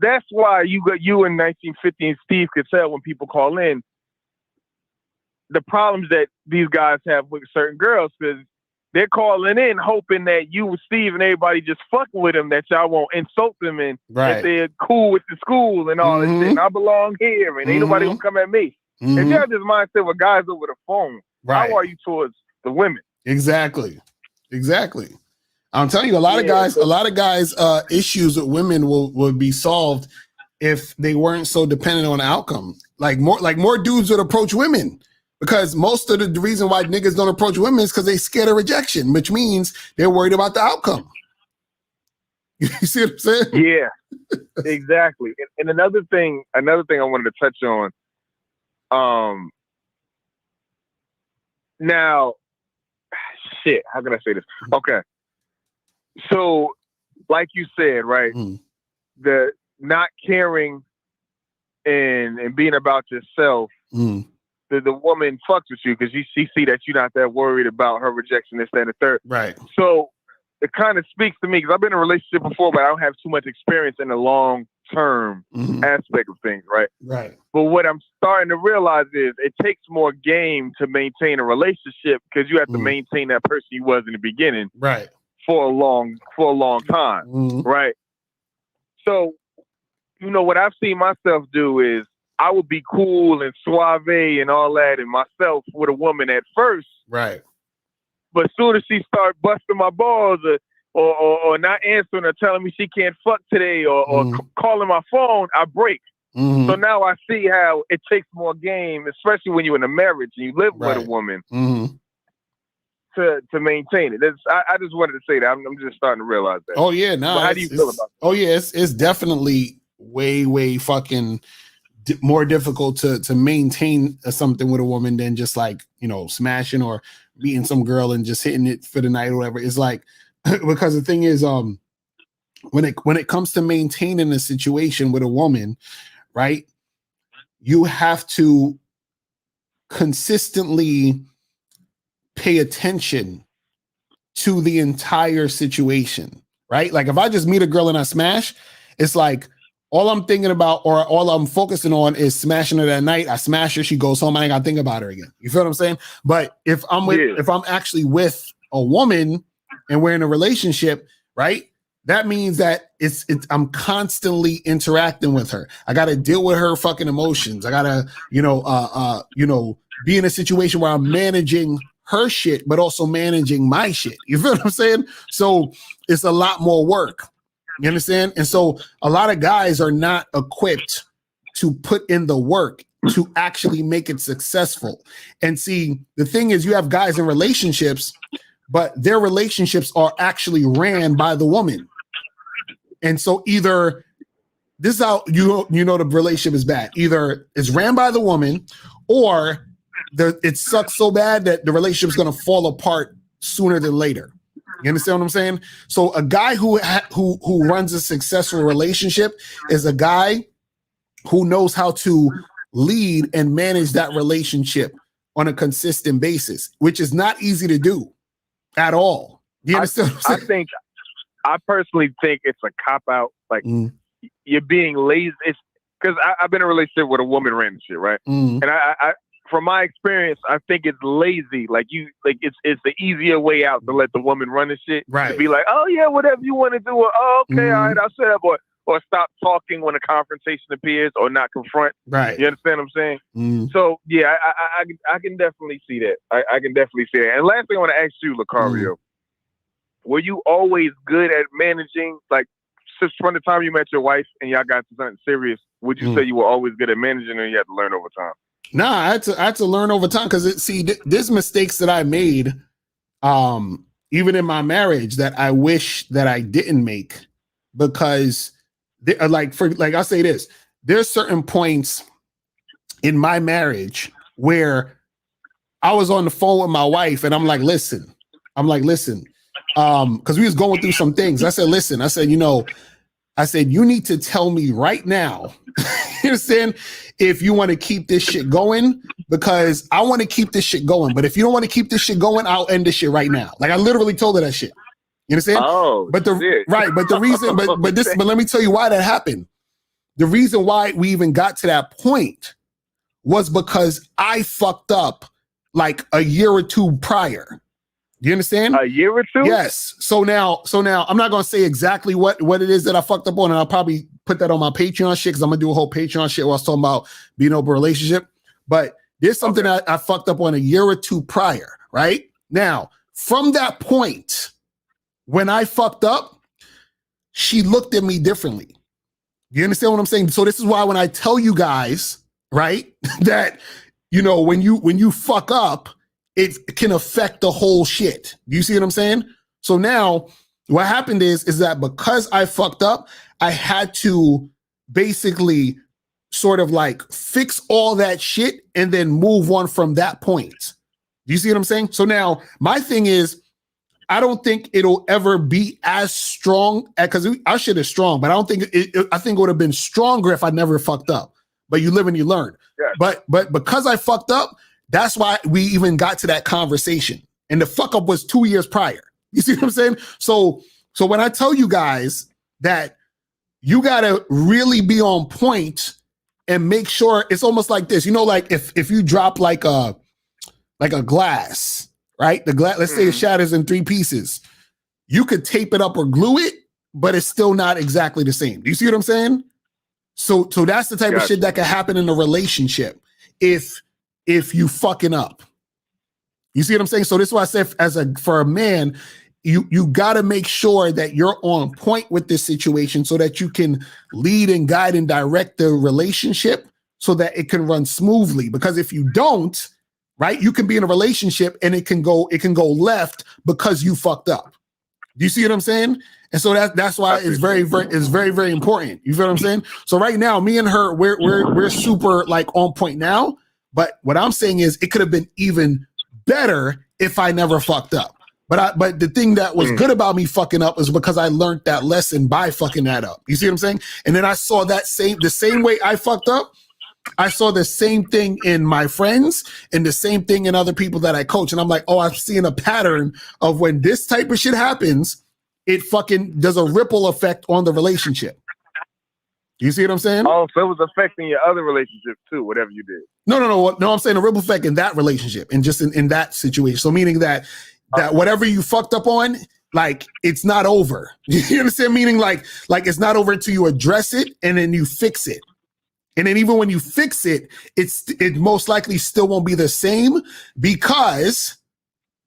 that's why you in 1950 and Steve could tell when people call in the problems that these guys have with certain girls, because they're calling in hoping that you, Steve, and everybody just fucking with them, that y'all won't insult them and that they're cool with the school and all this shit. And I belong here and ain't nobody gonna come at me. If you have this mindset with guys over the phone, how are you towards the women? Exactly. I'm telling you, a lot of guys issues with women would be solved if they weren't so dependent on the outcome. Like more dudes would approach women, because most of the reason why niggas don't approach women is because they scared of rejection, which means they're worried about the outcome. You see what I'm saying? Yeah, exactly. And another thing I wanted to touch on. Now, shit, how can I say this? Okay. So, like you said, right, the not caring and being about yourself, the woman fucks with you because she see that you're not that worried about her rejection, this, that, and the third. Right. So, it kind of speaks to me because I've been in a relationship before, but I don't have too much experience in the long-term aspect of things, right? Right. But what I'm starting to realize is it takes more game to maintain a relationship because you have to maintain that person you was in the beginning. Right. For a long time, right? So, what I've seen myself do is I would be cool and suave and all that and myself with a woman at first. Right. But as soon as she start busting my balls or not answering or telling me she can't fuck today or calling my phone, I break. So now I see how it takes more game, especially when you're in a marriage and you live with a woman. To maintain it. I just wanted to say that. I'm just starting to realize that. Oh yeah, no. How do you feel about that? Oh yeah, it's definitely way fucking more difficult to maintain something with a woman than just like, smashing or beating some girl and just hitting it for the night or whatever. It's like, because the thing is, when it comes to maintaining a situation with a woman, right, you have to consistently pay attention to the entire situation, right? Like if I just meet a girl and I smash, it's like all I'm thinking about or all I'm focusing on is smashing her that night. I smash her, she goes home, I ain't gotta think about her again. You feel what I'm saying? But if I'm actually with a woman and we're in a relationship, right? That means that I'm constantly interacting with her. I gotta deal with her fucking emotions. I gotta, be in a situation where I'm managing her shit, but also managing my shit. You feel what I'm saying? So it's a lot more work. You understand? And so a lot of guys are not equipped to put in the work to actually make it successful. And see, the thing is, you have guys in relationships, but their relationships are actually ran by the woman. And so either this is how you know the relationship is bad. Either it's ran by the woman, or it sucks so bad that the relationship is going to fall apart sooner than later. You understand what I'm saying? So a guy who runs a successful relationship is a guy who knows how to lead and manage that relationship on a consistent basis, which is not easy to do at all. You understand what I'm saying? I personally think it's a cop-out. Like, you're being lazy. It's because I've been in a relationship with a woman ran the shit, right? And I from my experience, I think it's lazy. It's the easier way out to let the woman run the shit. Right. To be like, oh yeah, whatever you want to do. Or, oh, okay, all right, I'll set up. Or stop talking when a confrontation appears, or not confront. Right. You understand what I'm saying? So yeah, I can definitely see that. I can definitely see that. And last thing I want to ask you, Locario, were you always good at managing? Like, since from the time you met your wife and y'all got to something serious, would you say you were always good at managing, or you had to learn over time? Nah, I had to learn over time, because there's mistakes that I made, even in my marriage, that I wish that I didn't make, because I'll say this: there's certain points in my marriage where I was on the phone with my wife and I'm like, listen, because we was going through some things. I said, listen, you need to tell me right now, you understand, if you want to keep this shit going, because I want to keep this shit going. But if you don't want to keep this shit going, I'll end this shit right now. Like, I literally told her that shit. You understand? Oh, but the reason, but let me tell you why that happened. The reason why we even got to that point was because I fucked up like a year or two prior. You understand? A year or two? Yes. So now I'm not gonna say exactly what it is that I fucked up on, and I'll probably put that on my Patreon shit, because I'm gonna do a whole Patreon shit where I was talking about being open relationship. But there's something I fucked up on a year or two prior, right? Now, from that point, when I fucked up, she looked at me differently. You understand what I'm saying? So this is why when I tell you guys, right, that, when you fuck up, it can affect the whole shit. Do you see what I'm saying? So now what happened is that because I fucked up, I had to basically sort of like fix all that shit and then move on from that point. Do you see what I'm saying? So now my thing is, I don't think it'll ever be as strong, because our shit is strong, but I don't think I think it would have been stronger if I never fucked up. But you live and you learn. Yeah. But because I fucked up, that's why we even got to that conversation. And the fuck up was 2 years prior. You see what I'm saying? So when I tell you guys that you gotta really be on point and make sure, it's almost like this, like if you drop like a glass, right? The glass, let's say it shatters in 3 pieces. You could tape it up or glue it, but it's still not exactly the same. Do you see what I'm saying? So that's the type of shit that can happen in a relationship if you fucking up. You see what I'm saying? So this is why I said, for a man, you got to make sure that you're on point with this situation so that you can lead and guide and direct the relationship so that it can run smoothly. Because if you don't, right, you can be in a relationship and it can go left because you fucked up. Do you see what I'm saying? And so that's why it's very, very important. You feel what I'm saying? So right now, me and her, we're super like on point now. But what I'm saying is, it could have been even better if I never fucked up. But the thing that was good about me fucking up is because I learned that lesson by fucking that up. You see what I'm saying? And then I saw the same way I fucked up. I saw the same thing in my friends and the same thing in other people that I coach. And I'm like, oh, I've seen a pattern of when this type of shit happens, it fucking does a ripple effect on the relationship. You see what I'm saying? Oh, so it was affecting your other relationships too, whatever you did. No. I'm saying a ripple effect in that relationship and just in that situation. So meaning that whatever you fucked up on, like it's not over. You understand? Meaning like it's not over until you address it and then you fix it. And then even when you fix it, it most likely still won't be the same because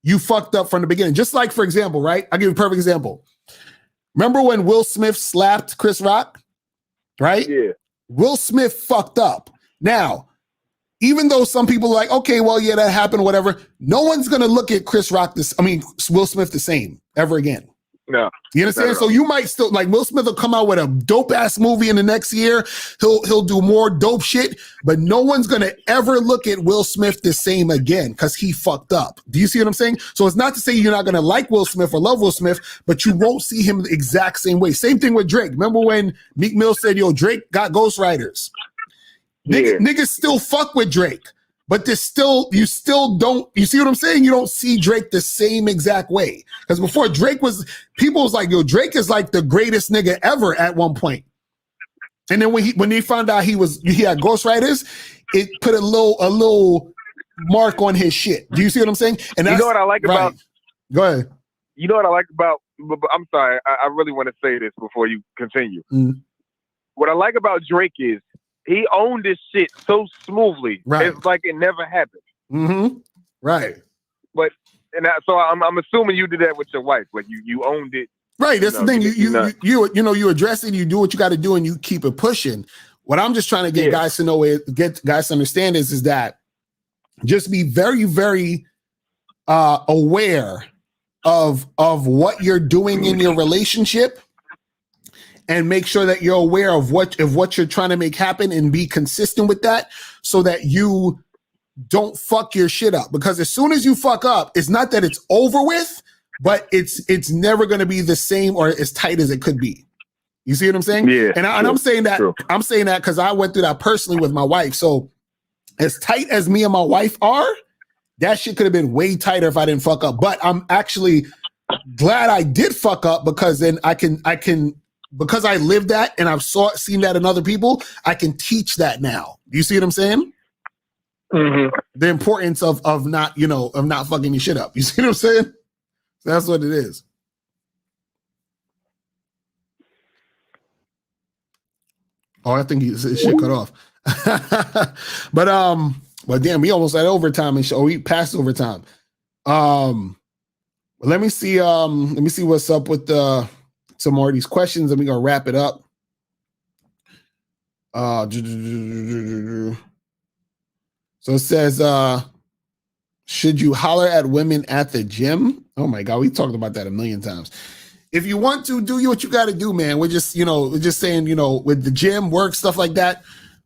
you fucked up from the beginning. Just like, for example, right? I'll give you a perfect example. Remember when Will Smith slapped Chris Rock? Right? Yeah. Will Smith fucked up. Now, even though some people are like, okay, well, yeah, that happened, whatever. No one's going to look at Will Smith the same ever again. No. You understand? So you might still, like, Will Smith will come out with a dope-ass movie in the next year. He'll do more dope shit, but no one's going to ever look at Will Smith the same again because he fucked up. Do you see what I'm saying? So it's not to say you're not going to like Will Smith or love Will Smith, but you won't see him the exact same way. Same thing with Drake. Remember when Meek Mill said, yo, Drake got ghostwriters? Niggas still fuck with Drake. But you still don't, you see what I'm saying? You don't see Drake the same exact way. Because before Drake people was like, yo, Drake is like the greatest nigga ever at one point. And then when they found out he had ghostwriters, it put a little mark on his shit. Do you see what I'm saying? And you know what I like about, go ahead. You know what I like about, I'm sorry, I really want to say this before you continue. What I like about Drake is, he owned this shit so smoothly. Right. It's like it never happened. Mm-hmm. Right. But so I'm assuming you did that with your wife. Like you owned it. Right. That's the thing. You address it. You do what you got to do, and you keep it pushing. What I'm just trying to get guys to know get guys to understand is that just be very, very aware of what you're doing in your relationship. And make sure that you're aware of what you're trying to make happen and be consistent with that so that you don't fuck your shit up. Because as soon as you fuck up, it's not that it's over with, but it's never going to be the same or as tight as it could be. You see what I'm saying? Yeah. And I'm saying that because I went through that personally with my wife. So as tight as me and my wife are, that shit could have been way tighter if I didn't fuck up. But I'm actually glad I did fuck up because then I can because I lived that and I've seen that in other people, I can teach that now. Do you see what I'm saying? Mm-hmm. The importance of not fucking your shit up. You see what I'm saying? So that's what it is. Oh, I think his shit cut off. But damn, we almost had overtime and we passed overtime. Let me see what's up with some more of these questions, and we're gonna wrap it up. So it says, should you holler at women at the gym? Oh my God, we talked about that a million times. If you want to, do what you got to do, man. We're just saying, with the gym, work, stuff like that,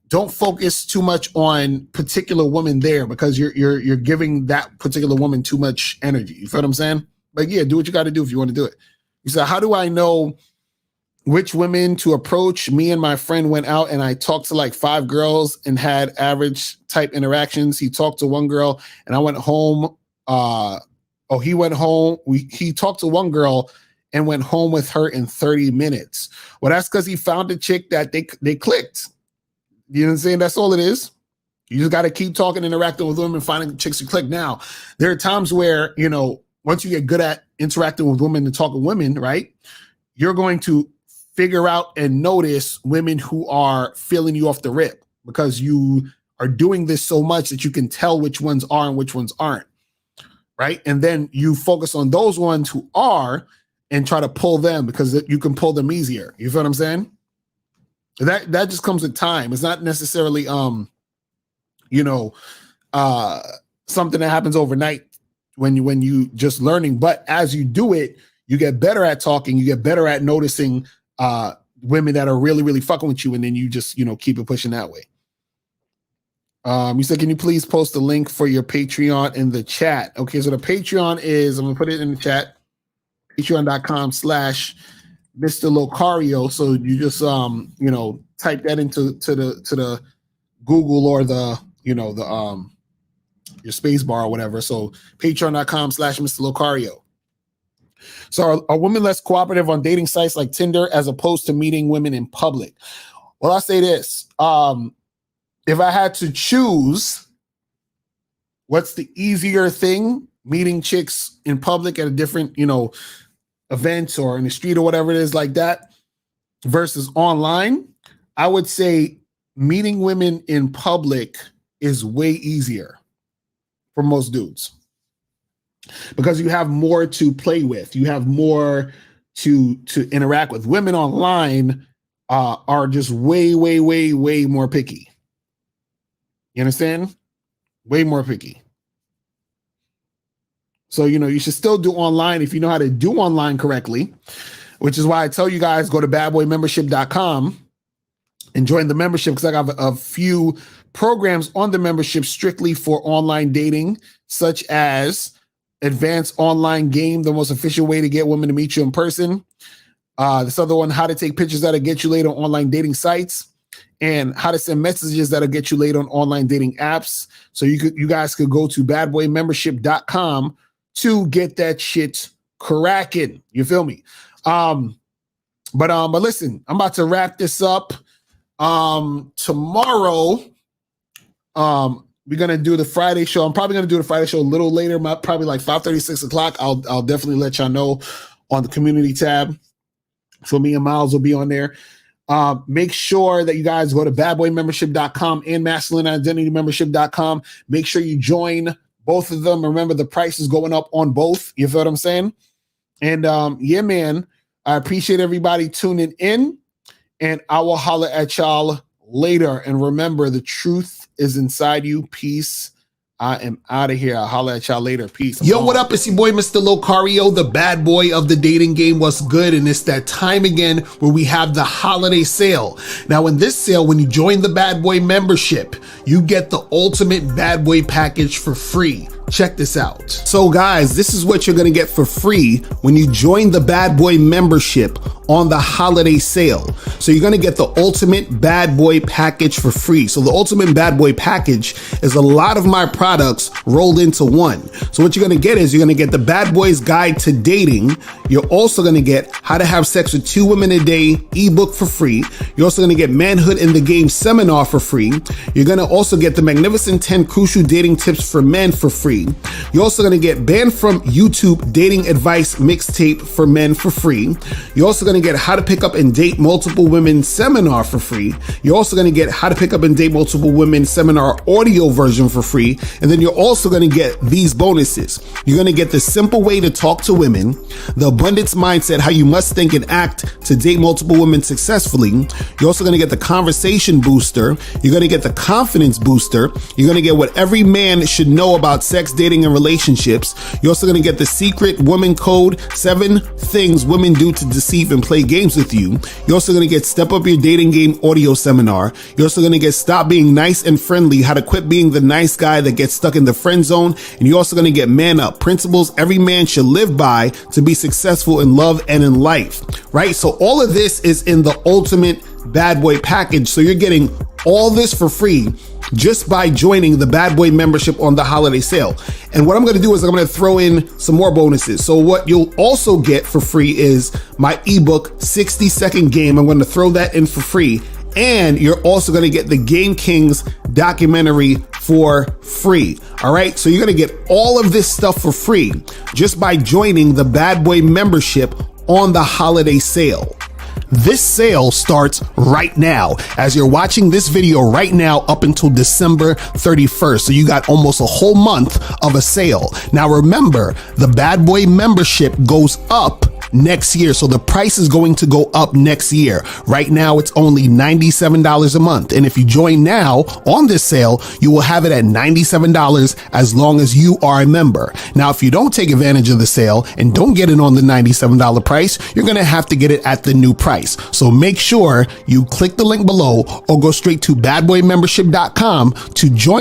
don't focus too much on particular women there because you're giving that particular woman too much energy. You feel what I'm saying? But yeah, do what you got to do if you want to do it. You said, how do I know which women to approach? Me and my friend went out and I talked to like 5 girls and had average type interactions. He talked to one girl and I went home. He went home. He talked to one girl and went home with her in 30 minutes. Well, that's because he found a chick that they clicked. You know what I'm saying? That's all it is. You just got to keep talking, interacting with women, finding chicks to click. Now, there are times where, once you get good at interacting with women and talking women, right, you're going to figure out and notice women who are feeling you off the rip because you are doing this so much that you can tell which ones are and which ones aren't, right? And then you focus on those ones who are and try to pull them because you can pull them easier. You feel what I'm saying? That just comes with time. It's not necessarily, something that happens overnight when you just learning, but as you do it, you get better at talking, you get better at noticing women that are really, really fucking with you. And then you just, keep it pushing that way. You said, can you please post the link for your Patreon in the chat? Okay. So the Patreon is, I'm gonna put it in the chat, patreon.com/Mr. Locario. So you just, type that into the Google or the your space bar or whatever. So patreon.com/Mr. Locario. So are women less cooperative on dating sites like Tinder as opposed to meeting women in public? Well, I'll say this. If I had to choose, what's the easier thing? Meeting chicks in public at a different, event or in the street or whatever it is like that versus online. I would say meeting women in public is way easier for most dudes because you have more to play with. You have more to interact with. Women online are just way, way, way, way more picky. You understand? Way more picky. So, you should still do online if you know how to do online correctly, which is why I tell you guys, go to badboymembership.com and join the membership because I got a few programs on the membership strictly for online dating, such as Advanced Online Game, the most efficient way to get women to meet you in person. This other one, how to take pictures that'll get you laid on online dating sites, and how to send messages that'll get you laid on online dating apps. So you guys could go to badboymembership.com to get that shit cracking. You feel me? But listen, I'm about to wrap this up. Tomorrow, we're gonna do the Friday show. I'm probably gonna do the Friday show a little later, probably like 5:30, 6 o'clock. I'll definitely let y'all know on the community tab. So me and Miles will be on there. Make sure that you guys go to badboymembership.com and masculineidentitymembership.com. Make sure you join both of them. Remember, the price is going up on both. You feel what I'm saying? And yeah, man, I appreciate everybody tuning in, and I will holler at y'all later. And remember, the truth is inside you. Peace. I am out of here. I'll holler at y'all later. Peace. Yo, what up? It's your boy, Mr. Locario, the bad boy of the dating game. What's good? And it's that time again where we have the holiday sale. Now, in this sale, when you join the Bad Boy membership, you get the ultimate bad boy package for free. Check this out. So guys, this is what you're going to get for free when you join the Bad Boy membership on the holiday sale. So you're going to get the ultimate bad boy package for free. So the ultimate bad boy package is a lot of my products rolled into one. So what you're going to get is you're going to get the Bad Boy's Guide to Dating. You're also going to get How to Have Sex with 2 Women a Day ebook for free. You're also going to get Manhood in the Game seminar for free. You're going to also get the Magnificent 10 Crucial Dating Tips for Men for free. You're also going to get Banned from YouTube Dating Advice Mixtape for Men for free. You're also going to get How to Pick Up and Date Multiple Women seminar for free. You're also going to get How to Pick Up and Date Multiple Women seminar audio version for free. And then you're also going to get these bonuses. You're going to get the Simple Way to Talk to Women, the Abundance Mindset, How You Must Think and Act to Date Multiple Women Successfully. You're also going to get the Conversation Booster. You're going to get the Confidence Booster. You're going to get What Every Man Should Know About Sex, Dating, and Relationships. You're also going to get the Secret Woman Code, 7 Things Women Do to Deceive and Play Games with You. You're also going to get Step Up Your Dating Game audio seminar. You're also going to get Stop Being Nice and Friendly, How to Quit Being the Nice Guy that gets stuck in the friend zone. And you're also going to get Man Up, Principles Every Man Should Live By to be successful in love and in life, right? So all of this is in the ultimate bad boy package. So you're getting all this for free just by joining the Bad Boy membership on the holiday sale. And what I'm going to do is I'm going to throw in some more bonuses. So what you'll also get for free is my ebook, 60-Second Game. I'm going to throw that in for free. And you're also going to get the Game Kings documentary for free. All right. So you're going to get all of this stuff for free just by joining the Bad Boy membership on the holiday sale. This sale starts right now. As you're watching this video right now up until December 31st. So you got almost a whole month of a sale. Now remember, the Bad Boy membership goes up next year. So the price is going to go up next year. Right now, it's only $97 a month. And if you join now on this sale, you will have it at $97 as long as you are a member. Now, if you don't take advantage of the sale and don't get it on the $97 price, you're going to have to get it at the new price. So make sure you click the link below or go straight to badboymembership.com to join